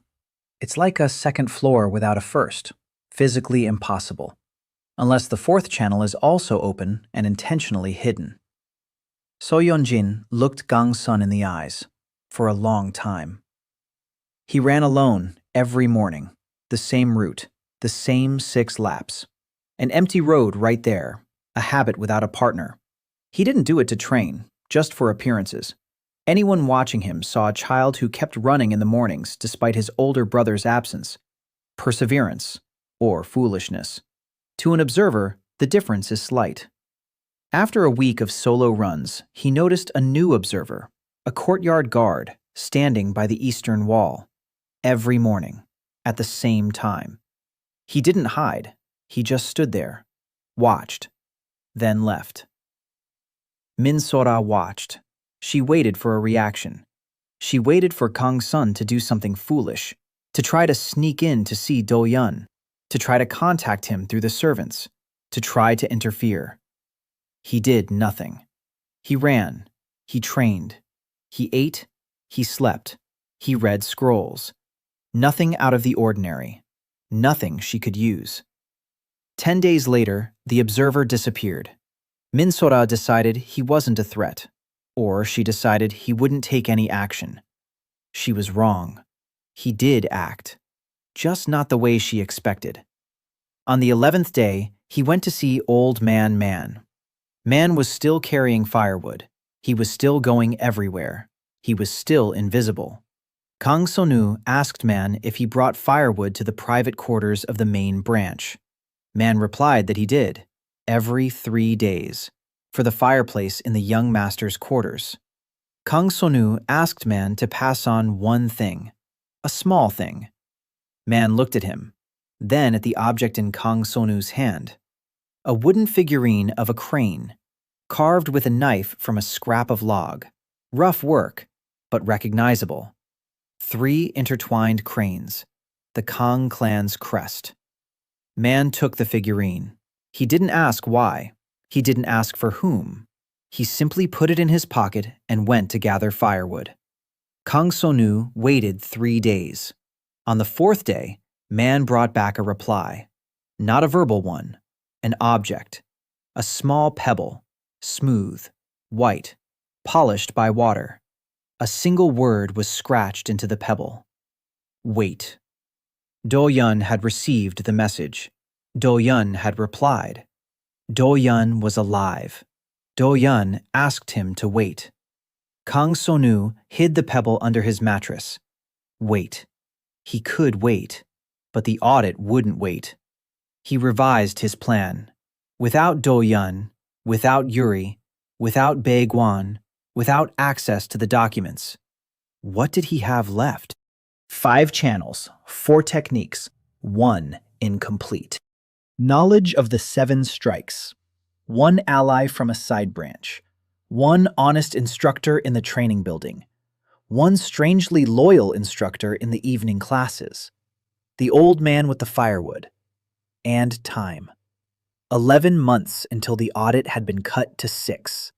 It's like a 2nd floor without a 1st. Physically impossible. Unless the 4th channel is also open and intentionally hidden. So Yeon-jin looked Gang-sun in the eyes for a long time. He ran alone every morning, the same route, the same 6 laps. An empty road right there, a habit without a partner. He didn't do it to train, just for appearances. Anyone watching him saw a child who kept running in the mornings despite his older brother's absence. Perseverance, or foolishness. To an observer, the difference is slight. After a week of solo runs, he noticed a new observer, a courtyard guard, standing by the eastern wall, every morning, at the same time. He didn't hide, he just stood there, watched, then left. Min-sora watched. She waited for a reaction. She waited for Kang-sun to do something foolish, to try to sneak in to see Do-yun, to try to contact him through the servants, to try to interfere. He did nothing. He ran, he trained, he ate, he slept, he read scrolls. Nothing out of the ordinary, nothing she could use. 10 days later, the observer disappeared. Min-sora decided he wasn't a threat, or she decided he wouldn't take any action. She was wrong. He did act, just not the way she expected. On the 11th day, he went to see Old Man Man. Man was still carrying firewood. He was still going everywhere. He was still invisible. Kang Sonu asked Man if he brought firewood to the private quarters of the main branch. Man replied that he did, every 3 days, for the fireplace in the young master's quarters. Kang Sonu asked Man to pass on one thing, a small thing. Man looked at him, then at the object in Kang Sonu's hand, a wooden figurine of a crane, carved with a knife from a scrap of log. Rough work, but recognizable. 3 intertwined cranes, the Kang clan's crest. Man took the figurine. He didn't ask why. He didn't ask for whom. He simply put it in his pocket and went to gather firewood. Kang Sonu waited 3 days. On the 4th day, Man brought back a reply. Not a verbal one, an object. A small pebble, smooth, white, polished by water. A single word was scratched into the pebble. Wait. Do-yun had received the message. Do-yun had replied. Do-yun was alive. Do-yun asked him to wait. Kang Sonu hid the pebble under his mattress. Wait. He could wait, but the audit wouldn't wait. He revised his plan. Without Do-yun, without Yuri, without Bae-gwan, without access to the documents, what did he have left? 5 channels, 4 techniques, 1 incomplete. Knowledge of the 7 strikes. 1 ally from a side branch. 1 honest instructor in the training building. 1 strangely loyal instructor in the evening classes. The old man with the firewood. And time. 11 months until the audit had been cut to 6.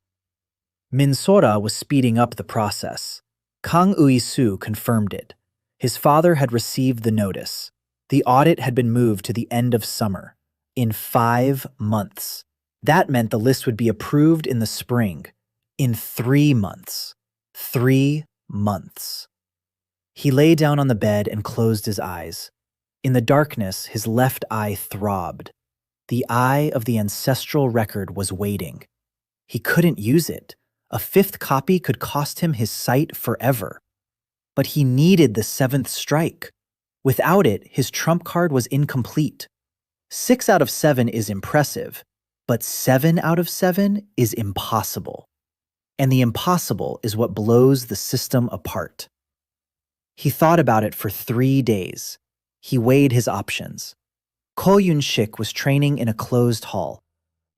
Min-sora was speeding up the process. Kang Ui-su confirmed it. His father had received the notice. The audit had been moved to the end of summer. In 5 months. That meant the list would be approved in the spring. In 3 months. 3 months. He lay down on the bed and closed his eyes. In the darkness, his left eye throbbed. The eye of the ancestral record was waiting. He couldn't use it. A 5th copy could cost him his sight forever. But he needed the 7th strike. Without it, his trump card was incomplete. 6 out of 7 is impressive, but 7 out of 7 is impossible. And the impossible is what blows the system apart. He thought about it for 3 days. He weighed his options. Ko Yun-shik was training in a closed hall.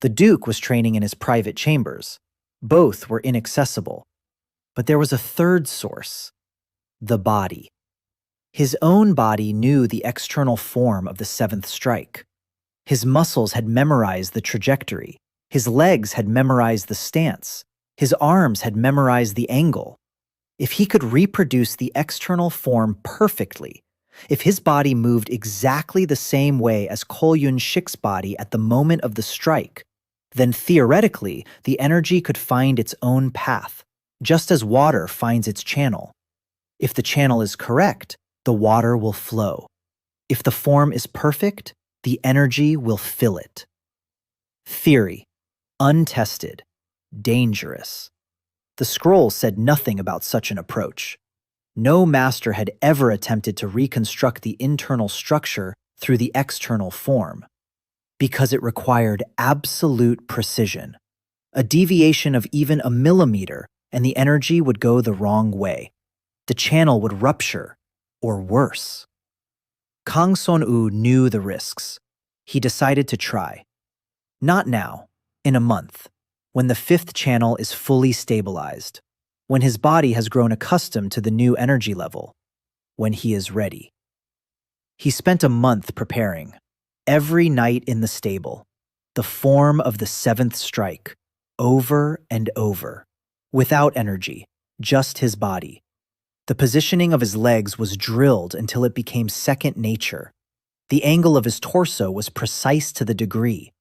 The Duke was training in his private chambers. Both were inaccessible. But there was a third source. The body. His own body knew the external form of the 7th strike. His muscles had memorized the trajectory. His legs had memorized the stance. His arms had memorized the angle. If he could reproduce the external form perfectly, if his body moved exactly the same way as Ko Yun-shik's body at the moment of the strike, then theoretically the energy could find its own path, just as water finds its channel. If the channel is correct, the water will flow. If the form is perfect, the energy will fill it. Theory. Untested. Dangerous. The scroll said nothing about such an approach. No master had ever attempted to reconstruct the internal structure through the external form, because it required absolute precision. A deviation of even a millimeter, and the energy would go the wrong way. The channel would rupture, or worse. Kang Son-woo knew the risks. He decided to try. Not now, in a month, when the fifth channel is fully stabilized, when his body has grown accustomed to the new energy level, when he is ready. He spent a month preparing, every night in the stable, the form of the seventh strike, over and over, without energy, just his body. The positioning of his legs was drilled until it became second nature. The angle of his torso was precise to the degree.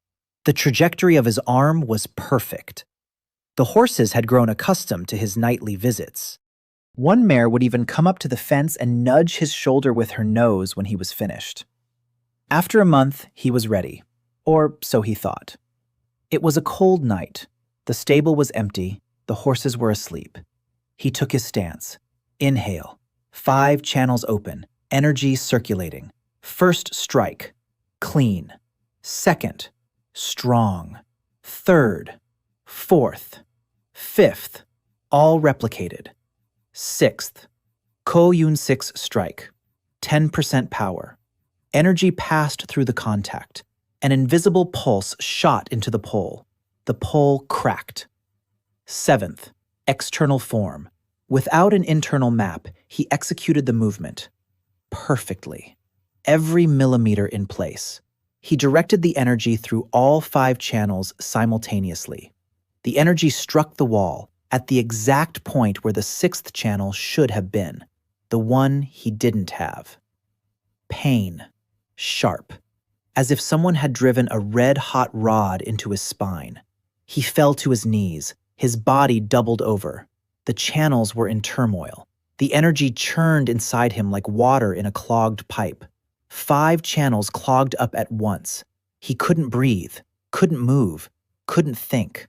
The trajectory of his arm was perfect. The horses had grown accustomed to his nightly visits. One mare would even come up to the fence and nudge his shoulder with her nose when he was finished. After a month, he was ready, or so he thought. It was a cold night. The stable was empty. The horses were asleep. He took his stance. Inhale. 5 channels open. Energy circulating. First strike. Clean. Second. Strong. Third. Fourth. Fifth. All replicated. Sixth. Ko-yun 6 strike. 10% power. Energy passed through the contact. An invisible pulse shot into the pole. The pole cracked. Seventh. External form. Without an internal map, he executed the movement. Perfectly. Every millimeter in place. He directed the energy through all 5 channels simultaneously. The energy struck the wall at the exact point where the 6th channel should have been, the one he didn't have. Pain. Sharp. As if someone had driven a red-hot rod into his spine. He fell to his knees, his body doubled over. The channels were in turmoil. The energy churned inside him like water in a clogged pipe. 5 channels clogged up at once. He couldn't breathe, couldn't move, couldn't think.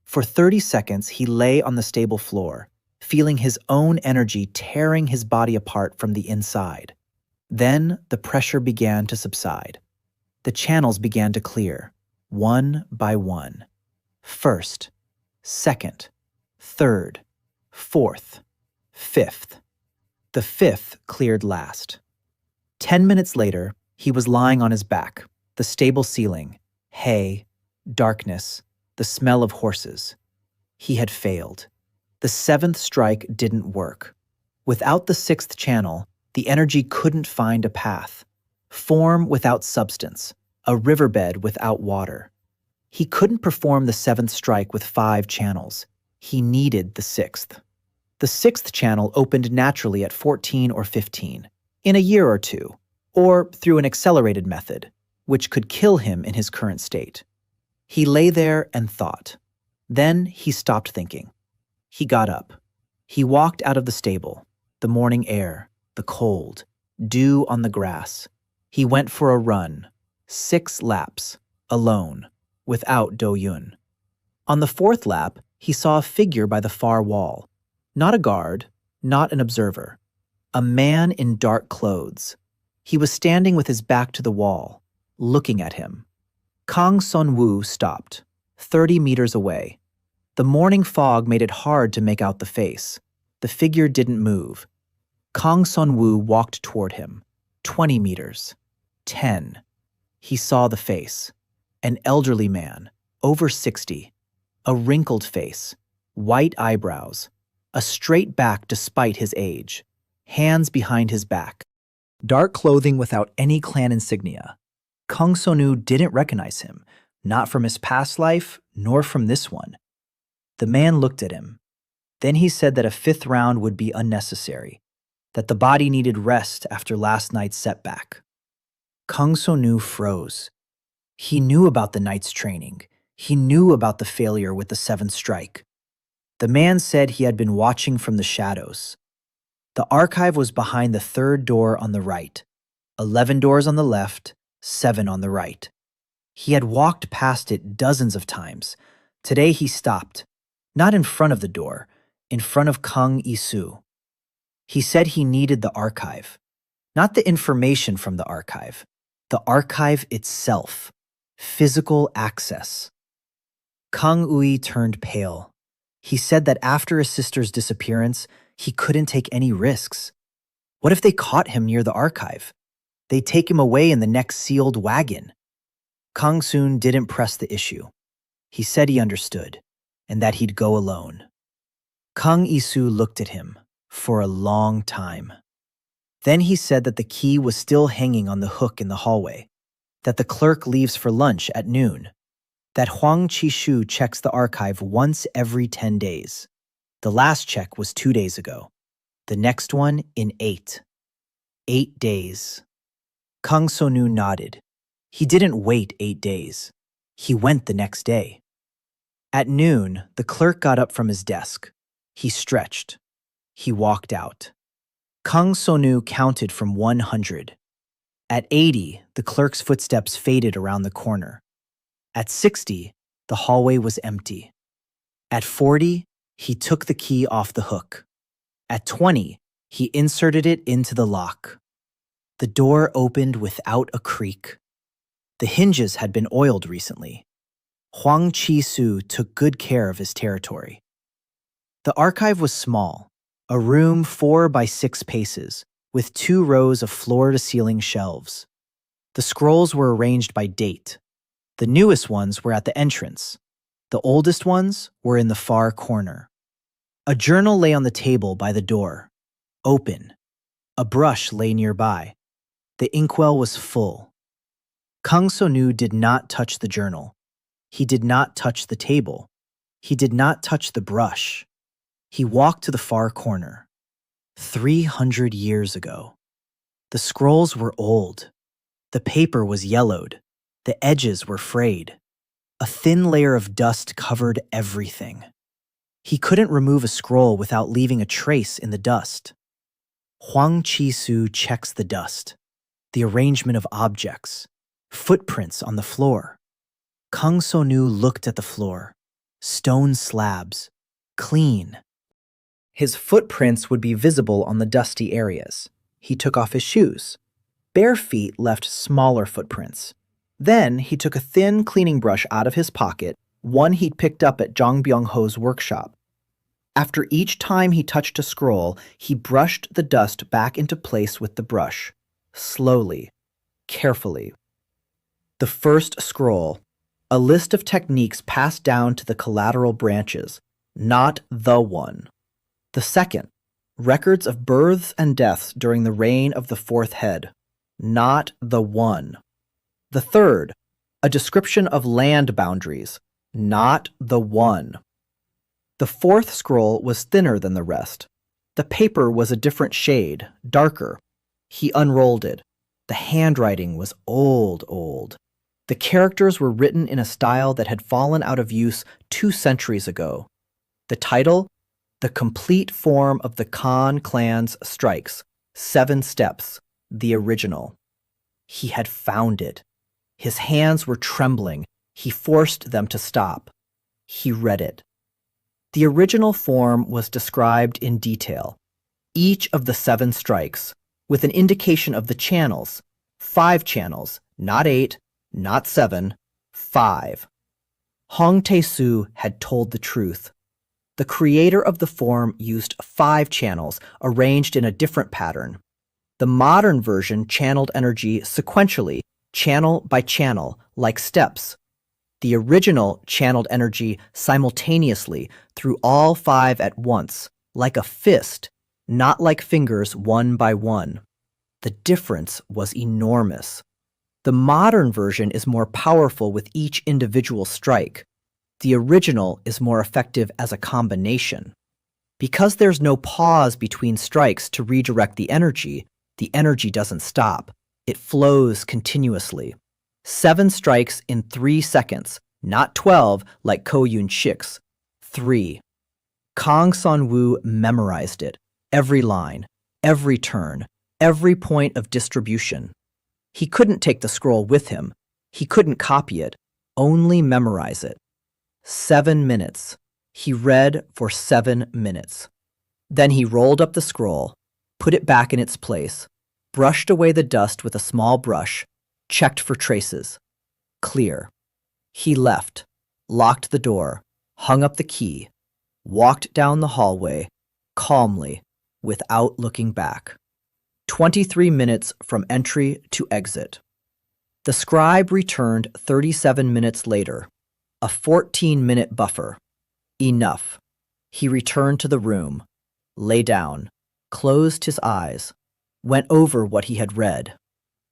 For 30 seconds, he lay on the stable floor, feeling his own energy tearing his body apart from the inside. Then the pressure began to subside. The channels began to clear, one by one. First, second, third, fourth, fifth. The 5th cleared last. 10 minutes later, he was lying on his back, the stable ceiling, hay, darkness, the smell of horses. He had failed. The 7th strike didn't work. Without the 6th channel, the energy couldn't find a path. Form without substance, a riverbed without water. He couldn't perform the 7th strike with 5 channels. He needed the 6th. The 6th channel opened naturally at 14 or 15, in a year or two, or through an accelerated method, which could kill him in his current state. He lay there and thought. Then he stopped thinking. He got up. He walked out of the stable, the morning air, the cold, dew on the grass. He went for a run, 6 laps, alone, without Do-yun. On the 4th lap, he saw a figure by the far wall. Not a guard, not an observer. A man in dark clothes. He was standing with his back to the wall, looking at him. Kang Son-woo stopped, 30 meters away. The morning fog made it hard to make out the face. The figure didn't move. Kang Son-woo walked toward him. 20 meters. 10. He saw the face. An elderly man, over 60. A wrinkled face, white eyebrows, a straight back despite his age, hands behind his back. Dark clothing without any clan insignia. Kang Son-woo didn't recognize him, not from his past life, nor from this one. The man looked at him. Then he said that a 5th round would be unnecessary, that the body needed rest after last night's setback. Kang Son-woo froze. He knew about the night's training. He knew about the failure with the 7th strike. The man said he had been watching from the shadows. The archive was behind the 3rd door on the right, 11 doors on the left, 7 on the right. He had walked past it dozens of times, Today he stopped, not in front of the door, in front of Kang Isu. He said he needed the archive, not the information from the archive itself, physical access. Kang Ui turned pale. He said that after his sister's disappearance, he couldn't take any risks. What if they caught him near the archive? They'd take him away in the next sealed wagon. Kang Soon didn't press the issue. He said he understood, and that he'd go alone. Kang Isu looked at him for a long time. Then he said that the key was still hanging on the hook in the hallway, that the clerk leaves for lunch at noon, that Huang Qishu checks the archive once every 10 days. The last check was 2 days ago. The next one in 8. 8 days. Kang Sonu nodded. He didn't wait 8 days. He went the next day. At noon, the clerk got up from his desk. He stretched. He walked out. Kang Sonu counted from 100. At 80, the clerk's footsteps faded around the corner. At 60, the hallway was empty. At 40, he took the key off the hook. At 20, he inserted it into the lock. The door opened without a creak. The hinges had been oiled recently. Huang Qi-su took good care of his territory. The archive was small, a room 4 by 6 paces, with 2 rows of floor-to-ceiling shelves. The scrolls were arranged by date. The newest ones were at the entrance. The oldest ones were in the far corner. A journal lay on the table by the door, open. A brush lay nearby. The inkwell was full. Kang Sonu did not touch the journal. He did not touch the table. He did not touch the brush. He walked to the far corner. 300 years ago. The scrolls were old. The paper was yellowed. The edges were frayed. A thin layer of dust covered everything. He couldn't remove a scroll without leaving a trace in the dust. Huang Qi-su checks the dust, the arrangement of objects, footprints on the floor. Kang Sonu looked at the floor. Stone slabs, clean. His footprints would be visible on the dusty areas. He took off his shoes. Bare feet left smaller footprints. Then he took a thin cleaning brush out of his pocket, one he'd picked up at Zhang Byung-ho's workshop. After each time he touched a scroll, he brushed the dust back into place with the brush, slowly, carefully. The first scroll, a list of techniques passed down to the collateral branches, not the one. The second, records of births and deaths during the reign of the 4th head, not the one. The third, a description of land boundaries, not the one. The 4th scroll was thinner than the rest. The paper was a different shade, darker. He unrolled it. The handwriting was old. The characters were written in a style that had fallen out of use 2 centuries ago. The title, The Complete Form of the Khan Clan's Strikes, 7 Steps, the original. He had found it. His hands were trembling. He forced them to stop. He read it. The original form was described in detail. Each of the 7 strikes, with an indication of the channels. 5 channels, not 8, not 7, 5. Hong Tae-soo had told the truth. The creator of the form used 5 channels arranged in a different pattern. The modern version channeled energy sequentially, channel by channel, like steps. The original channeled energy simultaneously through all 5 at once, like a fist, not like fingers one by one. The difference was enormous. The modern version is more powerful with each individual strike. The original is more effective as a combination. Because there's no pause between strikes to redirect the energy doesn't stop. It flows continuously. 7 strikes in 3 seconds, not 12 like Ko Yun-shik's. 3. Kang San-woo memorized it. Every line, every turn, every point of distribution. He couldn't take the scroll with him. He couldn't copy it, only memorize it. 7 minutes. He read for 7 minutes. Then he rolled up the scroll, put it back in its place, brushed away the dust with a small brush, checked for traces. Clear. He left, locked the door, hung up the key, walked down the hallway, calmly, without looking back. 23 minutes from entry to exit. The scribe returned 37 minutes later, a 14-minute buffer. Enough. He returned to the room, lay down, closed his eyes, went over what he had read.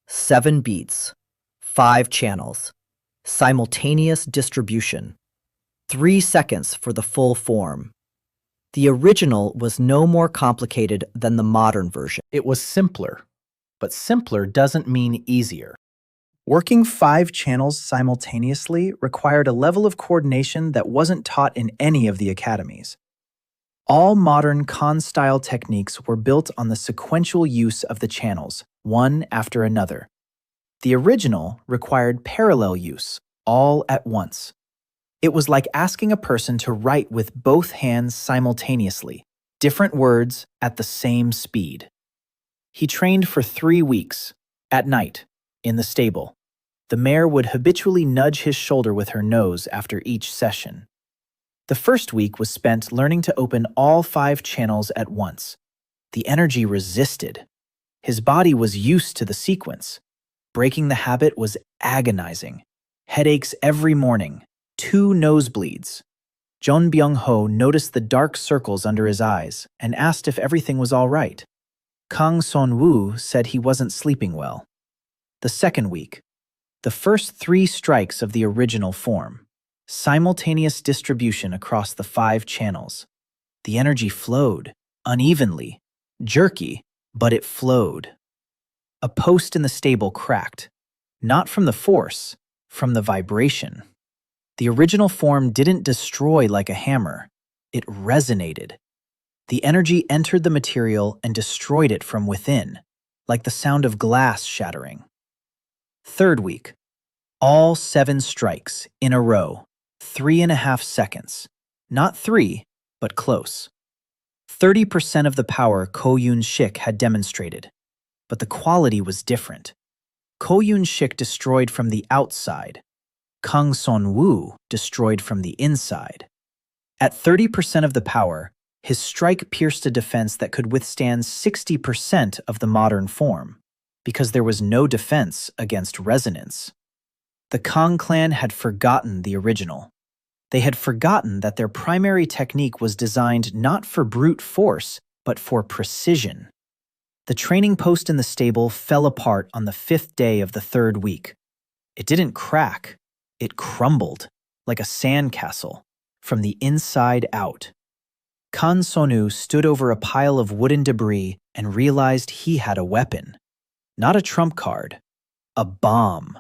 7 beats, 5 channels, simultaneous distribution, 3 seconds for the full form. The original was no more complicated than the modern version. It was simpler, but simpler doesn't mean easier. Working 5 channels simultaneously required a level of coordination that wasn't taught in any of the academies. All modern Kan-style techniques were built on the sequential use of the channels, one after another. The original required parallel use, all at once. It was like asking a person to write with both hands simultaneously, different words at the same speed. He trained for 3 weeks, at night, in the stable. The mare would habitually nudge his shoulder with her nose after each session. The first week was spent learning to open all 5 channels at once. The energy resisted. His body was used to the sequence. Breaking the habit was agonizing. Headaches every morning, 2 nosebleeds. Jeon Byung-ho noticed the dark circles under his eyes and asked if everything was all right. Kang Son-woo said he wasn't sleeping well. The second week, the first 3 strikes of the original form. Simultaneous distribution across the 5 channels. The energy flowed, unevenly, jerky, but it flowed. A post in the stable cracked, not from the force, from the vibration. The original form didn't destroy like a hammer. It resonated. The energy entered the material and destroyed it from within, like the sound of glass shattering. Third week, all 7 strikes in a row. 3.5 seconds. Not 3, but close. 30% of the power Ko Yoon-shik had demonstrated, but the quality was different. Ko Yoon-shik destroyed from the outside. Kang Son-woo destroyed from the inside. At 30% of the power, his strike pierced a defense that could withstand 60% of the modern form, because there was no defense against resonance. The Kang clan had forgotten the original. They had forgotten that their primary technique was designed not for brute force, but for precision. The training post in the stable fell apart on the 5th day of the 3rd week. It didn't crack. It crumbled, like a sandcastle, from the inside out. Kan Sonu stood over a pile of wooden debris and realized he had a weapon. Not a trump card, a bomb.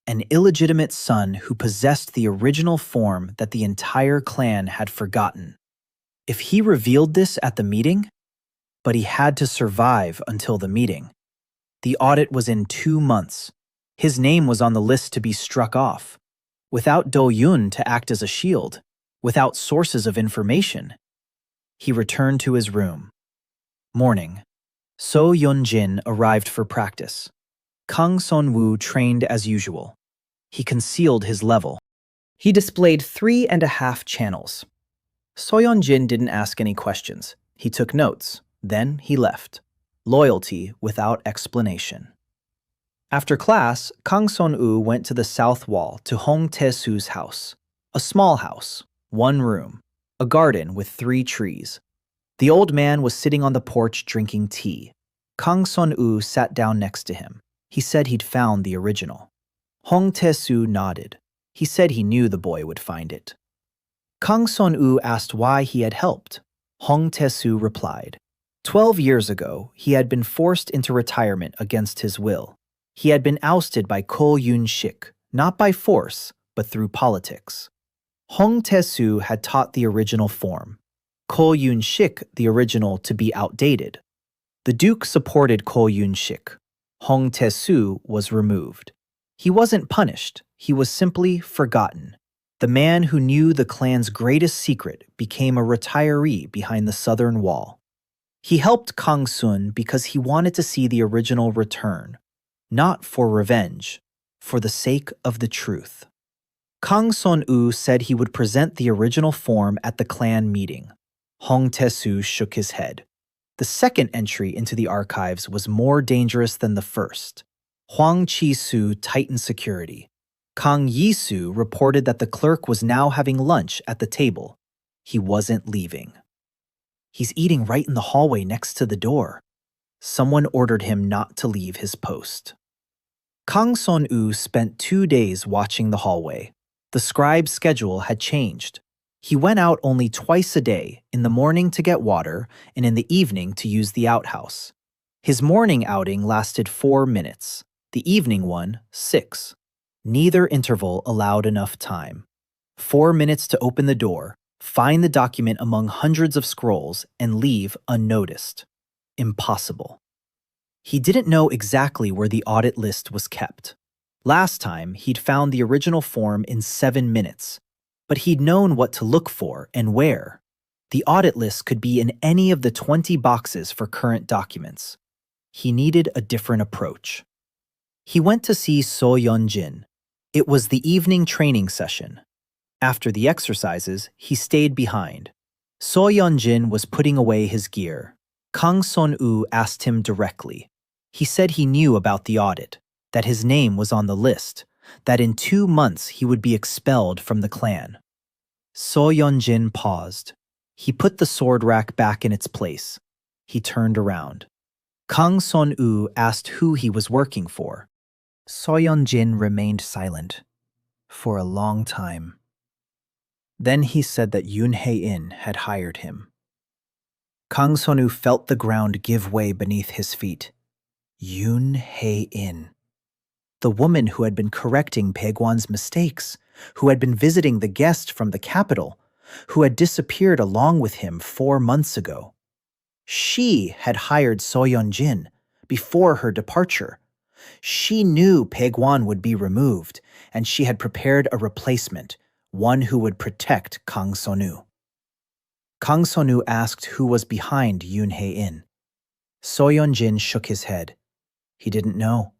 An illegitimate son who possessed the original form that the entire clan had forgotten. If he revealed this at the meeting, but he had to survive until the meeting. The audit was in 2 months. His name was on the list to be struck off. Without Do-yoon to act as a shield, without sources of information. He returned to his room. Morning. So Yeon-jin arrived for practice. Kang Son-woo trained as usual. He concealed his level. He displayed 3.5 channels. So Yeon-jin didn't ask any questions. He took notes. Then he left. Loyalty without explanation. After class, Kang Son-woo went to the south wall to Hong Tae-soo's house. A small house, 1 room, a garden with 3 trees. The old man was sitting on the porch drinking tea. Kang Son-woo sat down next to him. He said he'd found the original. Hong Tae-soo nodded. He said he knew the boy would find it. Kang Son-woo asked why he had helped. Hong Tae-soo replied, 12 years ago, he had been forced into retirement against his will. He had been ousted by Ko Yoon-shik, not by force, but through politics. Hong Tae-soo had taught the original form. Ko Yoon-shik the original to be outdated. The Duke supported Ko Yoon-shik. Hong Tae-soo was removed. He wasn't punished, he was simply forgotten. The man who knew the clan's greatest secret became a retiree behind the southern wall. He helped Kang Sun because he wanted to see the original return, not for revenge, for the sake of the truth. Kang Son-woo said he would present the original form at the clan meeting. Hong Tae-soo shook his head. The second entry into the archives was more dangerous than the first. Hwang Chi-soo tightened security. Kang Yi-soo reported that the clerk was now having lunch at the table. He wasn't leaving. He's eating right in the hallway next to the door. Someone ordered him not to leave his post. Kang Son-woo spent 2 days watching the hallway. The scribe's schedule had changed. He went out only twice a day, in the morning to get water and in the evening to use the outhouse. His morning outing lasted 4 minutes, the evening one 6. Neither interval allowed enough time. 4 minutes to open the door, find the document among hundreds of scrolls, and leave unnoticed. Impossible. He didn't know exactly where the audit list was kept. Last time, he'd found the original form in 7 minutes, but he'd known what to look for and where. The audit list could be in any of the 20 boxes for current documents. He needed a different approach. He went to see So Yeon-jin. It was the evening training session. After the exercises, he stayed behind. So Yeon-jin was putting away his gear. Kang Son-woo asked him directly. He said he knew about the audit, that his name was on the list, that in 2 months he would be expelled from the clan. So Yeon-jin paused. He put the sword rack back in its place. He turned around. Kang Son-woo asked who he was working for. So Yeon-jin remained silent for a long time. Then he said that Yoon Hae-in had hired him. Kang Son-woo felt the ground give way beneath his feet. Yoon Hae-in. The woman who had been correcting Paegwan's mistakes, who had been visiting the guest from the capital, who had disappeared along with him 4 months ago. She had hired So Yeon-jin before her departure. She knew Paegwan would be removed, and she had prepared a replacement, one who would protect Kang Son-woo. Kang Son-woo asked who was behind Yoon Hae-in. So Yeon-jin shook his head. He didn't know.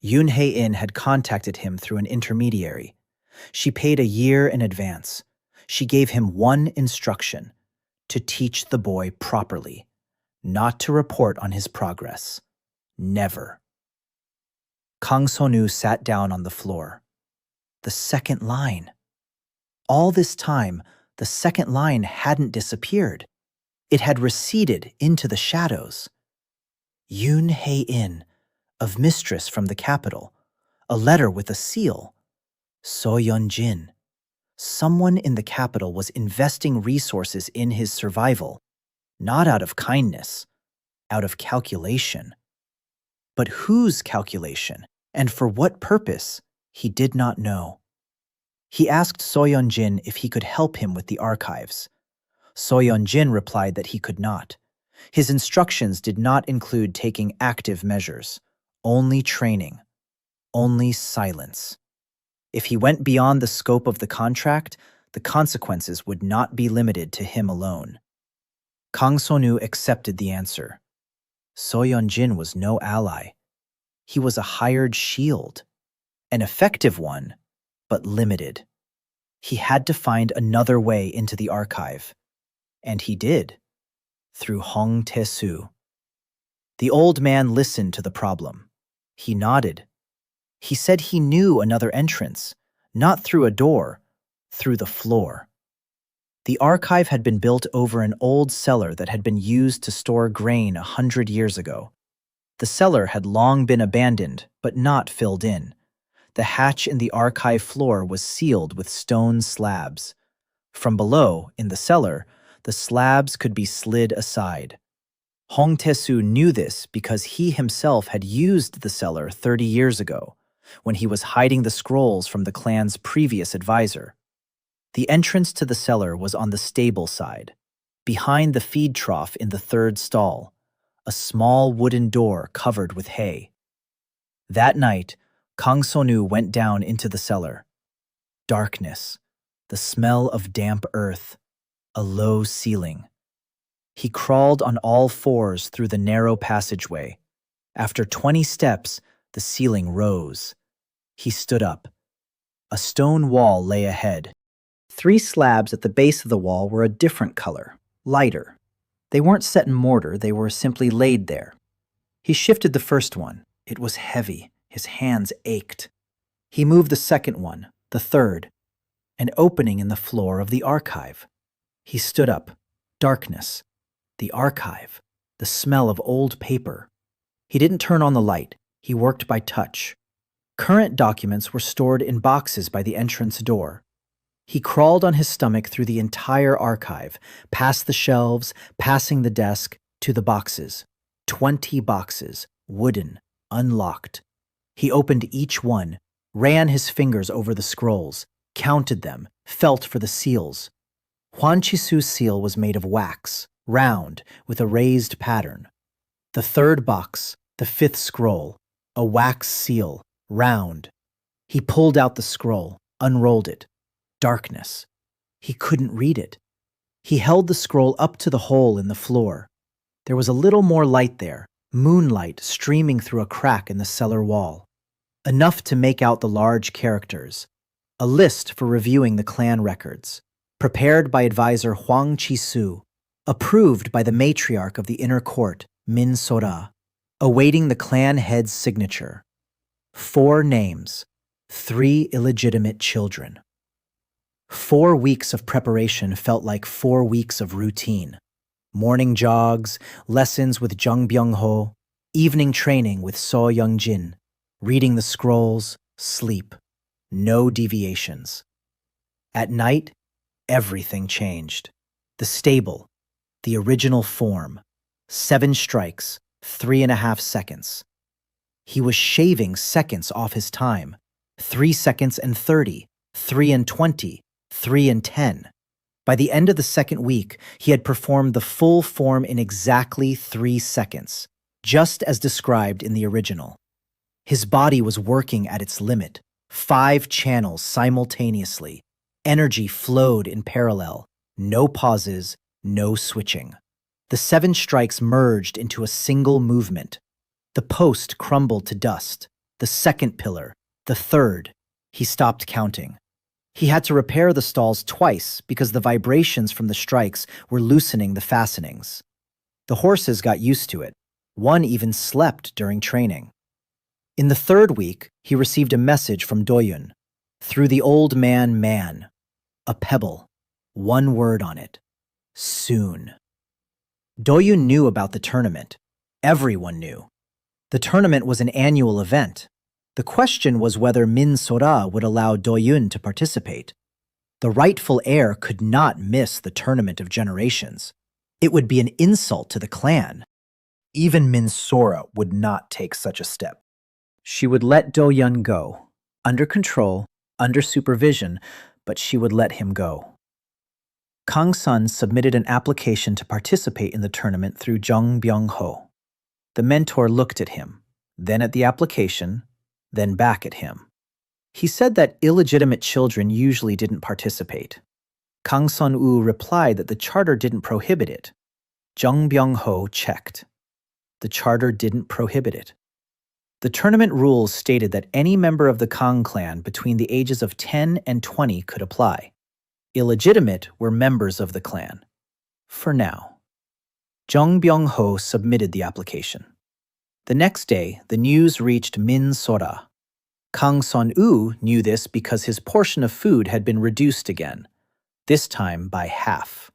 Yoon Hae-in had contacted him through an intermediary. She paid a year in advance. She gave him one instruction: to teach the boy properly, not to report on his progress. Never. Kang Son-woo sat down on the floor. The second line. All this time, the second line hadn't disappeared. It had receded into the shadows. Yoon Hae-in, of mistress from the capital, a letter with a seal. So Yeon-jin. Someone in the capital was investing resources in his survival, not out of kindness, out of calculation. But whose calculation, and for what purpose, he did not know. He asked So Yeon-jin if he could help him with the archives. So Yeon-jin replied that he could not. His instructions did not include taking active measures, only training, only silence. If he went beyond the scope of the contract, the consequences would not be limited to him alone. Kang Son-woo accepted the answer. So Yeon-jin was no ally. He was a hired shield, an effective one, but limited. He had to find another way into the archive. And he did, through Hong Tae-soo. The old man listened to the problem. He nodded. He said he knew another entrance, not through a door, through the floor. The archive had been built over an old cellar that had been used to store grain 100 years ago. The cellar had long been abandoned, but not filled in. The hatch in the archive floor was sealed with stone slabs. From below, in the cellar, the slabs could be slid aside. Hong Tae-soo knew this because he himself had used the cellar 30 years ago, when he was hiding the scrolls from the clan's previous advisor. The entrance to the cellar was on the stable side, behind the feed trough in the third stall, a small wooden door covered with hay. That night, Kang Son-woo went down into the cellar. Darkness, the smell of damp earth, a low ceiling. He crawled on all fours through the narrow passageway. After 20 steps, the ceiling rose. He stood up. A stone wall lay ahead. 3 slabs at the base of the wall were a different color, lighter. They weren't set in mortar, they were simply laid there. He shifted the first one. It was heavy. His hands ached. He moved the second one, the third, an opening in the floor of the archive. He stood up. Darkness. The archive. The smell of old paper. He didn't turn on the light. He worked by touch. Current documents were stored in boxes by the entrance door. He crawled on his stomach through the entire archive, past the shelves, passing the desk, to the boxes. 20 boxes, wooden, unlocked. He opened each one, ran his fingers over the scrolls, counted them, felt for the seals. Huan Chisu's seal was made of wax, round, with a raised pattern. The third box, the 5th scroll, a wax seal, round. He pulled out the scroll, unrolled it. Darkness. He couldn't read it. He held the scroll up to the hole in the floor. There was a little more light there, moonlight streaming through a crack in the cellar wall. Enough to make out the large characters. A list for reviewing the clan records. Prepared by advisor Huang Chisu. Approved by the matriarch of the inner court, Min Sora. Awaiting the clan head's signature. 4 names. 3 illegitimate children. 4 weeks of preparation felt like 4 weeks of routine. Morning jogs, lessons with Jung Byung-ho, evening training with So Young-jin, reading the scrolls, sleep. No deviations. At night, everything changed. The stable, the original form, 7 strikes, 3.5 seconds. He was shaving seconds off his time. 3 seconds and 30, 3 and 20, 3 and 10. By the end of the second week, he had performed the full form in exactly 3 seconds, just as described in the original. His body was working at its limit, 5 channels simultaneously. Energy flowed in parallel, no pauses, no switching. The 7 strikes merged into a single movement. The post crumbled to dust, the second pillar, the third. He stopped counting. He had to repair the stalls twice because the vibrations from the strikes were loosening the fastenings. The horses got used to it. One even slept during training. In the 3rd week, he received a message from Doyun. Through the old man. A pebble. 1 word on it. Soon. Doyun knew about the tournament. Everyone knew. The tournament was an annual event. The question was whether Min Sora would allow Doyun to participate. The rightful heir could not miss the tournament of generations. It would be an insult to the clan. Even Min Sora would not take such a step. She would let Doyun go, under control, under supervision, but she would let him go. Kang Sun submitted an application to participate in the tournament through Jung Byung-ho. The mentor looked at him, then at the application, then back at him. He said that illegitimate children usually didn't participate. Kang Sun-woo replied that the charter didn't prohibit it. Jung Byung-ho checked. The charter didn't prohibit it. The tournament rules stated that any member of the Kang clan between the ages of 10 and 20 could apply. Illegitimate were members of the clan. For now. Jung Byung-ho submitted the application. The next day, the news reached Min Sora. Kang Sun-woo knew this because his portion of food had been reduced again, this time by half.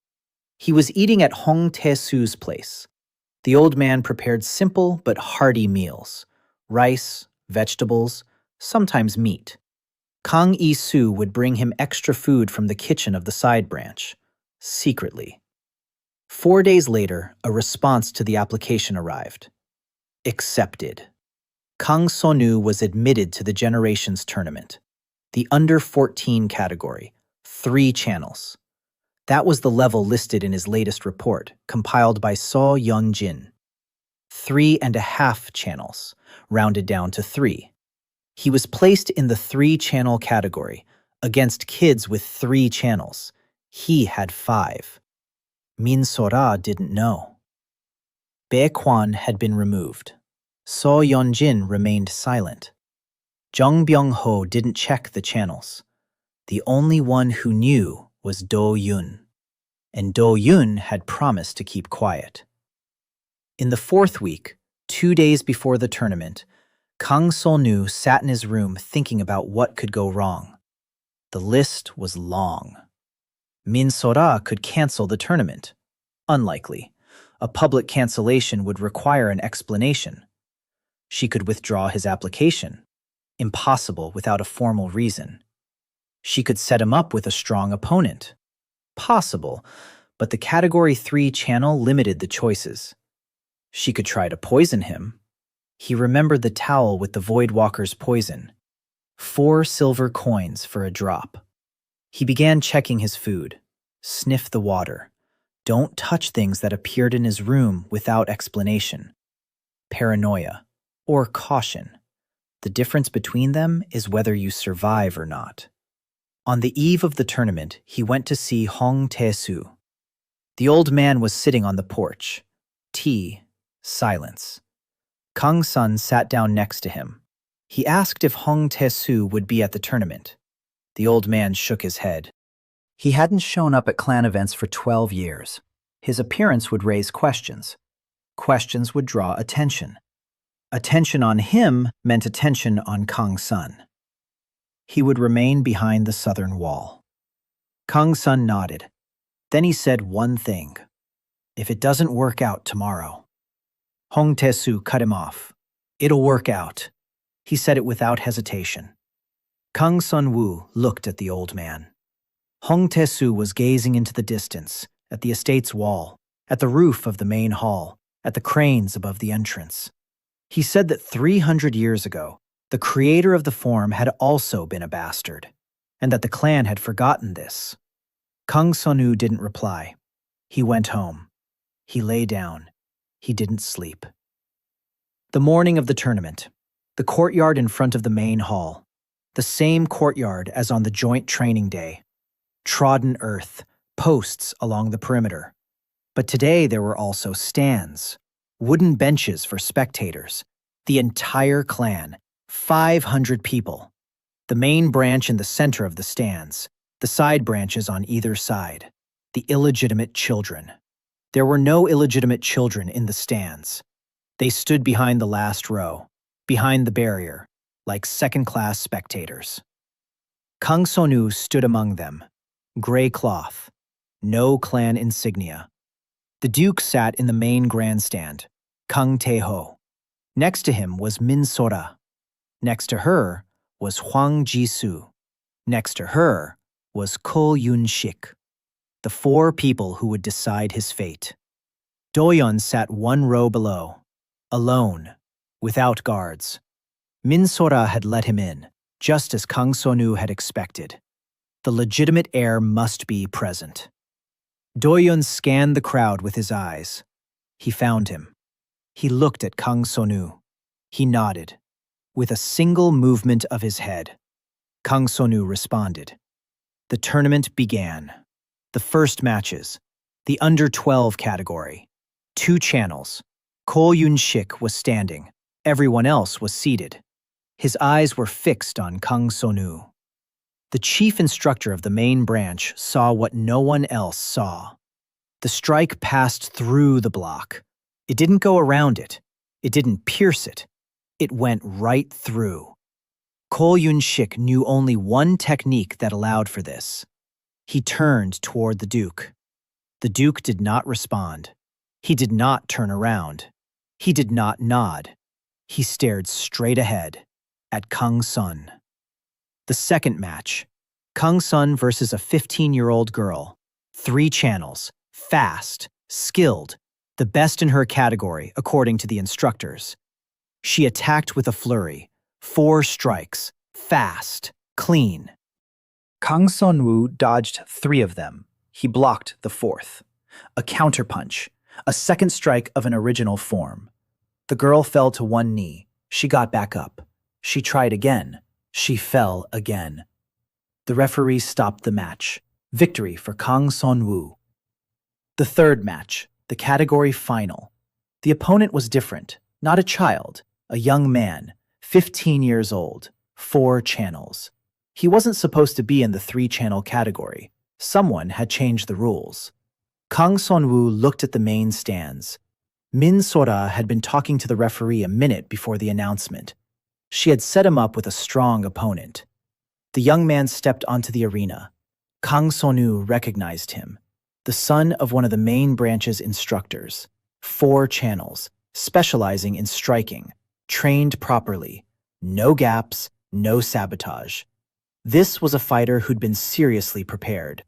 He was eating at Hong Tae-soo's place. The old man prepared simple but hearty meals. Rice, vegetables, sometimes meat. Kang Yi-soo would bring him extra food from the kitchen of the side branch, secretly. 4 days later, a response to the application arrived. Accepted. Kang Sonu was admitted to the Generations Tournament, the under 14 category, 3 channels. That was the level listed in his latest report, compiled by So Young-jin. 3.5 channels, rounded down to 3. He was placed in the 3-channel category, Against kids with 3 channels, he had 5. Min Sora didn't know. Bae Kwan had been removed. So Yeonjin remained silent. Jung Byung-ho didn't check the channels. The only one who knew was Do-yun, and Do-yun had promised to keep quiet. In the 4th week, 2 days before the tournament, Kang Sol-nu sat in his room thinking about what could go wrong. The list was long. Min Sora could cancel the tournament. Unlikely. A public cancellation would require an explanation. She could withdraw his application. Impossible without a formal reason. She could set him up with a strong opponent. Possible, but the Category 3 channel limited the choices. She could try to poison him. He remembered the towel with the Voidwalker's poison. 4 silver coins for a drop. He began checking his food. Sniff the water. Don't touch things that appeared in his room without explanation. Paranoia, or caution. The difference between them is whether you survive or not. On the eve of the tournament, he went to see Hong Tae-soo. The old man was sitting on the porch. Tea, silence. Kang Sun sat down next to him. He asked if Hong Tae-soo would be at the tournament. The old man shook his head. He hadn't shown up at clan events for 12 years. His appearance would raise questions. Questions would draw attention. Attention on him meant attention on Kang Sun. He would remain behind the southern wall. Kang Sun nodded. Then he said one thing. If it doesn't work out tomorrow. Hong Tae-soo cut him off. It'll work out. He said it without hesitation. Kang Sun-woo looked at the old man. Hong Tae-soo was gazing into the distance, at the estate's wall, at the roof of the main hall, at the cranes above the entrance. He said that 300 years ago, the creator of the form had also been a bastard, and that the clan had forgotten this. Kang Sun-woo didn't reply. He went home. He lay down. He didn't sleep. The morning of the tournament, the courtyard in front of the main hall, the same courtyard as on the joint training day. Trodden earth, posts along the perimeter. But today there were also stands, wooden benches for spectators, the entire clan, 500 people. The main branch in the center of the stands, the side branches on either side, the illegitimate children. There were no illegitimate children in the stands. They stood behind the last row, behind the barrier, like second-class spectators. Kang Sun-woo stood among them. Gray cloth. No clan insignia. The Duke sat in the main grandstand, Kang Tae-ho. Next to him was Min Sora. Next to her was Hwang Ji-soo. Next to her was Ko Yoon-shik, the 4 people who would decide his fate. Do-yeon sat 1 row below, alone, without guards. Min Sora had let him in, just as Kang Sun-woo had expected. The legitimate heir must be present. Do-yeon scanned the crowd with his eyes. He found him. He looked at Kang Sun-woo. He nodded. With a single movement of his head, Kang Sun-woo responded. The tournament began. The first matches. The under-12 category. 2 channels. Ko Yoon-shik was standing. Everyone else was seated. His eyes were fixed on Kang Sun-woo. The chief instructor of the main branch saw what no one else saw. The strike passed through the block. It didn't go around it. It didn't pierce it. It went right through. Ko Yoon-shik knew only one technique that allowed for this. He turned toward the Duke. The Duke did not respond. He did not turn around. He did not nod. He stared straight ahead at Kang Sun. The second match, Kang Sun versus a 15-year-old girl. 3 channels, fast, skilled, the best in her category, according to the instructors. She attacked with a flurry, 4 strikes, fast, clean. Kang Sun-woo dodged 3 of them. He blocked the 4th. A counterpunch, a second strike of an original form. The girl fell to 1 knee. She got back up. She tried again. She fell again. The referee stopped the match. Victory for Kang Son-woo. The third match, the category final. The opponent was different, not a child, a young man, 15 years old, 4 channels. He wasn't supposed to be in the 3-channel category. Someone had changed the rules. Kang Son-woo looked at the main stands. Min Sora had been talking to the referee a minute before the announcement. She had set him up with a strong opponent. The young man stepped onto the arena. Kang Son-woo recognized him. The son of one of the main branch's instructors. 4 channels, specializing in striking, trained properly. No gaps, no sabotage. This was a fighter who'd been seriously prepared.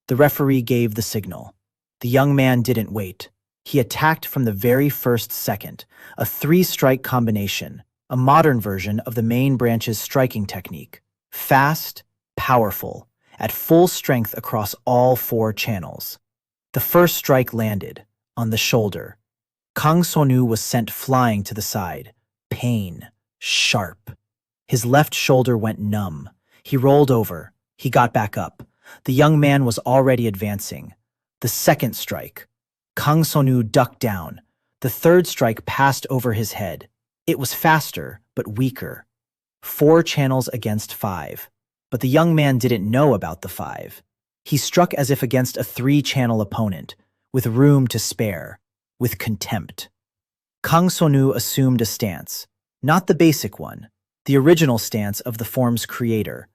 The referee gave the signal. The young man didn't wait. He attacked from the very first second, a 3-strike combination, a modern version of the main branch's striking technique. Fast, powerful, at full strength across all 4 channels. The first strike landed, on the shoulder. Kang Son-woo was sent flying to the side. Pain. Sharp. His left shoulder went numb. He rolled over. He got back up. The young man was already advancing. The second strike. Kang Son-woo ducked down. The third strike passed over his head. It was faster, but weaker. 4 channels against 5. But the young man didn't know about the 5. He struck as if against a 3-channel opponent, with room to spare, with contempt. Kang Son-woo assumed a stance, not the basic one, the original stance of the form's creator.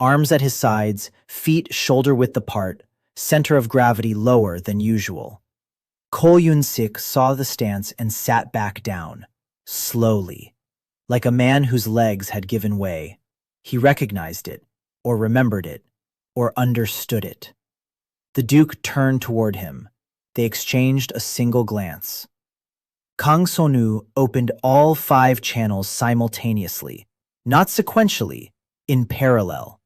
Arms at his sides, feet shoulder-width apart, center of gravity lower than usual. Ko Yoon-sik saw the stance and sat back down, slowly, like a man whose legs had given way. He recognized it, or remembered it, or understood it. The Duke turned toward him. They exchanged a single glance. Kang Son-woo opened all 5 channels simultaneously, not sequentially, in parallel.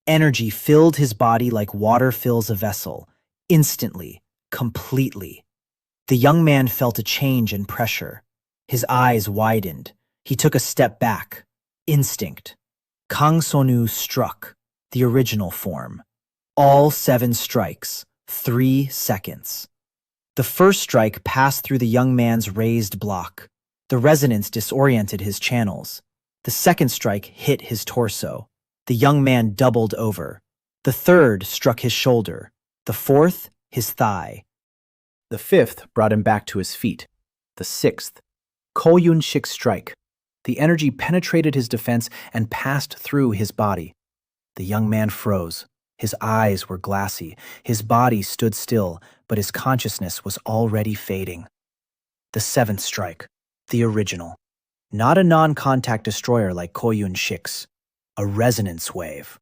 Energy filled his body like water fills a vessel, instantly, completely. The young man felt a change in pressure. His eyes widened. He took a step back. Instinct. Kang Son-woo struck, the original form. All 7 strikes, 3 seconds. The first strike passed through the young man's raised block. The resonance disoriented his channels. The second strike hit his torso. The young man doubled over. The third struck his shoulder. The fourth, his thigh. The 5th brought him back to his feet. The 6th, Ko Yoon-sik's strike. The energy penetrated his defense and passed through his body. The young man froze. His eyes were glassy. His body stood still, but his consciousness was already fading. The 7th strike, the original. Not a non-contact destroyer like Ko Yoon-sik's. A resonance wave.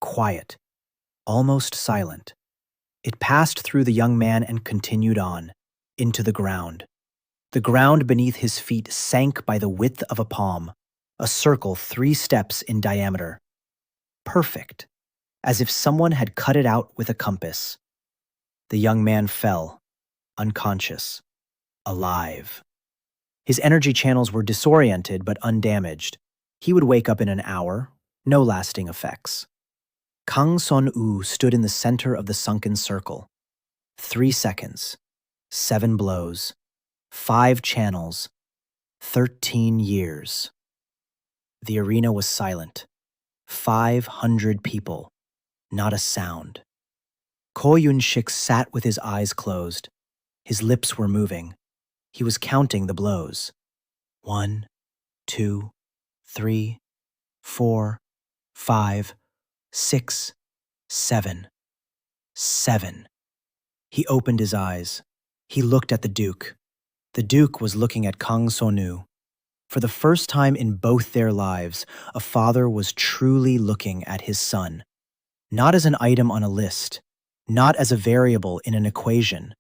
Quiet. Almost silent. It passed through the young man and continued on, into the ground. The ground beneath his feet sank by the width of a palm, a circle 3 steps in diameter. Perfect, as if someone had cut it out with a compass. The young man fell, unconscious, alive. His energy channels were disoriented but undamaged. He would wake up in an hour, no lasting effects. Kang Son-woo stood in the center of the sunken circle. 3 seconds, 7 blows, 5 channels, 13 years. The arena was silent. 500 people, not a sound. Ko Yoon-sik sat with his eyes closed. His lips were moving. He was counting the blows. 1, 2, 3, 4, 5, 6, 7. 7. He opened his eyes. He looked at the Duke. The Duke was looking at Kang Son-woo. For the first time in both their lives, a father was truly looking at his son. Not as an item on a list, not as a variable in an equation,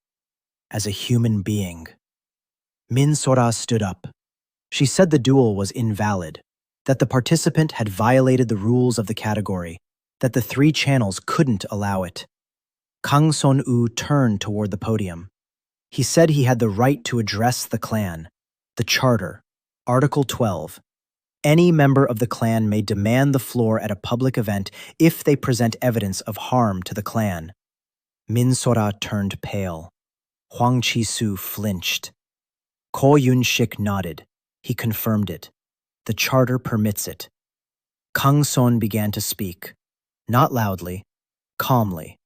as a human being. Min Sora stood up. She said the duel was invalid, that the participant had violated the rules of the category, that the 3 channels couldn't allow it. Kang Son-woo turned toward the podium. He said he had the right to address the clan, the charter, Article 12. Any member of the clan may demand the floor at a public event if they present evidence of harm to the clan. Min Sora turned pale. Huang Chi-su flinched. Ko Yun-shik nodded. He confirmed it. The charter permits it. Kang Son began to speak, not loudly, calmly.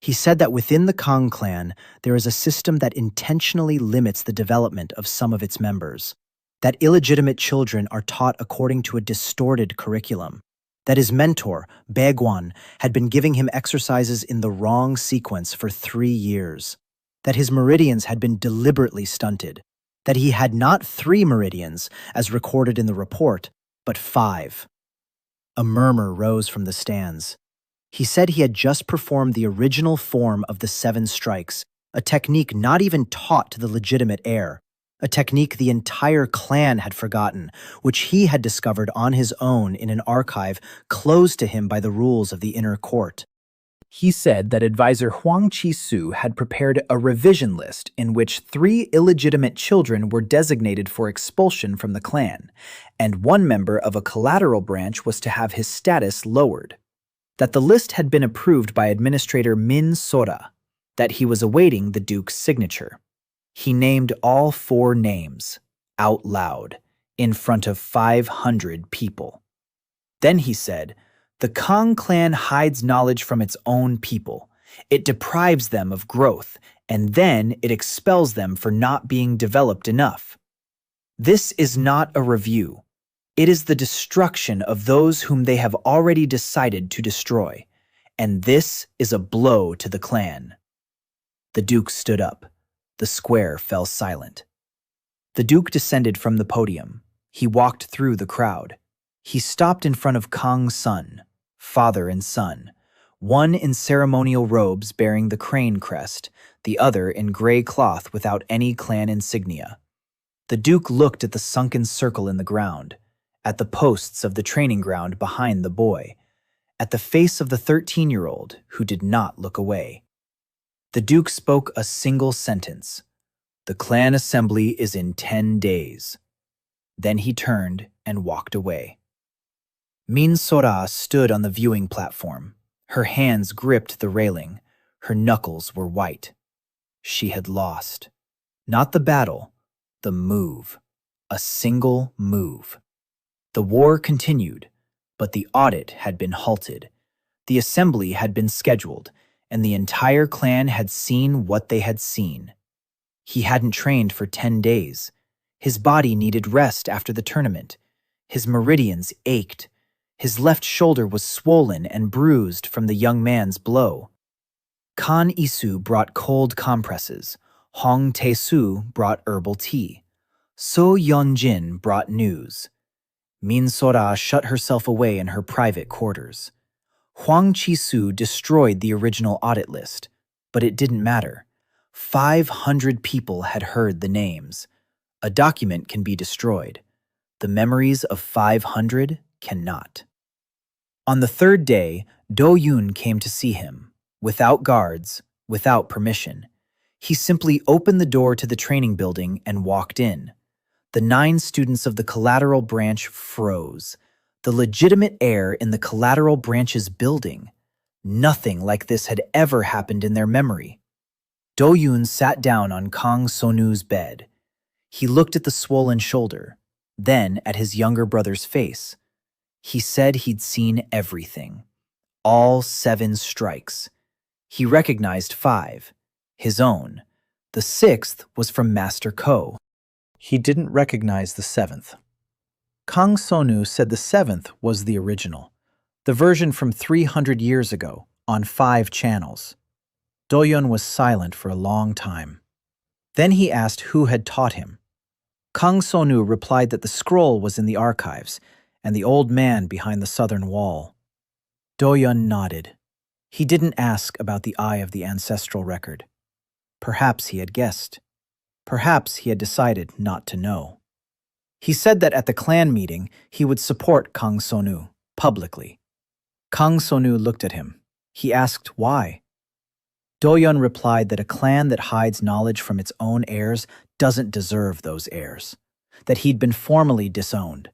He said that within the Kang clan, there is a system that intentionally limits the development of some of its members, that illegitimate children are taught according to a distorted curriculum, that his mentor, Baeguan, had been giving him exercises in the wrong sequence for 3 years, that his meridians had been deliberately stunted, that he had not 3 meridians, as recorded in the report, but 5. A murmur rose from the stands. He said he had just performed the original form of the 7 strikes, a technique not even taught to the legitimate heir, a technique the entire clan had forgotten, which he had discovered on his own in an archive closed to him by the rules of the inner court. He said that advisor Huang Chi-su had prepared a revision list in which 3 illegitimate children were designated for expulsion from the clan, and 1 member of a collateral branch was to have his status lowered. That the list had been approved by Administrator Min Sora, that he was awaiting the Duke's signature. He named all 4 names, out loud, in front of 500 people. Then he said, "The Kang clan hides knowledge from its own people. It deprives them of growth, and then it expels them for not being developed enough. This is not a review. It is the destruction of those whom they have already decided to destroy, and this is a blow to the clan." The Duke stood up. The square fell silent. The Duke descended from the podium. He walked through the crowd. He stopped in front of Kang's son, father and son, one in ceremonial robes bearing the crane crest, the other in gray cloth without any clan insignia. The Duke looked at the sunken circle in the ground, at the posts of the training ground behind the boy, at the face of the 13-year-old who did not look away. The Duke spoke a single sentence. "The clan assembly is in 10 days. Then he turned and walked away. Min Sora stood on the viewing platform. Her hands gripped the railing. Her knuckles were white. She had lost. Not the battle, the move. A single move. The war continued, but the audit had been halted. The assembly had been scheduled, and the entire clan had seen what they had seen. He hadn't trained for 10 days. His body needed rest after the tournament. His meridians ached. His left shoulder was swollen and bruised from the young man's blow. Kan Isu brought cold compresses. Hong Tae-soo brought herbal tea. So Yeonjin brought news. Min Sora shut herself away in her private quarters. Huang Chi-su destroyed the original audit list, but it didn't matter. 500 people had heard the names. A document can be destroyed. The memories of 500 cannot. On the 3rd day, Do-yoon came to see him, without guards, without permission. He simply opened the door to the training building and walked in. The 9 students of the collateral branch froze. The legitimate heir in the collateral branch's building. Nothing like this had ever happened in their memory. Do-yoon sat down on Kang Sonu's bed. He looked at the swollen shoulder, then at his younger brother's face. He said he'd seen everything. All 7 strikes. He recognized 5, his own. The 6th was from Master Ko. He didn't recognize the 7th. Kang Sonu said the 7th was the original, the version from 300 years ago, on 5 channels. Do-yoon was silent for a long time. Then he asked who had taught him. Kang Sonu replied that the scroll was in the archives, and the old man behind the southern wall. Do-yoon nodded. He didn't ask about the eye of the ancestral record. Perhaps he had guessed. Perhaps he had decided not to know. He said that at the clan meeting, he would support Kang Sonu, publicly. Kang Sonu looked at him. He asked why. Do-yoon replied that a clan that hides knowledge from its own heirs doesn't deserve those heirs, that he'd been formally disowned,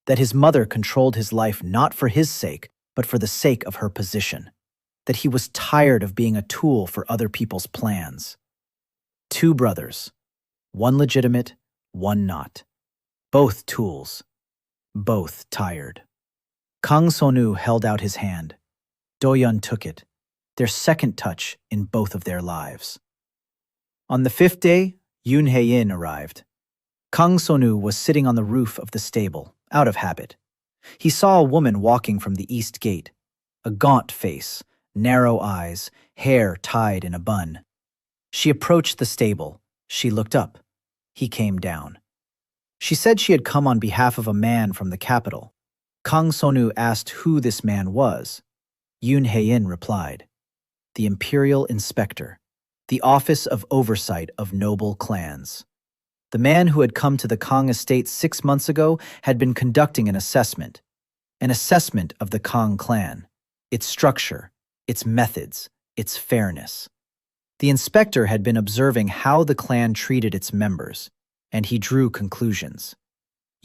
that his mother controlled his life not for his sake, but for the sake of her position, that he was tired of being a tool for other people's plans. Two brothers, one legitimate, one not. Both tools, both tired. Kang Sonu held out his hand. Do-yeon took it, their second touch in both of their lives. On the fifth day, Yoon Hae-in arrived. Kang Sonu was sitting on the roof of the stable, out of habit. He saw a woman walking from the east gate, a gaunt face, narrow eyes, hair tied in a bun. She approached the stable. She looked up. He came down. She said she had come on behalf of a man from the capital. Kang Sonu asked who this man was. Yoon Hae-in replied, "The Imperial Inspector, the Office of Oversight of Noble Clans." The man who had come to the Kang estate 6 months ago had been conducting an assessment of the Kang clan, its structure, its methods, its fairness. The inspector had been observing how the clan treated its members, and he drew conclusions.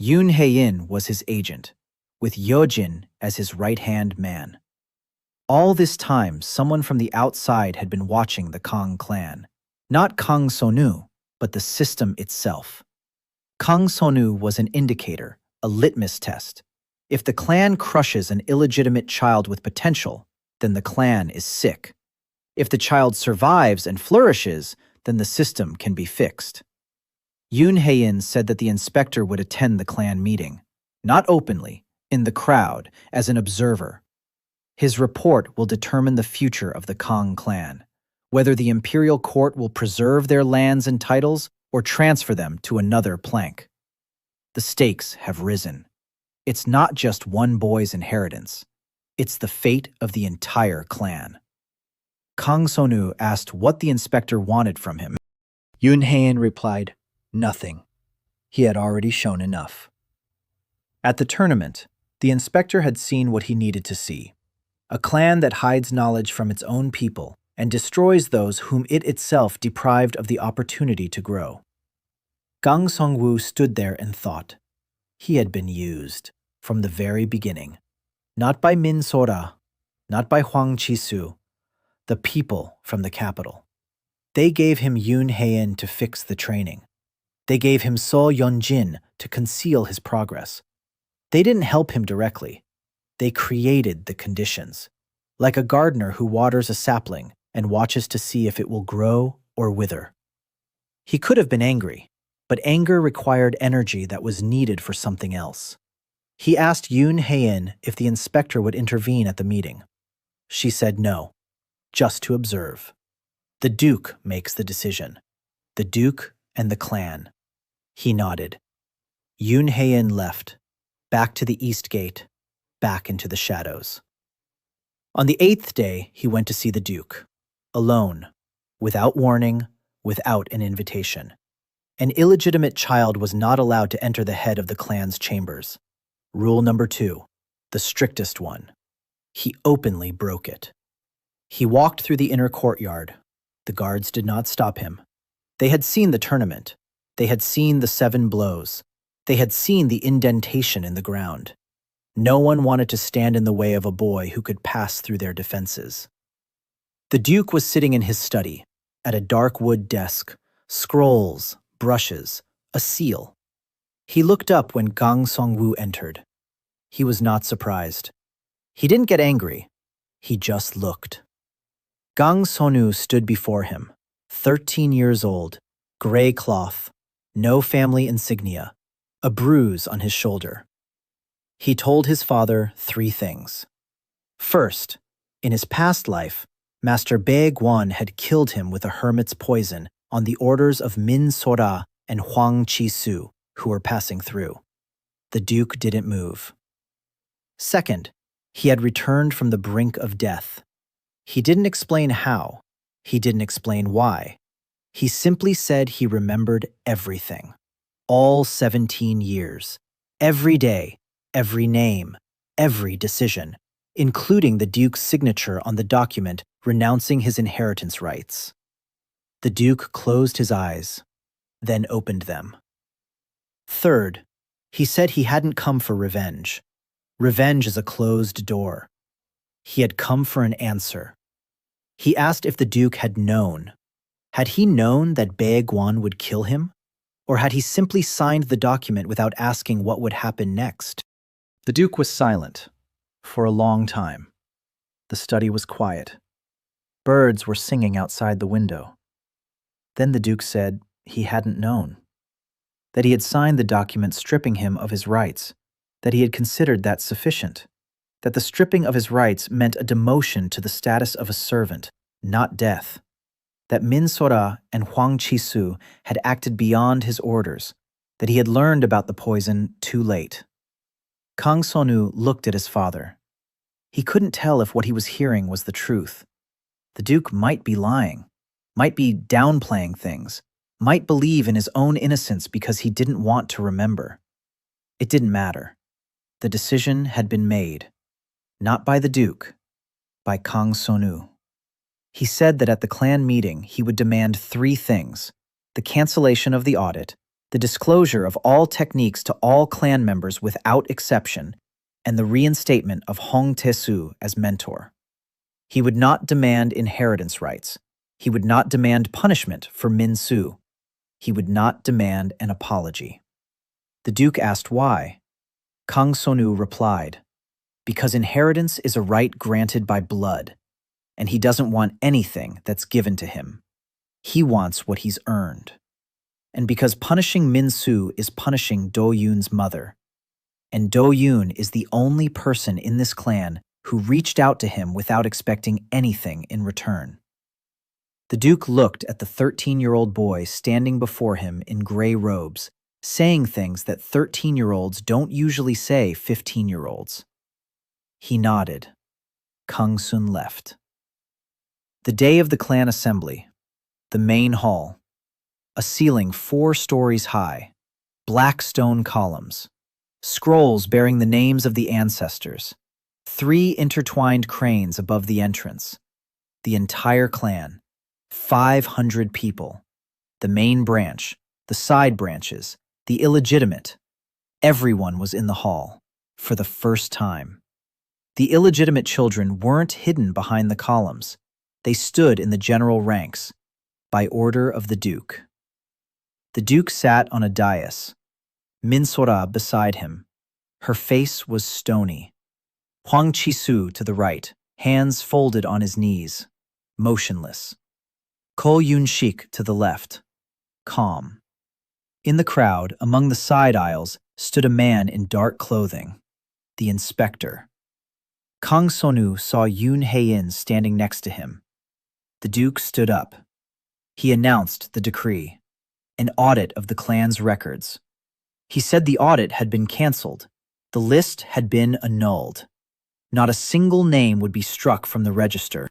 Yoon Hae-in was his agent, with Yeojin as his right-hand man. All this time, someone from the outside had been watching the Kang clan. Not Kang Sonu, but the system itself. Kang Sonu was an indicator, a litmus test. If the clan crushes an illegitimate child with potential, then the clan is sick. If the child survives and flourishes, then the system can be fixed. Yoon Hae-in said that the inspector would attend the clan meeting, not openly, in the crowd, as an observer. His report will determine the future of the Kang clan, whether the imperial court will preserve their lands and titles or transfer them to another plank. The stakes have risen. It's not just one boy's inheritance. It's the fate of the entire clan. Kang Sonu asked what the inspector wanted from him. Yoon Hae-in replied, "Nothing. He had already shown enough." At the tournament, the inspector had seen what he needed to see. A clan that hides knowledge from its own people and destroys those whom it itself deprived of the opportunity to grow. Kang Song-woo stood there and thought. He had been used from the very beginning. Not by Min Sora, not by Hwang Chi-soo, the people from the capital. They gave him Yoon Hae-in to fix the training. They gave him So Yeon-jin to conceal his progress. They didn't help him directly. They created the conditions, like a gardener who waters a sapling and watches to see if it will grow or wither. He could have been angry, but anger required energy that was needed for something else. He asked Yoon Hae-in if the inspector would intervene at the meeting. She said no, just to observe. The Duke makes the decision. The Duke and the clan. He nodded. Yoon Hae-in left, back to the east gate, back into the shadows. On the 8th day, he went to see the Duke, alone, without warning, without an invitation. An illegitimate child was not allowed to enter the head of the clan's chambers. Rule number 2, the strictest one. He openly broke it. He walked through the inner courtyard. The guards did not stop him. They had seen the tournament. They had seen the 7 blows. They had seen the indentation in the ground. No one wanted to stand in the way of a boy who could pass through their defenses. The Duke was sitting in his study, at a dark wood desk, scrolls, brushes, a seal. He looked up when Kang Song-woo entered. He was not surprised. He didn't get angry. He just looked. Kang Sonu stood before him, 13 years old, gray cloth, no family insignia, a bruise on his shoulder. He told his father 3 things. First, in his past life, Master Bae Gwon had killed him with a hermit's poison on the orders of Min Sora and Hwang Chi-soo, who were passing through. The Duke didn't move. Second, he had returned from the brink of death. He didn't explain how. He didn't explain why. He simply said he remembered everything. All 17 years. Every day, every name, every decision, including the Duke's signature on the document renouncing his inheritance rights. The Duke closed his eyes, then opened them. Third, He said he hadn't come for revenge. Revenge is a closed door. He had come for an answer. He asked if the Duke had known. Had he known that Bae Guan would kill him? Or had he simply signed the document without asking what would happen next? The Duke was silent for a long time. The study was quiet. Birds were singing outside the window. Then the Duke said he hadn't known, that he had signed the document stripping him of his rights, that he had considered that sufficient, that the stripping of his rights meant a demotion to the status of a servant, not death, that Min Sora and Huang Chisu had acted beyond his orders, that he had learned about the poison too late. Kang Sonu looked at his father. He couldn't tell if what he was hearing was the truth. The Duke might be lying, might be downplaying things, might believe in his own innocence because he didn't want to remember. It didn't matter. The decision had been made, not by the Duke, by Kang Sonu. He said that at the clan meeting he would demand 3 things: the cancellation of the audit, the disclosure of all techniques to all clan members without exception, and the reinstatement of Hong Tae-soo as mentor. He would not demand inheritance rights. He would not demand punishment for Min Soo. He would not demand an apology. The Duke asked why. Kang Sonu replied, because inheritance is a right granted by blood, and he doesn't want anything that's given to him. He wants what he's earned. And because punishing Min Soo is punishing Do Yoon's mother, and Do Yoon is the only person in this clan who reached out to him without expecting anything in return. The Duke looked at the 13-year-old boy standing before him in gray robes, saying things that 13-year-olds don't usually say 15-year-olds. He nodded. Kang Sun left. The day of the clan assembly, the main hall, a ceiling 4 stories high, black stone columns, scrolls bearing the names of the ancestors, 3 intertwined cranes above the entrance, the entire clan, 500 people, the main branch, the side branches, the illegitimate. Everyone was in the hall, for the first time. The illegitimate children weren't hidden behind the columns. They stood in the general ranks, by order of the Duke. The Duke sat on a dais, Min Sora beside him. Her face was stony. Huang Chisu to the right, hands folded on his knees, motionless. Ko Yun-shik to the left, calm. In the crowd, among the side aisles, stood a man in dark clothing, the inspector. Kang Sonu saw Yoon Hae-in standing next to him. The Duke stood up. He announced the decree, an audit of the clan's records. He said the audit had been cancelled. The list had been annulled. Not a single name would be struck from the register.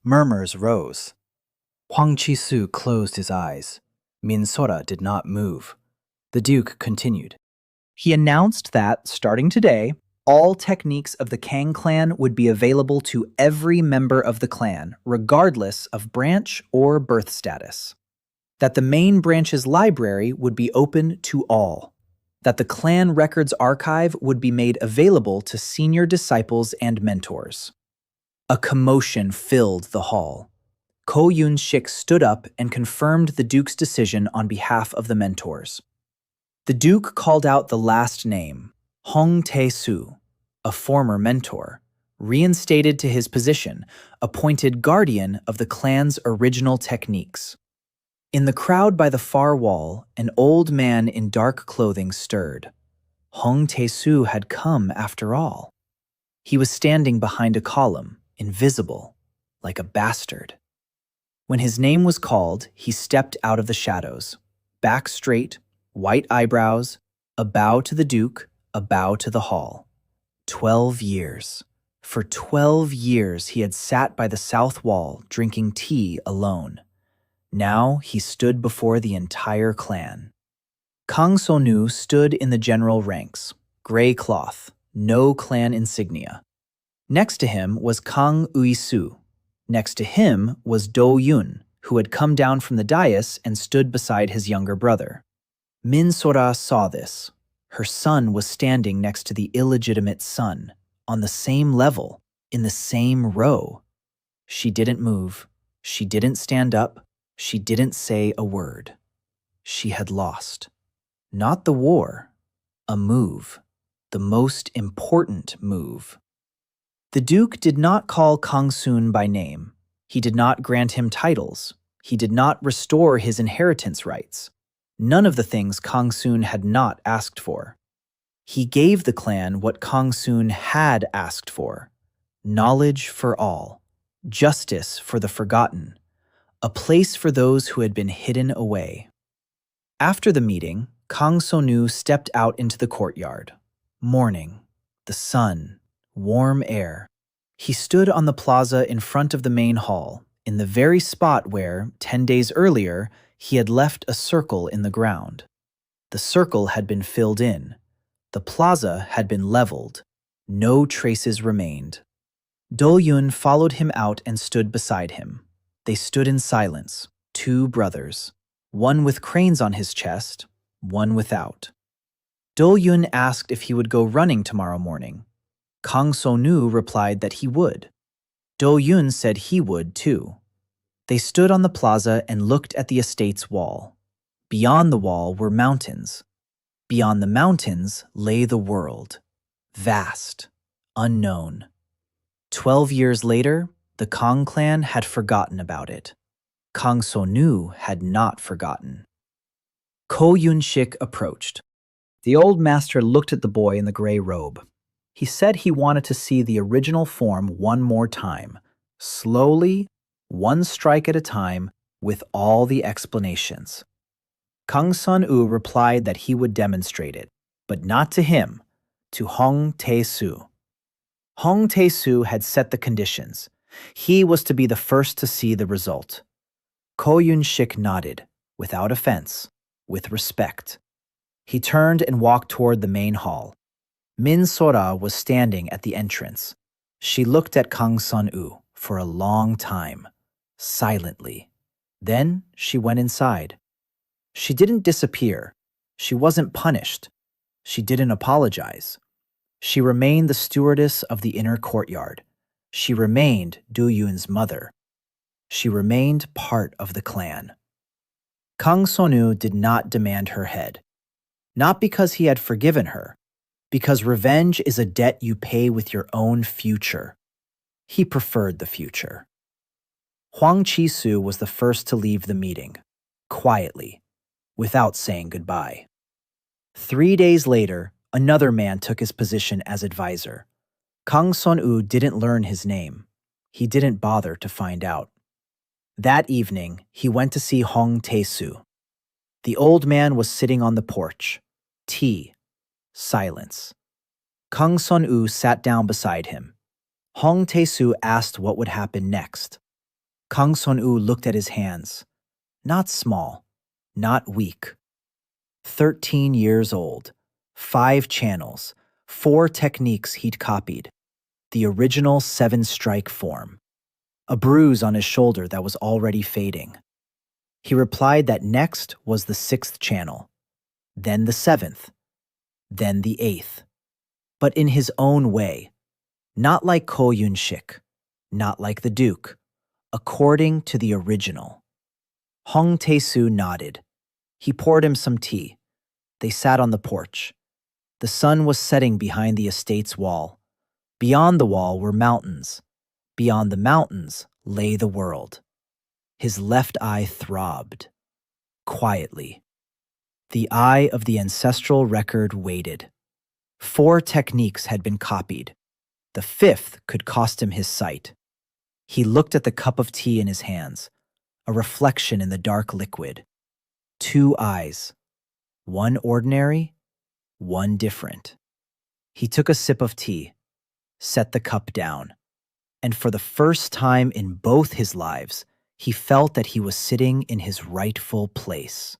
Murmurs rose. Huang Chi-su closed his eyes. Min Sora did not move. The Duke continued. He announced that, starting today, all techniques of the Kang clan would be available to every member of the clan, regardless of branch or birth status. That the main branch's library would be open to all. That the clan records archive would be made available to senior disciples and mentors. A commotion filled the hall. Ko Yun-shik stood up and confirmed the Duke's decision on behalf of the mentors. The Duke called out the last name, Hong Tae-soo, a former mentor, reinstated to his position, appointed guardian of the clan's original techniques. In the crowd by the far wall, an old man in dark clothing stirred. Hong Tae-soo had come after all. He was standing behind a column, invisible, like a bastard. When his name was called, he stepped out of the shadows, back straight, white eyebrows, a bow to the Duke, a bow to the hall. 12 years. For 12 years he had sat by the south wall drinking tea alone. Now he stood before the entire clan. Kang Sonu stood in the general ranks, gray cloth, no clan insignia. Next to him was Kang Ui-soo. Next to him was Do Yoon, who had come down from the dais and stood beside his younger brother. Min Sora saw this. Her son was standing next to the illegitimate son, on the same level, in the same row. She didn't move. She didn't stand up. She didn't say a word. She had lost. Not the war, a move, the most important move. The Duke did not call Kang Soon by name. He did not grant him titles. He did not restore his inheritance rights. None of the things Kang Soon had not asked for. He gave the clan what Kang Soon had asked for: knowledge for all, justice for the forgotten, a place for those who had been hidden away. After the meeting, Kang Sonu stepped out into the courtyard. Morning, the sun, warm air. He stood on the plaza in front of the main hall, in the very spot where, 10 days earlier, he had left a circle in the ground. The circle had been filled in. The plaza had been leveled. No traces remained. Do-yun followed him out and stood beside him. They stood in silence, two brothers, one with cranes on his chest, one without. Do-yun asked if he would go running tomorrow morning. Kang So-nu replied that he would. Do-yun said he would too. They stood on the plaza and looked at the estate's wall. Beyond the wall were mountains. Beyond the mountains lay the world. Vast, unknown. 12 years later, the Kang clan had forgotten about it. Kang So-nu had not forgotten. Ko Yun-shik approached. The old master looked at the boy in the gray robe. He said he wanted to see the original form one more time, slowly, one strike at a time, with all the explanations. Kang Sun-woo replied that he would demonstrate it, but not to him, to Hong Tae-soo. Hong Tae-soo had set the conditions. He was to be the first to see the result. Ko Yun-shik nodded, without offense, with respect. He turned and walked toward the main hall. Min Sora was standing at the entrance. She looked at Kang Sun-woo for a long time, silently. Then she went inside. She didn't disappear. She wasn't punished. She didn't apologize. She remained the stewardess of the inner courtyard. She remained Do-yun's mother. She remained part of the clan. Kang So-nu did not demand her head. Not because he had forgiven her, because revenge is a debt you pay with your own future. He preferred the future. Hwang Chi-soo was the first to leave the meeting, quietly, without saying goodbye. 3 days later, another man took his position as advisor. Kang Sun-woo didn't learn his name. He didn't bother to find out. That evening, he went to see Hong Tae-soo. The old man was sitting on the porch. Tea. Silence. Kang Sun-woo sat down beside him. Hong Tae-soo asked what would happen next. Kang Sun-woo looked at his hands. Not small. Not weak. 13 years old. 5 channels. 4 techniques he'd copied. The original 7-strike form. A bruise on his shoulder that was already fading. He replied that next was the 6th channel, then the 7th, then the 8th, but in his own way, not like Ko Yun-shik, not like the Duke, according to the original. Hong Tae-soo nodded. He poured him some tea. They sat on the porch. The sun was setting behind the estate's wall. Beyond the wall were mountains. Beyond the mountains lay the world. His left eye throbbed. Quietly. The eye of the ancestral record waited. 4 techniques had been copied. The 5th could cost him his sight. He looked at the cup of tea in his hands, a reflection in the dark liquid. 2 eyes. One ordinary, one different. He took a sip of tea, set the cup down, and for the first time in both his lives, he felt that he was sitting in his rightful place.